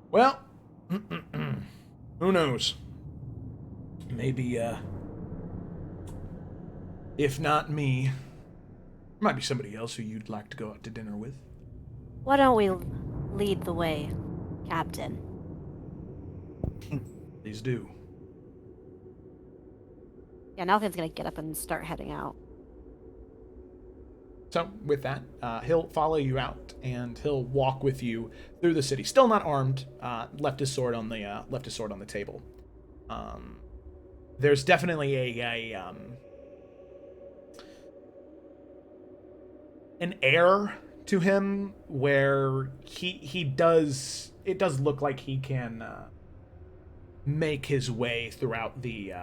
Well, who knows? Maybe, if not me, might be somebody else who you'd like to go out to dinner with. Why don't we lead the way, Captain? Please do. Yeah, Alfian's gonna get up and start heading out. So, with that, he'll follow you out, and he'll walk with you through the city. Still not armed. Left his sword on the table. There's definitely an air to him where it does look like he can make his way throughout the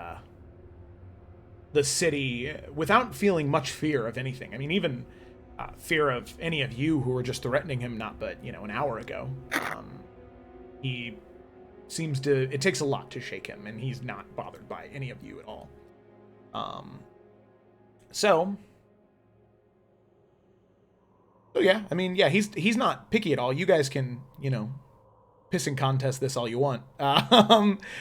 city without feeling much fear of anything. I mean, even fear of any of you who were just threatening him not but an hour ago. He seems to, it takes a lot to shake him, and he's not bothered by any of you at all. So yeah, I mean, yeah, he's not picky at all. You guys can, pissing contest this all you want. Yeah,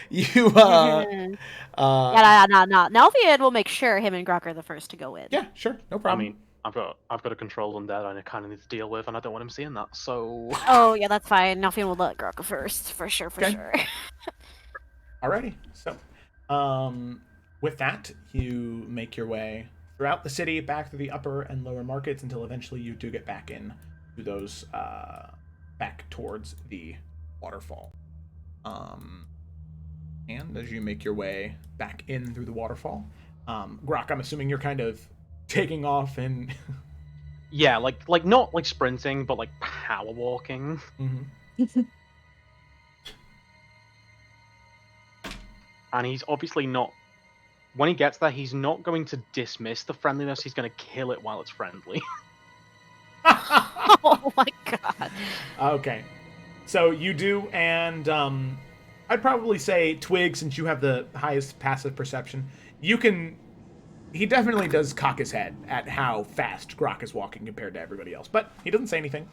no. Nelvian will make sure him and Grok are the first to go in. Yeah, sure, no I problem. mean, I've got a control undead I kind of need to deal with, and I don't want him seeing that. So. Oh yeah, that's fine. Nelvian will let Grok go first, for sure. Alrighty, so, with that, you make your way throughout the city, back to the upper and lower markets, until eventually you do get back in to those, back towards the waterfall. And as you make your way back in through the waterfall, Grok, I'm assuming you're kind of taking off and... Yeah, like not like sprinting, but like power walking. Mm-hmm. And he's obviously not. When he gets there, he's not going to dismiss the friendliness. He's going to kill it while it's friendly. Oh my god. Okay. So you do, and I'd probably say Twig, since you have the highest passive perception, you can... He definitely does cock his head at how fast Grok is walking compared to everybody else, but he doesn't say anything.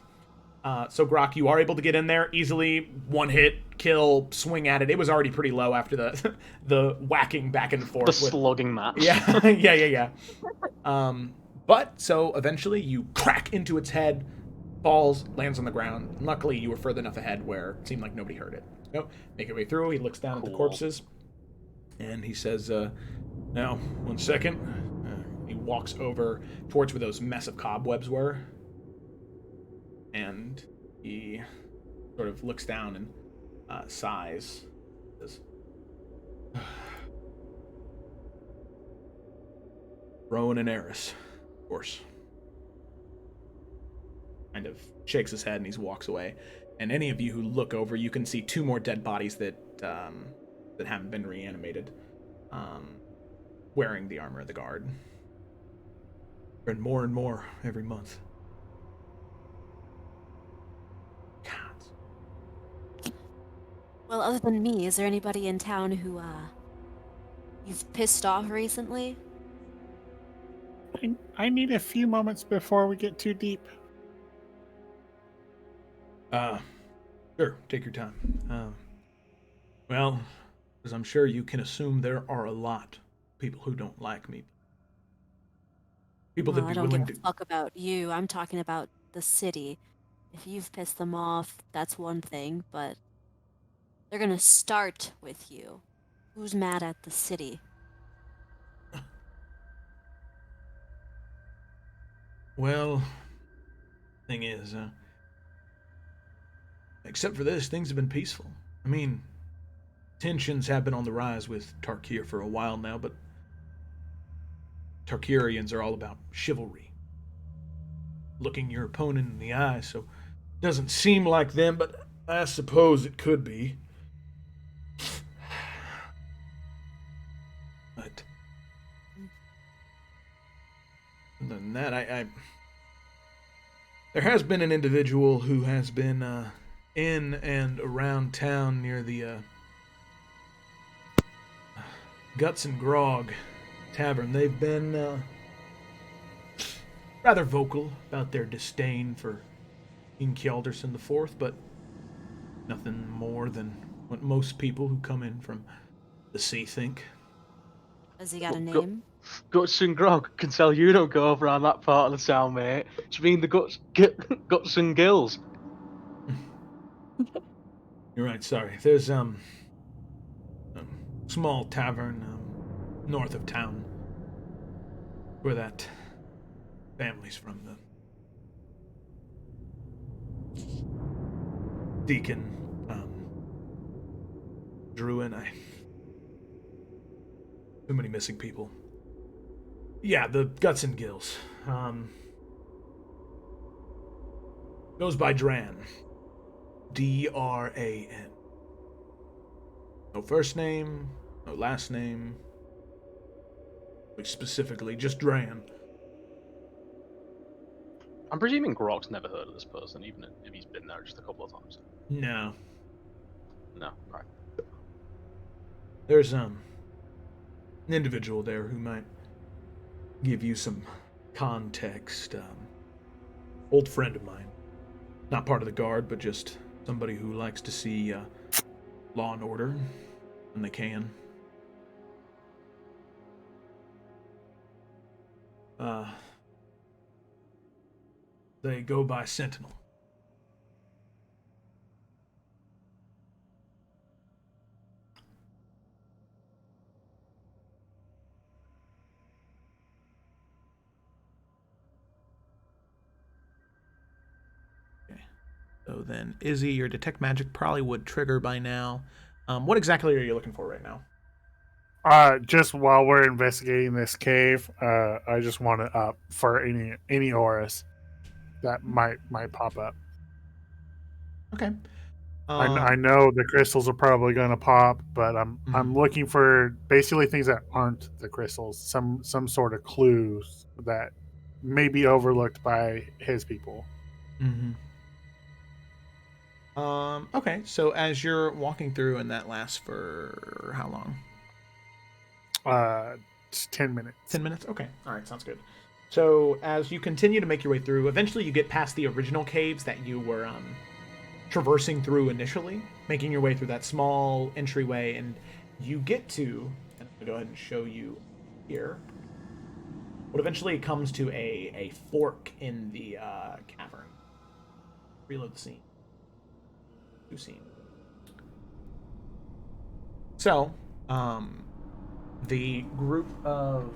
So Grok, you are able to get in there easily, one hit, kill, swing at it. It was already pretty low after the whacking back and forth. The slugging match. Yeah, yeah. But so eventually you crack into its head, falls, lands on the ground. Luckily, you were further enough ahead where it seemed like nobody heard it. So make your way through. He looks down at the corpses, and he says, "Now, 1 second." He walks over towards where those mess of cobwebs were. And he sort of looks down and sighs. Says, Rowan and Eris, of course. Kind of shakes his head and he walks away. And any of you who look over, you can see 2 more dead bodies that haven't been reanimated, wearing the armor of the guard. And more every month. Well, other than me, is there anybody in town who, you've pissed off recently? I need a few moments before we get too deep. Sure, take your time. Well, as I'm sure you can assume, there are a lot of people who don't like me. People that be I don't willing give a to... fuck about you. I'm talking about the city. If you've pissed them off, that's one thing, but they're gonna start with you. Who's mad at the city? Well, thing is, except for this, things have been peaceful. I mean, tensions have been on the rise with Tarkir for a while now, but Tarkirians are all about chivalry. Looking your opponent in the eye, so it doesn't seem like them, but I suppose it could be. But other than that, I there has been an individual who has been in and around town near the Guts and Grog Tavern. They've been rather vocal about their disdain for King Kjaldarson IV, but nothing more than what most people who come in from the sea think. Has he got a name? Guts and Grog can tell you don't go around that part of the town, mate. Do you mean the Guts and Gills? You're right, sorry. There's a small tavern north of town where that family's from. The Deacon Druin. Too many missing people. Yeah, the Guts and Gills. Goes by Dran. D-R-A-N. No first name, no last name. Specifically, just Dran. I'm presuming Grok's never heard of this person, even if he's been there just a couple of times. No. No, right. There's an individual there who might give you some context. Old friend of mine. Not part of the guard, but just somebody who likes to see law and order when they can. They go by Sentinel. Okay. So then, Izzy, your detect magic probably would trigger by now. What exactly are you looking for right now? Just while we're investigating this cave, I just want to up for any auras that might pop up. Okay. I know the crystals are probably going to pop, but I'm looking for basically things that aren't the crystals, some sort of clues that may be overlooked by his people. Mm-hmm. Okay, so as you're walking through, and that lasts for how long? It's 10 minutes. 10 minutes? Okay. All right, sounds good. So as you continue to make your way through, eventually you get past the original caves that you were traversing through initially, making your way through that small entryway, and you get to, and I'm going to go ahead and show you here, what eventually comes to a fork in the cavern. Reload the scene. New scene. So, the group of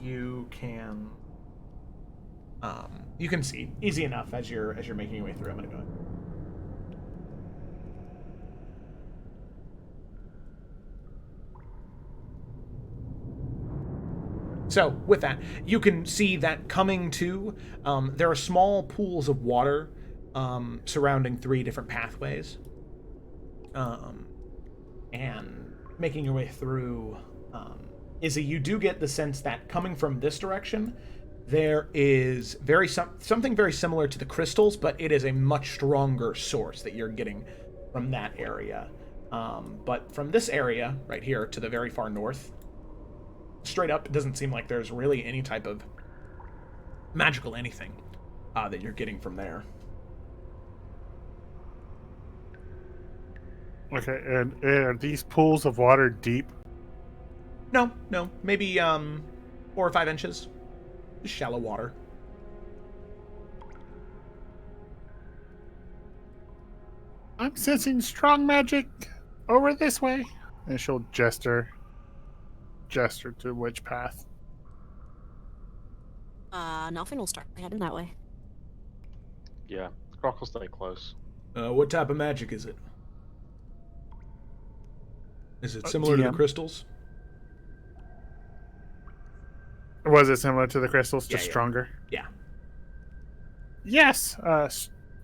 you can see easy enough as you're making your way through. I'm gonna go ahead. So with that, you can see that coming to there are small pools of water surrounding 3 different pathways, and making your way through. Izzy, you do get the sense that coming from this direction, there is something very similar to the crystals, but it is a much stronger source that you're getting from that area. But from this area right here to the very far north, straight up, it doesn't seem like there's really any type of magical anything that you're getting from there. Okay, and are these pools of water deep? No, maybe 4 or 5 inches. Just shallow water. I'm sensing strong magic over this way. And she'll gesture to which path. Nelfin will start heading that way. Yeah, Grok will stay close. What type of magic is it? Is it similar to the crystals? Was it similar to the crystals, just stronger? Yeah. Yes,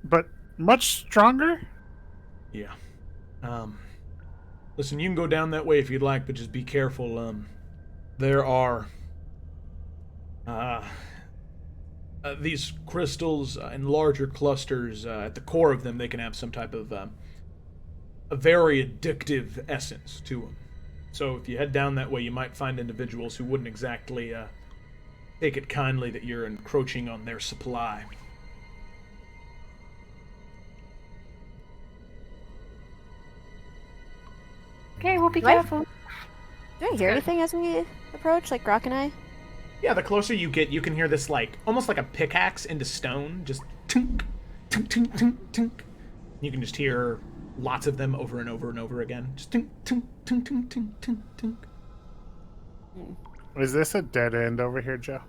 but much stronger? Yeah. Listen, you can go down that way if you'd like, but just be careful. There are these crystals in larger clusters. At the core of them, they can have some type of a very addictive essence to them. So if you head down that way, you might find individuals who wouldn't exactly take it kindly that you're encroaching on their supply. Okay, we'll be Right. careful. Do I hear anything as we approach, like Grok and I? Yeah, the closer you get, you can hear this, like, almost like a pickaxe into stone, just tink, tink, tink, tink, tink. You can just hear lots of them over and over and over again. Just tink, tink, tink, tink, tink, tink, tink. Is this a dead end over here, Joe?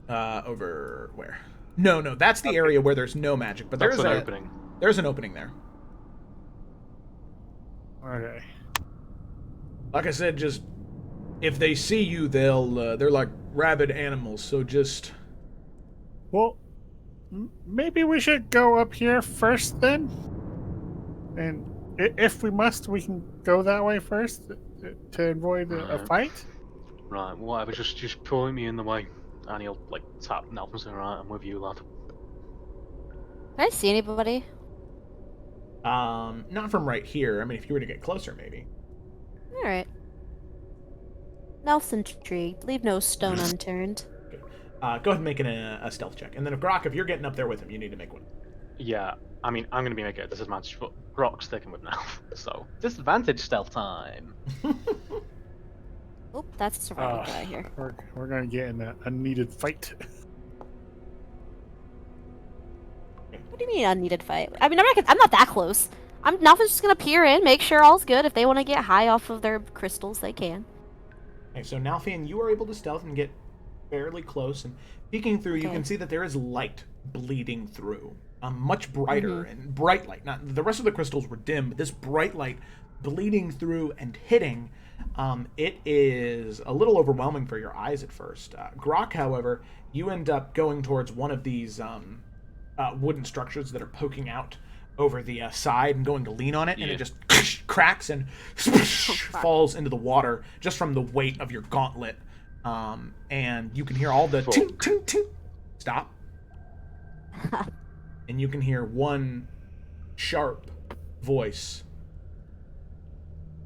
Over where? No, that's the area where there's no magic, but That's there's an an opening. There's an opening there. Okay. Like I said, just if they see you, they're like rabid animals. So just Well, maybe we should go up here first then? And if we must, we can go that way first to avoid a fight? Right, whatever, just point me in the way. And he'll, like, tap Nelf and say, right, I'm with you, lad. Can I see anybody? Not from right here. I mean, if you were to get closer, maybe. Alright. Nelson intrigued. Leave no stone unturned. Okay. Go ahead and make a stealth check. And then if Grok, if you're getting up there with him, you need to make one. Yeah, I mean, I'm going to be making a disadvantage, but Grok's sticking with Nelf. So, disadvantage stealth time. Oh, that's a survival guy here. We're gonna get in a needed fight. What do you mean unneeded fight? I mean, I'm not that close. Nalfin's just gonna peer in, make sure all's good. If they want to get high off of their crystals, they can. Okay, so Nalfian, you are able to stealth and get fairly close, and peeking through, you can see that there is light bleeding through. Much brighter and bright light. Not the rest of the crystals were dim, but this bright light bleeding through and hitting. It is a little overwhelming for your eyes at first. Grok, however, you end up going towards one of these wooden structures that are poking out over the side and going to lean on it, and it just cracks and falls into the water just from the weight of your gauntlet. And you can hear all the ting, ting, ting. Stop. And you can hear one sharp voice.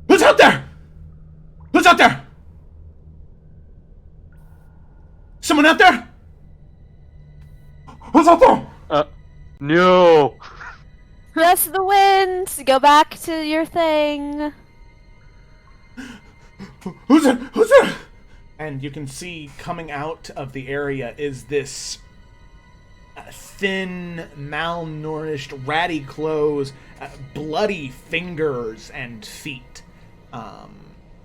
Who's out there? Who's out there? Someone out there? Who's out there? No! That's the wind! Go back to your thing. Who's there? Who's there? And you can see coming out of the area is this thin, malnourished, ratty clothes, bloody fingers and feet.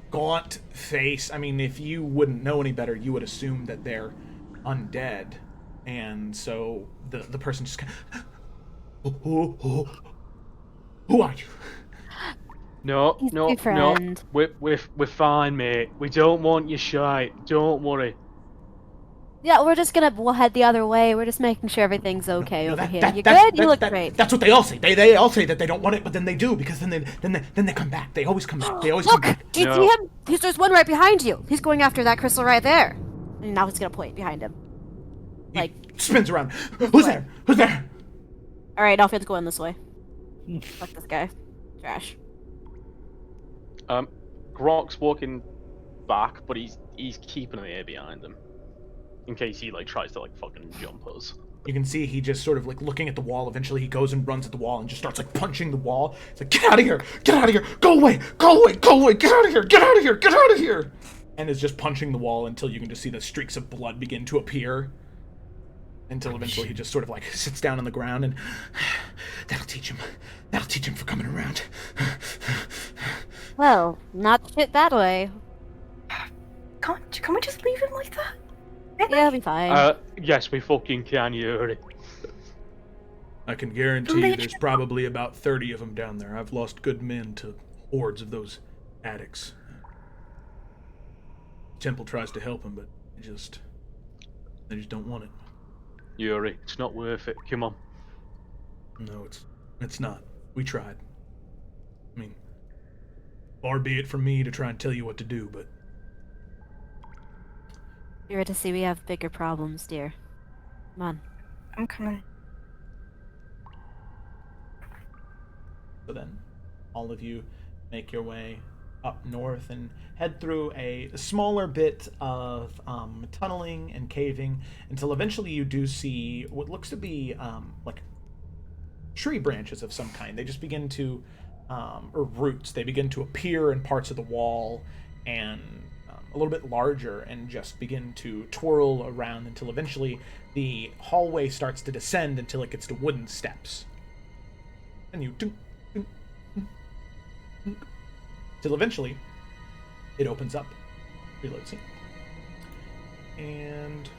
Gaunt face. I mean, if you wouldn't know any better, you would assume that they're undead. And so the person just kind of, who are you? No, He's no, my no. friend. We're fine, mate. We don't want your shite. Don't worry. Yeah, we'll head the other way. We're just making sure everything's okay No, over that- here. that- You that's- good? You that- look that- great. That's what they all say. They all say that they don't want it, but then they do, because then they come back. They always come back. They always come Look! back. Do you see him? There's one right behind you. He's going after that crystal right there. And now he's gonna point behind him. He spins around. Who's there? Who's there? Alright, Alfred's going this way. Fuck this guy. Trash. Grok's walking back, but he's keeping an ear behind him. In case he, like, tries to, like, fucking jump us. You can see he just sort of, like, looking at the wall. Eventually he goes and runs at the wall and just starts, like, punching the wall. He's like, get out of here! Get out of here! Go away! Go away! Go away! Get out of here! Get out of here! Get out of here! And is just punching the wall until you can just see the streaks of blood begin to appear. Until eventually he just sort of, like, sits down on the ground and... That'll teach him. That'll teach him for coming around. Well, not shit that way. Can we just leave him like that? Yeah, it'll be fine. Yes, we fucking can, Yuri. I can guarantee you there's probably about 30 of them down there. I've lost good men to hordes of those addicts. Temple tries to help him, but they just don't want it. Yuri, it's not worth it. Come on. No, it's not. We tried. I mean, far be it from me to try and tell you what to do, but You're to see we have bigger problems, dear. Come on. I'm coming. so then all of you make your way up north and head through a smaller bit of tunneling and caving until eventually you do see what looks to be like tree branches of some kind. They just begin to, or roots, they begin to appear in parts of the wall and a little bit larger and just begin to twirl around until eventually the hallway starts to descend until it gets to wooden steps. And you till eventually it opens up. Reload scene. And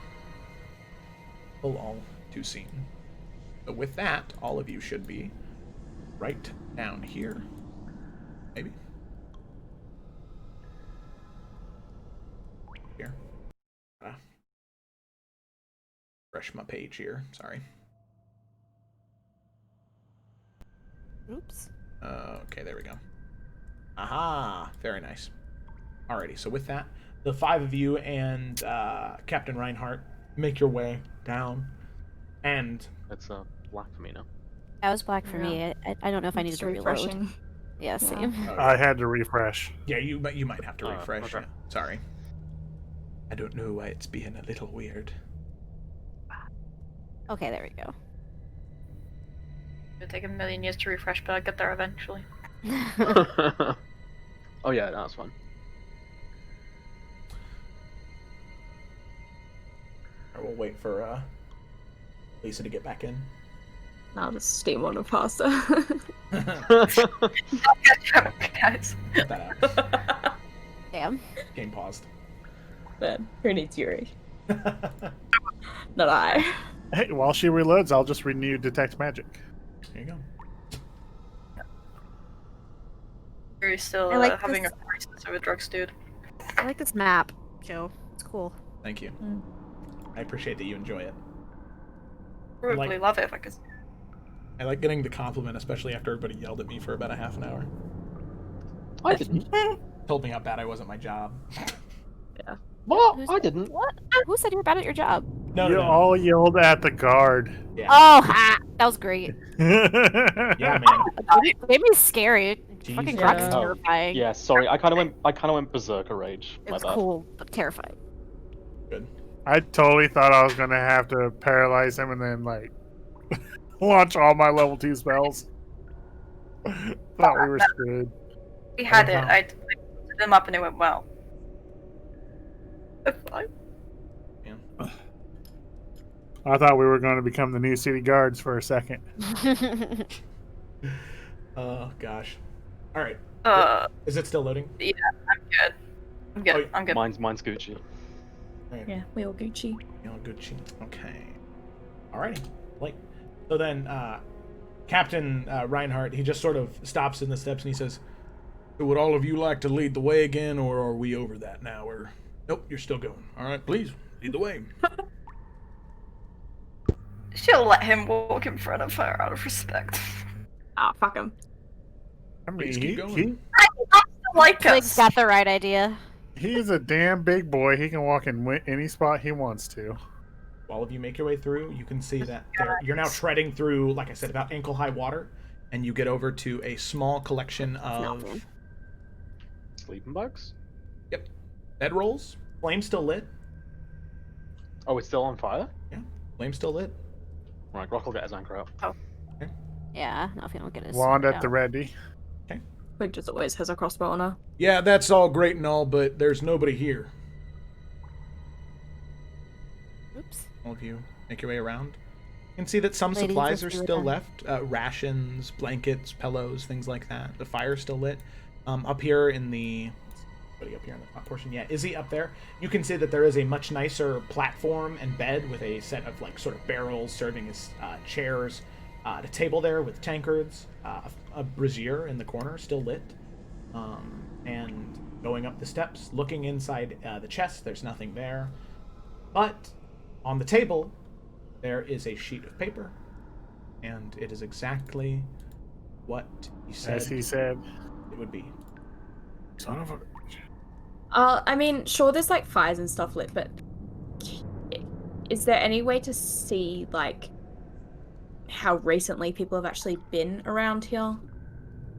pull all to scene. So with that, all of you should be right down here. Maybe. Here. Refresh my page here. Sorry. Oops. Okay, there we go. Aha! Very nice. Alrighty, so with that, the 5 of you and Captain Reinhardt make your way down, and It's black for me now. That was black for Yeah. me. I don't know if I needed It's to reload. refreshing. Yeah, same. I had to refresh. yeah, you might have to refresh. Okay. Yeah. Sorry. I don't know why it's being a little weird. Okay, there we go. It'll take a million years to refresh, but I'll get there eventually. Oh yeah, that's fine. I will wait for Lisa to get back in. I'll just steam on a pasta. Guys. Get that out. Damn. Game paused. Man, who needs Yuri? Not I. Hey, while she reloads, I'll just renew Detect Magic. There you go. You're still I like having this- a crisis over drugs, dude. I like this map, Joe. It's cool. Thank you. Mm. I appreciate that you enjoy it. Probably Like- love it if I could. I like getting the compliment, especially after everybody yelled at me for about a half an hour. I didn't. Told me how bad I was at my job. What? Who's- I didn't. What? Who said you were bad at your job? No, You no, no. all yelled at the guard. Yeah. Oh, ha! That was great. Yeah, man. It made me scary. Fucking Jesus. Grok's Yeah. terrifying. Yeah, sorry. I kind of went berserker rage. It My was bad. cool, but terrifying. Good. I totally thought I was gonna have to paralyze him and then like launch all my level 2 spells. Thought we were screwed. We had it. Uh-huh. I put them up and it went well. It's fine. I thought we were going to become the new city guards for a second. Oh gosh. All right. Is it still loading? I'm good. I'm good. Oh, I'm good. Mine's Gucci. All right. Yeah, we all Gucci. You know, Gucci. Okay. Alrighty. Like, so then, Captain Reinhardt, he just sort of stops in the steps and he says, "So would all of you like to lead the way again, or are we over that now? Or nope, you're still going. All right, please lead the way." She'll let him walk in front of her out of respect. Ah, fuck him. I mean, Please keep going. Like Blake's us. got the right idea. he's a damn big boy. He can walk in any spot he wants to. All of you make your way through. You can see that you're now treading through, like I said, about ankle-high water, and you get over to a small collection of man. Sleeping bags? bedrolls. Flame still lit. Oh, it's still on fire? Flame still lit. Right, Rock will get his anchor out. Yeah, no, if you don't get his Wand sword at the out. ready. Blake just always has a crossbow on her. Yeah, that's all great and all, but there's nobody here. Oops. All of you make your way around. You can see that some Ladies, supplies are let's do it still then. left. Rations, blankets, pillows, things like that. The fire's still lit. Up here in the... Somebody up here in the top portion. Yeah, Izzy up there. You can see that there is a much nicer platform and bed with a set of, like, sort of barrels serving as chairs. A table there with tankards. A brazier in the corner, still lit. And going up the steps, looking inside the chest, there's nothing there. But on the table, there is a sheet of paper, and it is exactly what he said, As he said. it would be. Son of a... I mean, sure, there's like fires and stuff lit, but is there any way to see like how recently people have actually been around here?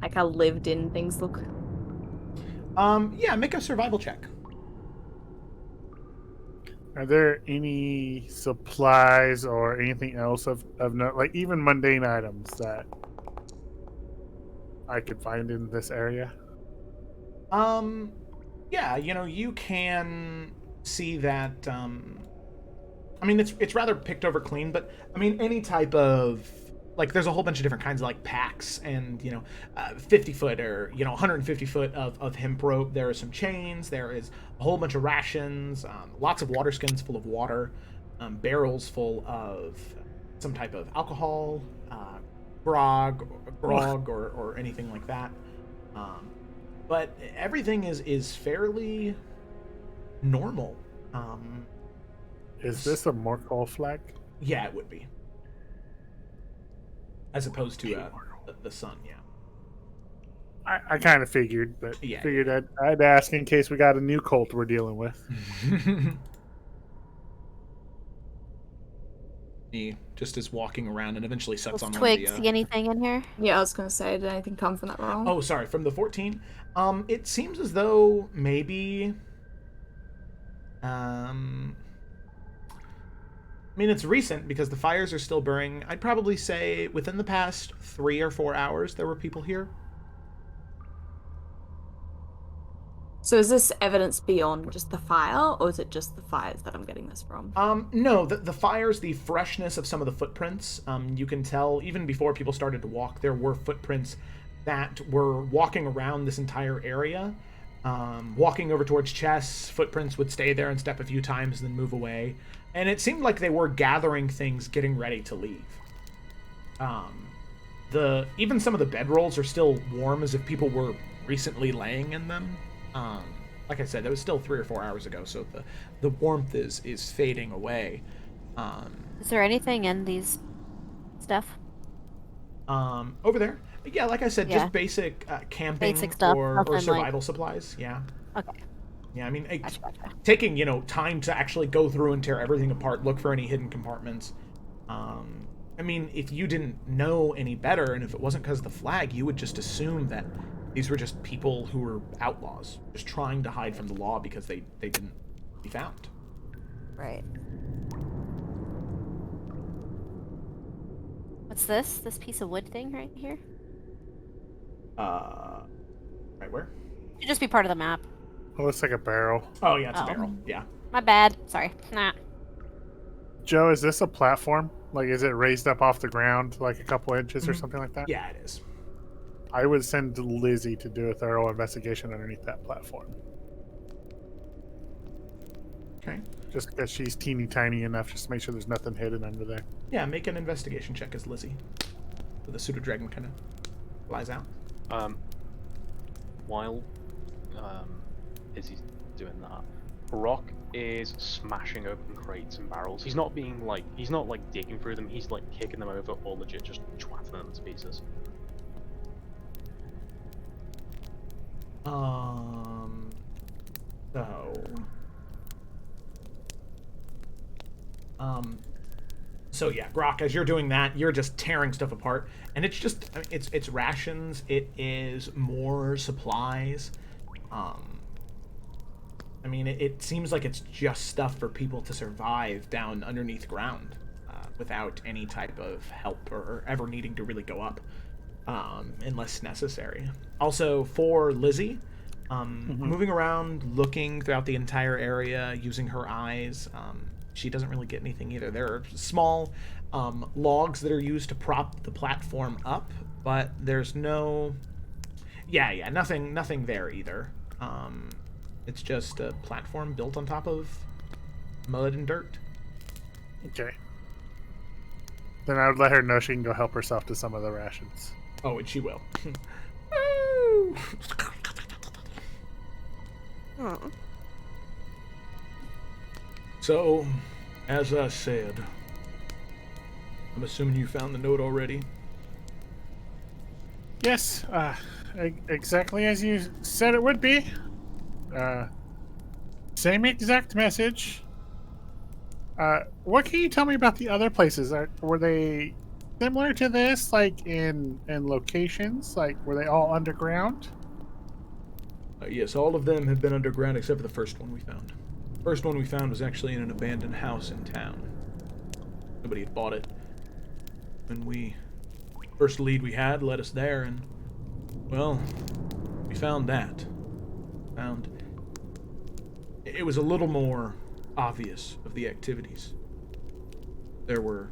Like how lived in things look? Yeah, make a survival check. Are there any supplies or anything else of note, like even mundane items that I could find in this area? Yeah, you know, you can see that, I mean, it's rather picked over clean, but, I mean, any type of, like, there's a whole bunch of different kinds of, like, packs and, you know, 50 foot or, you know, 150 foot of hemp rope. There are some chains. There is a whole bunch of rations, lots of water skins full of water, barrels full of some type of alcohol, grog or anything like that. But everything is fairly normal. Is this a Morkol flag? Yeah, it would be. As opposed to The sun, yeah. I kind of figured, but Yeah, figured I'd ask in case we got a new cult we're dealing with. He just is walking around and eventually sets Does on one Twig of the. see anything in here? Yeah, I was gonna say, did anything come from that roll? Oh, sorry, from the 14. It seems as though maybe. I mean, it's recent because the fires are still burning. I'd probably say within the past 3 or 4 hours there were people here. So is this evidence beyond just the fire, or is it just the fires that I'm getting this from? No, the fires, the freshness of some of the footprints. You can tell even before people started to walk, there were footprints that were walking around this entire area. Walking over towards chests, footprints would stay there and step a few times and then move away. And it seemed like they were gathering things, getting ready to leave. Even some of the bedrolls are still warm as if people were recently laying in them. Like I said, that was still 3 or 4 hours ago, so the warmth is fading away. Is there anything in these stuff? Over there, yeah, like I said, Yeah. just basic camping Basic stuff, or nothing survival supplies. Yeah, Okay. yeah. I mean, Gotcha. taking time to actually go through and tear everything apart, look for any hidden compartments. I mean, if you didn't know any better, and if it wasn't because of the flag, you would just assume that these were just people who were outlaws, just trying to hide from the law because they didn't be found. Right. What's this? This piece of wood thing right here? Right where? Should just be part of the map. It looks like a barrel. Oh, yeah, it's a Oh. barrel. Yeah. My bad. Sorry. Nah. Joe, is this a platform? Like, is it raised up off the ground like a couple inches or something like that? Yeah, it is. I would send Lizzie to do a thorough investigation underneath that platform. Okay. Just because she's teeny tiny enough, just to make sure there's nothing hidden under there. Yeah, make an investigation check as Lizzie. So the pseudo dragon kind of flies out. While Izzy's doing that, Brock is smashing open crates and barrels. He's not digging through them. He's like kicking them over or legit just twatting them to pieces. So yeah, Grok, as you're doing that, you're just tearing stuff apart, and it's just, I mean, it's rations, it is more supplies. I mean, it seems like it's just stuff for people to survive down underneath ground, without any type of help or ever needing to really go up, unless necessary. Also, for Lizzie, moving around, looking throughout the entire area, using her eyes, she doesn't really get anything either. There are small logs that are used to prop the platform up, but there's no... Yeah, nothing there either. It's just a platform built on top of mud and dirt. Okay. Then I would let her know she can go help herself to some of the rations. Oh, and she will. So, as I said, I'm assuming you found the note already? Yes, exactly as you said it would be. Same exact message. What can you tell me about the other places? Were they similar to this, like in locations? Like, were they all underground? Yes, all of them have been underground except for the first one we found. The first one we found was actually in an abandoned house in town. Nobody had bought it. And first lead we had led us there, and, well, we found that. It was a little more obvious of the activities. There were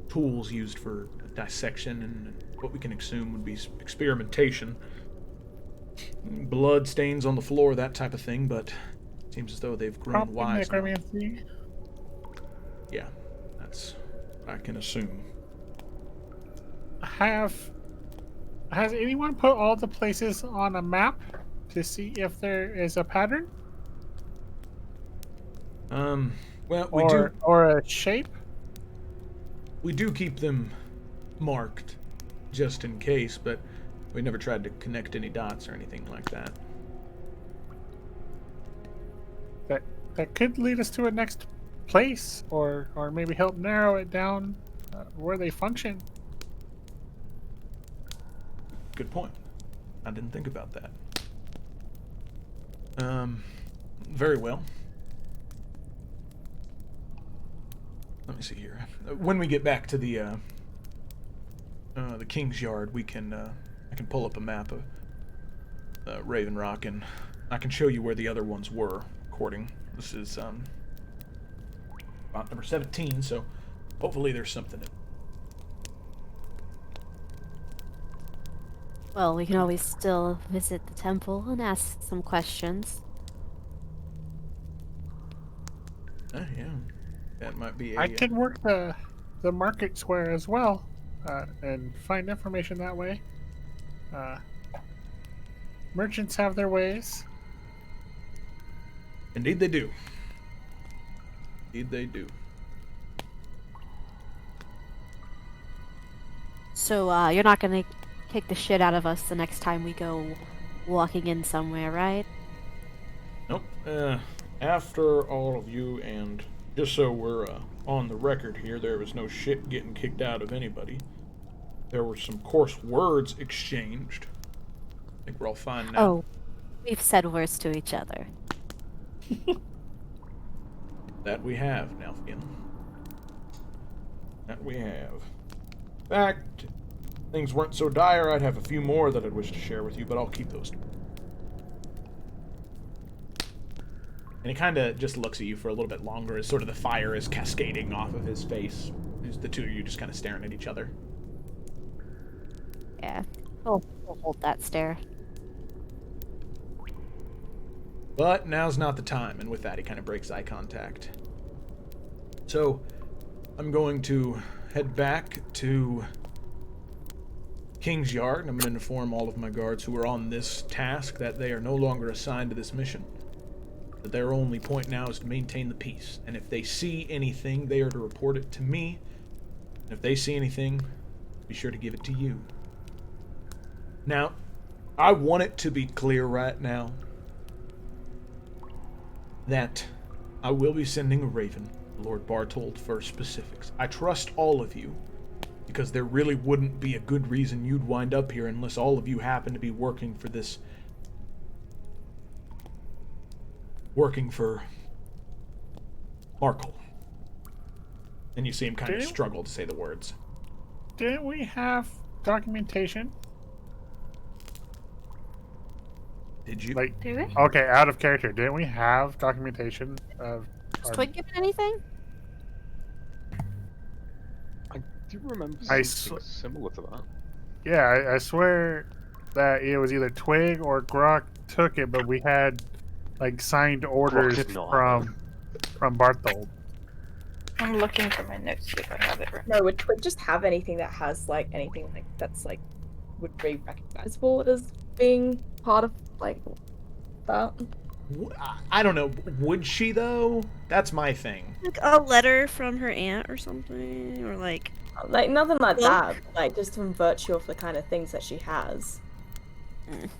tools used for dissection and what we can assume would be experimentation. Blood stains on the floor, that type of thing, but it seems as though they've grown wise now. Necromancy? Yeah, that's what I can assume. Has anyone put all the places on a map to see if there is a pattern? Well, we do... Or a shape? We do keep them marked, just in case, but we never tried to connect any dots or anything like that. That could lead us to a next place, or maybe help narrow it down where they function. Good point. I didn't think about that. Very well. Let me see here. When we get back to the King's Yard, I can pull up a map of Raven Rock, and I can show you where the other ones were. According, this is spot number 17. So hopefully there's something. Well, we can always still visit the temple and ask some questions. Yeah, that might be. I can work the market square as well, and find information that way. Merchants have their ways. Indeed they do. Indeed they do. So, you're not gonna kick the shit out of us the next time we go walking in somewhere, right? Nope. After all of you, and just so we're on the record here, there was no shit getting kicked out of anybody. There were some coarse words exchanged. I think we're all fine now. Oh, we've said words to each other. That we have, Nalfian. That we have. In fact, if things weren't so dire, I'd have a few more that I'd wish to share with you, but I'll keep those. And he kind of just looks at you for a little bit longer as sort of the fire is cascading off of his face. As the two of you just kind of staring at each other. Yeah, we'll hold that stare. But now's not the time, and with that he kind of breaks eye contact. So, I'm going to head back to King's Yard, and I'm going to inform all of my guards who are on this task that they are no longer assigned to this mission. That their only point now is to maintain the peace, and if they see anything, they are to report it to me, and if they see anything, be sure to give it to you. Now, I want it to be clear right now that I will be sending a raven, Lord Bartold, for specifics. I trust all of you, because there really wouldn't be a good reason you'd wind up here unless all of you happen to be working for this... working for Markle. And you see him kind of struggle to say the words. Didn't we have documentation? Did you? Like, Do we? okay, out of character. Didn't we have documentation of? Is Twig given anything? I do remember I something similar to that. Yeah, I swear that it was either Twig or Grok took it, but we had like signed orders did not. from Barthold. I'm looking for my notes, see if I have it right. No, would Twig just have anything that has like anything like that's like would be recognizable as being part of like that? I don't know. Would she, though? That's my thing. Like a letter from her aunt or something, or like Nothing like Well- that. Like just from virtue of the kind of things that she has. Let's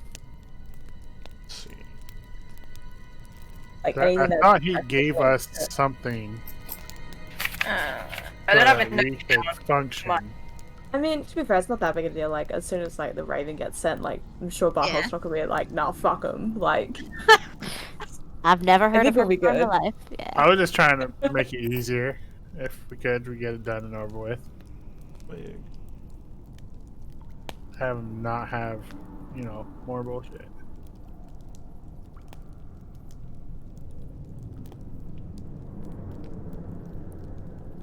see. Like I anything that thought he gave us something I don't have it that we noted could down. function. I mean, to be fair, it's not that big a deal. Like, as soon as like the Raven gets sent, like I'm sure Barthold's Yeah. not gonna be like, "Nah, fuck him." Like, I've never heard think of her it'll be in my good. life. Yeah. I was just trying to make it easier. If we could, we get it done and over with. Have him not have, more bullshit.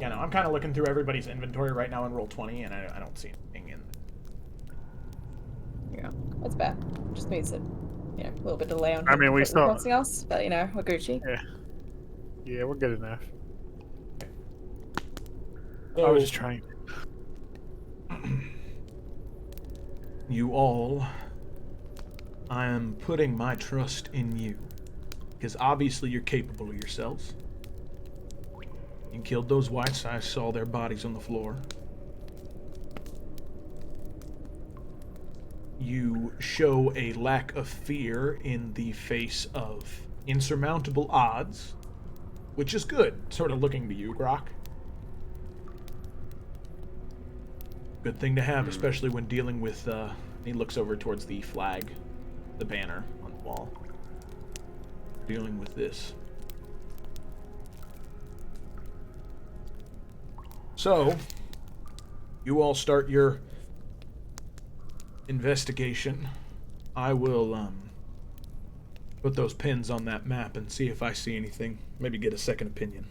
Yeah, no, I'm kind of looking through everybody's inventory right now in Roll20, and I don't see anything in. yeah, that's bad. Just means that a little bit delay on. I mean, we for still- everything else, but we're Gucci. Yeah, we're good enough. I So, was just trying. you all, I am putting my trust in you, because obviously you're capable of yourselves. You killed those whites. I saw their bodies on the floor. you show a lack of fear in the face of insurmountable odds, which is good. Sort of looking to you, Grok. Good thing to have, especially when dealing with, he looks over towards the flag, the banner on the wall. Dealing with this. So, you all start your investigation. I will, put those pins on that map and see if I see anything. Maybe get a second opinion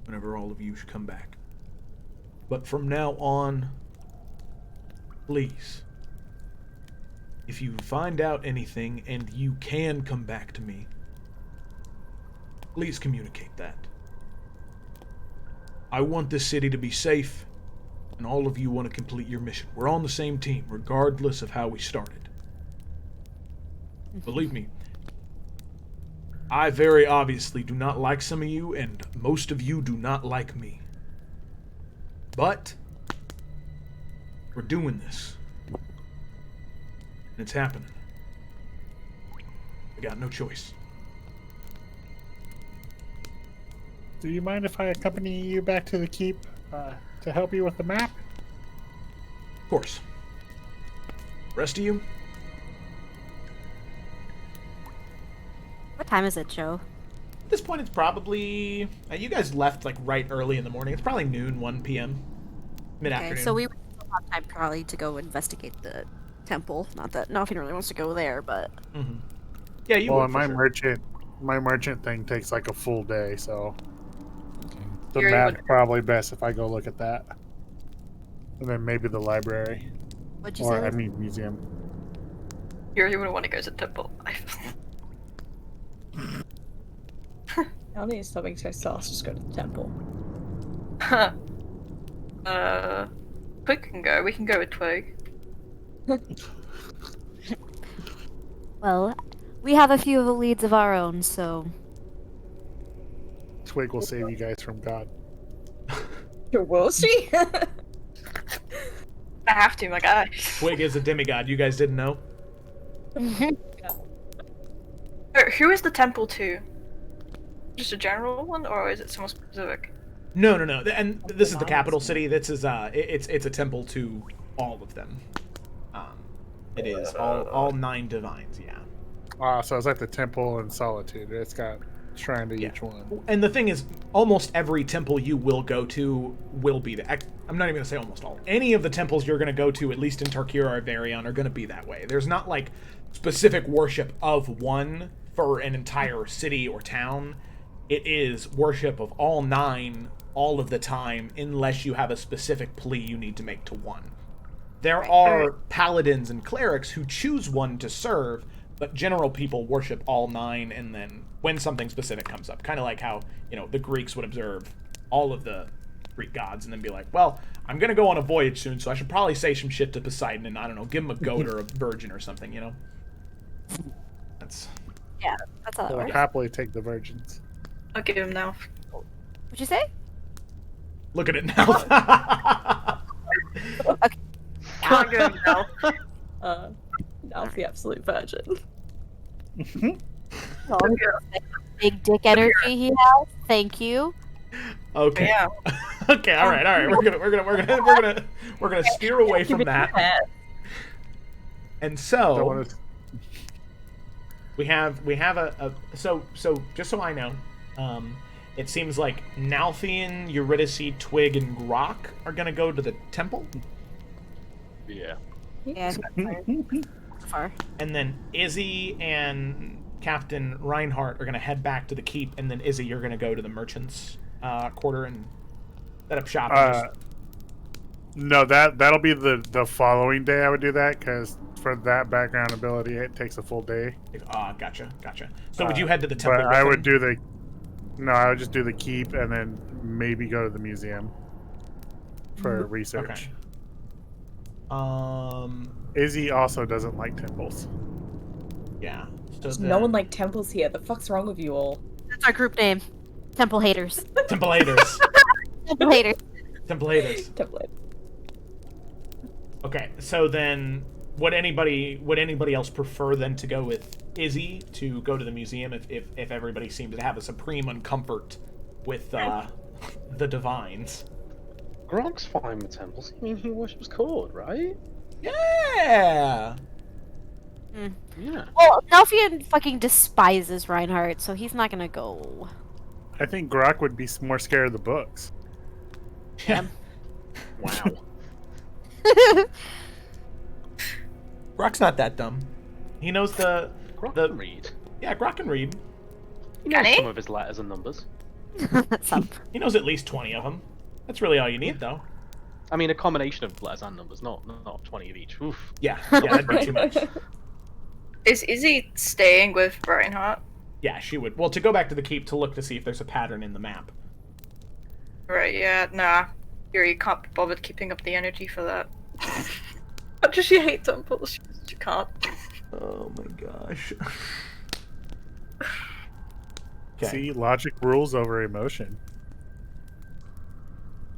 whenever all of you should come back. But from now on, please, if you find out anything and you can come back to me, please communicate that. I want this city to be safe, and all of you want to complete your mission. We're on the same team, regardless of how we started. Believe me, I very obviously do not like some of you, and most of you do not like me. But we're doing this. And it's happening. I got no choice. Do you mind if I accompany you back to the keep to help you with the map? Of course. Rest of you? What time is it, Joe? At this point, it's probably... you guys left, like, right early in the morning. It's probably noon, 1 p.m. Mid-afternoon. Okay, so we still have time probably to go investigate the temple. Not that nothing really wants to go there, but... Mm-hmm. Yeah, you well, would, and my merchant thing takes like a full day, so the Yuri map's would- probably best if I go look at that. And then maybe the library. What'd you Or, say? I mean, museum. You really wouldn't want to go to the temple. Now that you stop being so sus, just go to the temple. Twig can go. We can go with Twig. Well, we have a few of the leads of our own, so... Twig will save you guys from God. Will she? I have to, my guy. Twig is a demigod. You guys didn't know? Who is the temple to? Just a general one, or is it someone specific? No. And this is the capital city. This is it's a temple to all of them. It is all 9 divines. Yeah. So it's like the temple in Solitude. It's got shrine to each one. And the thing is, almost every temple you will go to will be that. I'm not even gonna say almost all. Any of the temples you're gonna go to, at least in Tarkir or Iverion, are gonna be that way. There's not like specific worship of one for an entire city or town. It is worship of all 9 all of the time, unless you have a specific plea you need to make to one. There are paladins and clerics who choose one to serve, but general people worship all 9, and then when something specific comes up, kind of like how, the Greeks would observe all of the Greek gods and then be like, well, I'm going to go on a voyage soon, so I should probably say some shit to Poseidon and, I don't know, give him a goat or a virgin or something, That's... Yeah, that's how that They'll works. happily take the virgins. I'll give him now. What'd you say? Look at it now. I'll give him now. Now's the absolute virgin. Oh, big dick energy he has. Thank you. Okay. Yeah. Okay, all right. We're gonna steer away from that. And so Don't wanna... we have a so just so I know, it seems like Nalthian, Eurydice, Twig, and Grok are gonna go to the temple. Yeah. Yeah, so far. And then Izzy and Captain Reinhardt are gonna head back to the keep, and then Izzy, you're gonna go to the merchants' quarter and set up shop. No, that'll be the following day I would do that, because for that background ability, it takes a full day. Gotcha. So would you head to the temple? But with I would him? I would just do the keep and then maybe go to the museum for research. Okay. Izzy also doesn't like temples. Yeah. So There's then... no one like temples here. The fuck's wrong with you all? That's our group name. Temple haters. Temple haters. Temple haters. Temple haters. Temple. Okay, so then would anybody else prefer then to go with Izzy to go to the museum if everybody seemed to have a supreme uncomfort with the divines? Gronk's fine with temples. I mean, he worships Cord, right? Yeah. Yeah. Well, Nelfian fucking despises Reinhardt, so he's not gonna go. I think Grok would be more scared of the books. Yeah. Wow. Grok's not that dumb. He knows the Grok the can read. yeah. Grok can read. He knows Can he? some of his letters and numbers. Some. He knows at least 20 of them. That's really all you need, though. I mean, a combination of letters and numbers, not 20 of each. Oof. Yeah, that'd be too much. Is Izzy staying with Reinhardt? Yeah, she would. Well, to go back to the keep to look to see if there's a pattern in the map. Right, yeah, nah. Yuri can't be bothered keeping up the energy for that. Much as she hates temples, she can't. Oh my gosh. See, logic rules over emotion.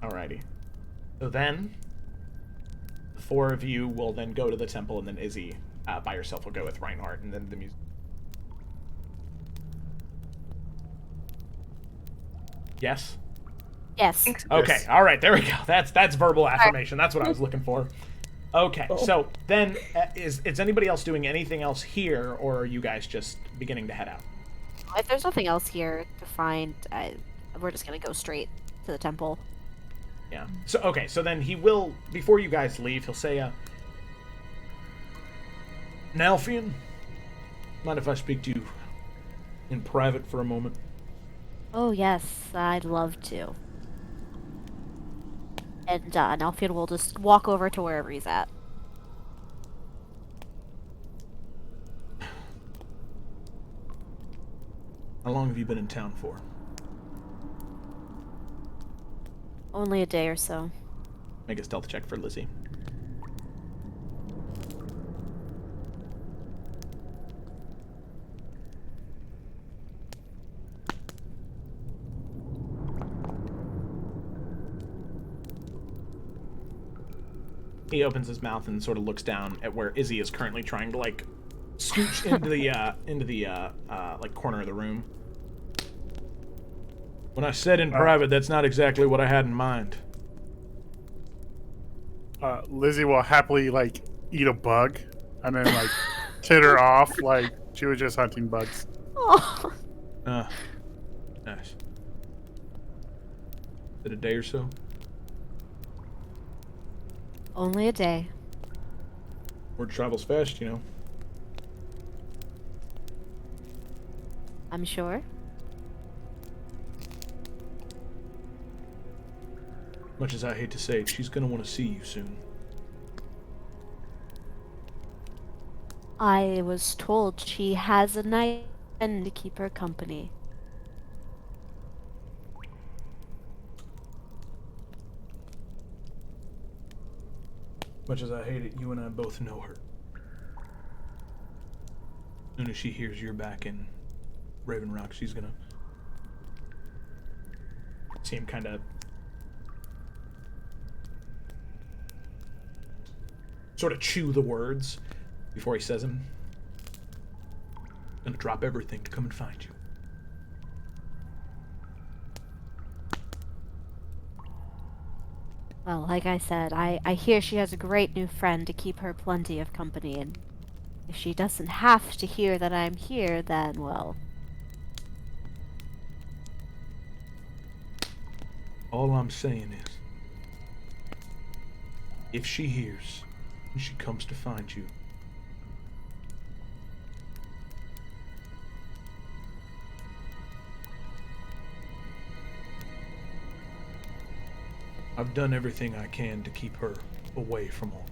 Alrighty. So then, the four of you will then go to the temple, and then Izzy by herself will go with Reinhardt, and then the music. Yes? Yes. Okay, alright, there we go. That's verbal affirmation. That's what I was looking for. Okay, so then, is anybody else doing anything else here, or are you guys just beginning to head out? If there's nothing else here to find, we're just gonna go straight to the temple. Yeah. So, okay, so then he will, before you guys leave, he'll say, Nalfian, mind if I speak to you in private for a moment? Oh yes, I'd love to. And Nelfian will just walk over to wherever he's at. How long have you been in town for? Only a day or so. Make a stealth check for Lizzie. He opens his mouth and sort of looks down at where Izzy is currently trying to like scooch into the like corner of the room. When I said in private, that's not exactly what I had in mind. Lizzie will happily like eat a bug and then like titter off like she was just hunting bugs. Oh. Nice. Is it a day or so? Only a day. Word travels fast, you know. I'm sure. Much as I hate to say it, she's gonna want to see you soon. I was told she has a nice friend to keep her company. Much as I hate it, you and I both know her. As soon as she hears you're back in Raven Rock, she's gonna see him kind of sort of chew the words before he says them. Gonna drop everything to come and find you. Well, like I said, I hear she has a great new friend to keep her plenty of company, and if she doesn't have to hear that I'm here, then, well... All I'm saying is, if she hears and she comes to find you, I've done everything I can to keep her away from all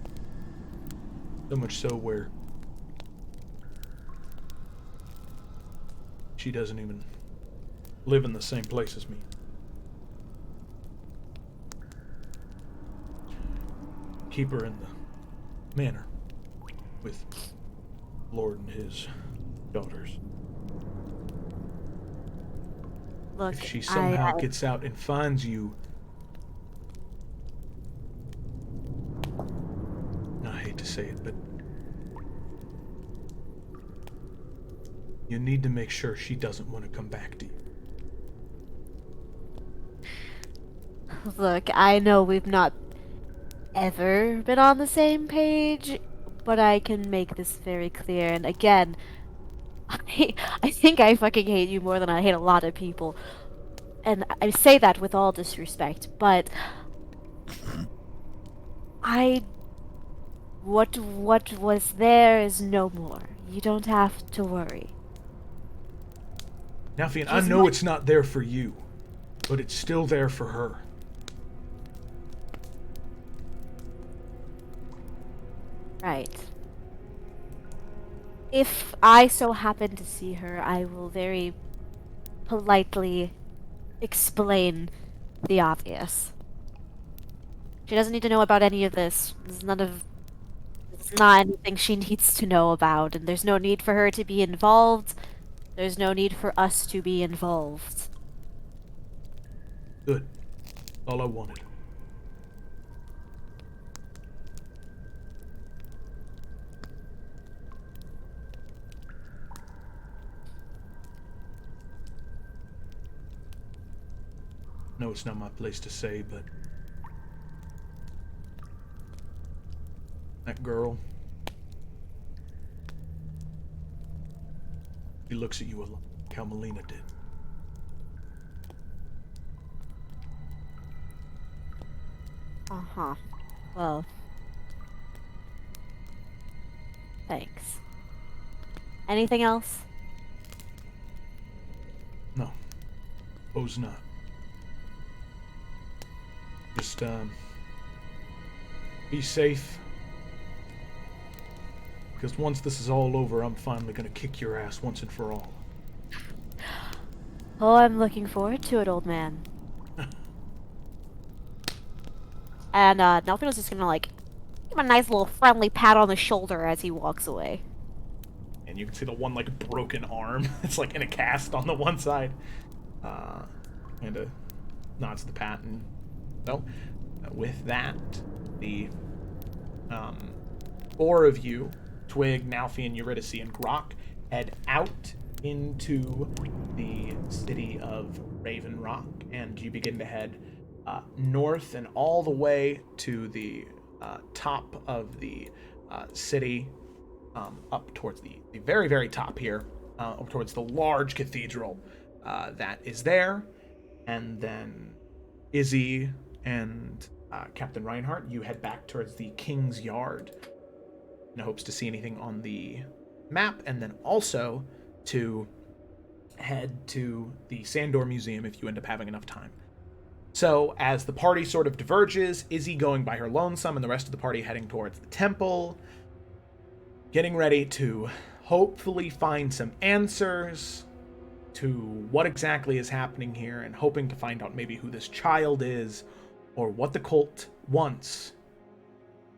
that. So much so where she doesn't even live in the same place as me. Keep her in the manor with Lord and his daughters. Look, If she somehow gets out and finds you, to say it, but you need to make sure she doesn't want to come back to you. Look, I know we've not ever been on the same page, but I can make this very clear. And again, I think I fucking hate you more than I hate a lot of people. And I say that with all disrespect, but what was there is no more. You don't have to worry. Nalfian, I know it's not there for you, but it's still there for her. Right. If I so happen to see her, I will very politely explain the obvious. She doesn't need to know about any of this. It's not anything she needs to know about, and there's no need for her to be involved. There's no need for us to be involved. Good. All I wanted. No, it's not my place to say, but that girl, she looks at you a lot like how Melina did. Uh-huh. Well, thanks. Anything else? No. Suppose not. Just, be safe. Because once this is all over, I'm finally gonna kick your ass once and for all. Oh, I'm looking forward to it, old man. And, Nelfino's just gonna, like, give him a nice little friendly pat on the shoulder as he walks away. And you can see the one, like, broken arm. It's, like, in a cast on the one side. And nods the pat, and so, with that, the, 4 of you, Twig, Nalfian, Eurydice, and Grok, head out into the city of Raven Rock, and you begin to head north and all the way to the top of the city, up towards the very, very top here, up towards the large cathedral that is there. And then Izzy and Captain Reinhardt, you head back towards the King's Yard in hopes to see anything on the map, and then also to head to the Sandor Museum if you end up having enough time. So, as the party sort of diverges, Izzy going by her lonesome and the rest of the party heading towards the temple, getting ready to hopefully find some answers to what exactly is happening here, and hoping to find out maybe who this child is or what the cult wants.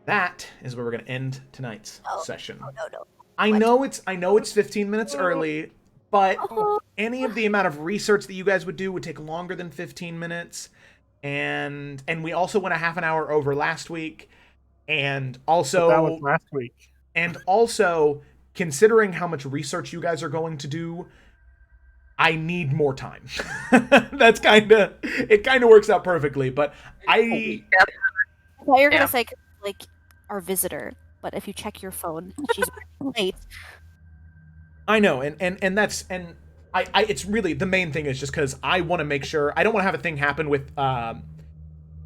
That is where we're going to end tonight's session. No. I know it's 15 minutes early, but any of the amount of research that you guys would do would take longer than 15 minutes. And we also went a half an hour over last week. And also, that was last week. And also, considering how much research you guys are going to do, I need more time. It kind of works out perfectly, but I thought you were gonna say, like, our visitor, but if you check your phone, she's late. I know, and that's, and I it's really, the main thing is just because I want to make sure, I don't want to have a thing happen with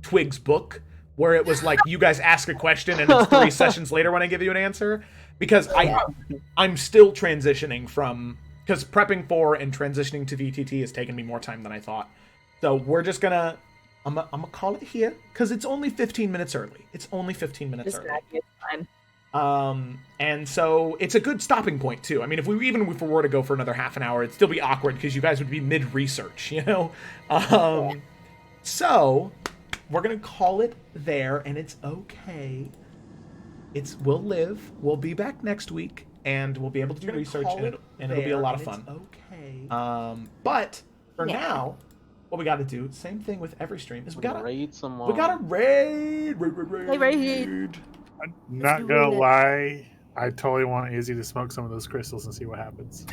Twig's book, where it was like, you guys ask a question and it's 3 sessions later when I give you an answer, because I'm still transitioning from, because prepping for and transitioning to VTT has taken me more time than I thought. So we're just gonna, I'm gonna call it here, because it's only 15 minutes early. It's only 15 minutes early. It's fine. And so it's a good stopping point too. I mean, if we were to go for another half an hour, it'd still be awkward because you guys would be mid-research, you know? So we're gonna call it there, and it's okay. We'll live. We'll be back next week, and we'll be able to do research, and it'll be a lot of fun. Okay. But for now, what we got to do, same thing with every stream, is we gotta raid someone. We gotta raid. Not gonna lie, I totally want Izzy to smoke some of those crystals and see what happens.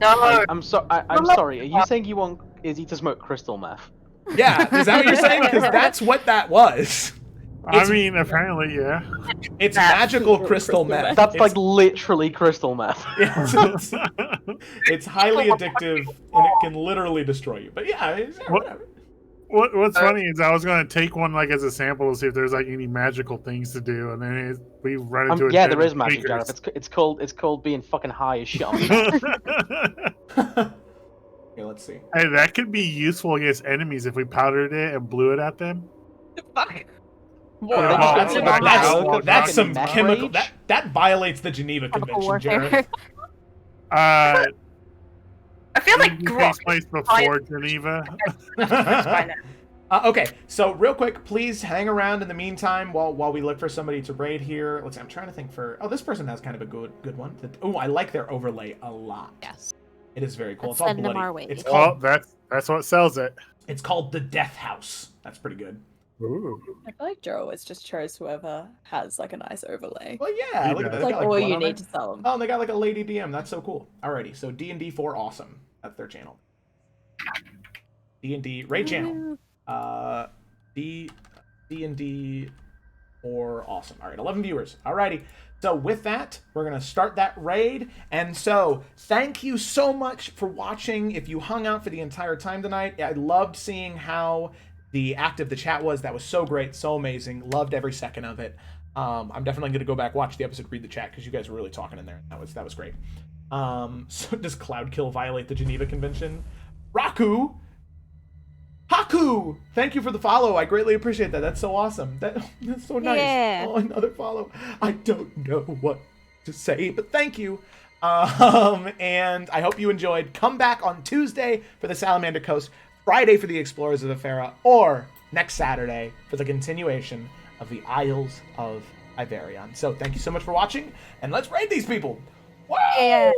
No. I'm sorry. Are you saying you want Izzy to smoke crystal meth? Yeah, is that what you're saying? Because that's what that was. I mean, apparently, yeah. It's magical crystal meth. That's It's- like literally crystal meth. it's highly addictive and it can literally destroy you. But yeah, whatever. What's funny is I was gonna take one like as a sample to see if there's like any magical things to do, and then we run into Yeah, a there is magic, Jareth. It's called being fucking high as shit. Okay, let's see. Hey, that could be useful against enemies if we powdered it and blew it at them. Fuck. That's some meth chemical. rage? That violates the Geneva Chemical Convention, warfare. Jared. I feel like it Grok takes place before Geneva. by now. Okay, so real quick, please hang around in the meantime while we look for somebody to raid here. Let's see, I'm trying to think for... Oh, this person has kind of a good one. Oh, I like their overlay a lot. Yes. It is very cool. Let's It's all send them bloody. our way. It's Well, called, that's what sells it. it's called the Death House. That's pretty good. Ooh. I feel like Joe always just chose whoever has like a nice overlay. Well, yeah, look at that. It's They like got, all one you on there. need to sell them. Oh, and they got like a lady DM. That's so cool. Alrighty, so D&D 4 awesome. That's their channel. D&D raid channel. D&D 4 awesome. All right, 11 viewers. Alrighty. So with that, we're going to start that raid. And so thank you so much for watching. If you hung out for the entire time tonight, I loved seeing how the active the chat was. That was so great, so amazing. Loved every second of it. I'm definitely going to go back, watch the episode, read the chat, because you guys were really talking in there. That was great. So does Cloudkill violate the Geneva Convention? Raku! Haku! Thank you for the follow. I greatly appreciate that. That's so awesome. That's so nice. Yeah. Oh, another follow. I don't know what to say, but thank you. And I hope you enjoyed. Come back on Tuesday for the Salamander Coast, Friday for the Explorers of the Farah, or next Saturday for the continuation of the Isles of Iverion. So thank you so much for watching, and let's raid these people. Woo! Yeah.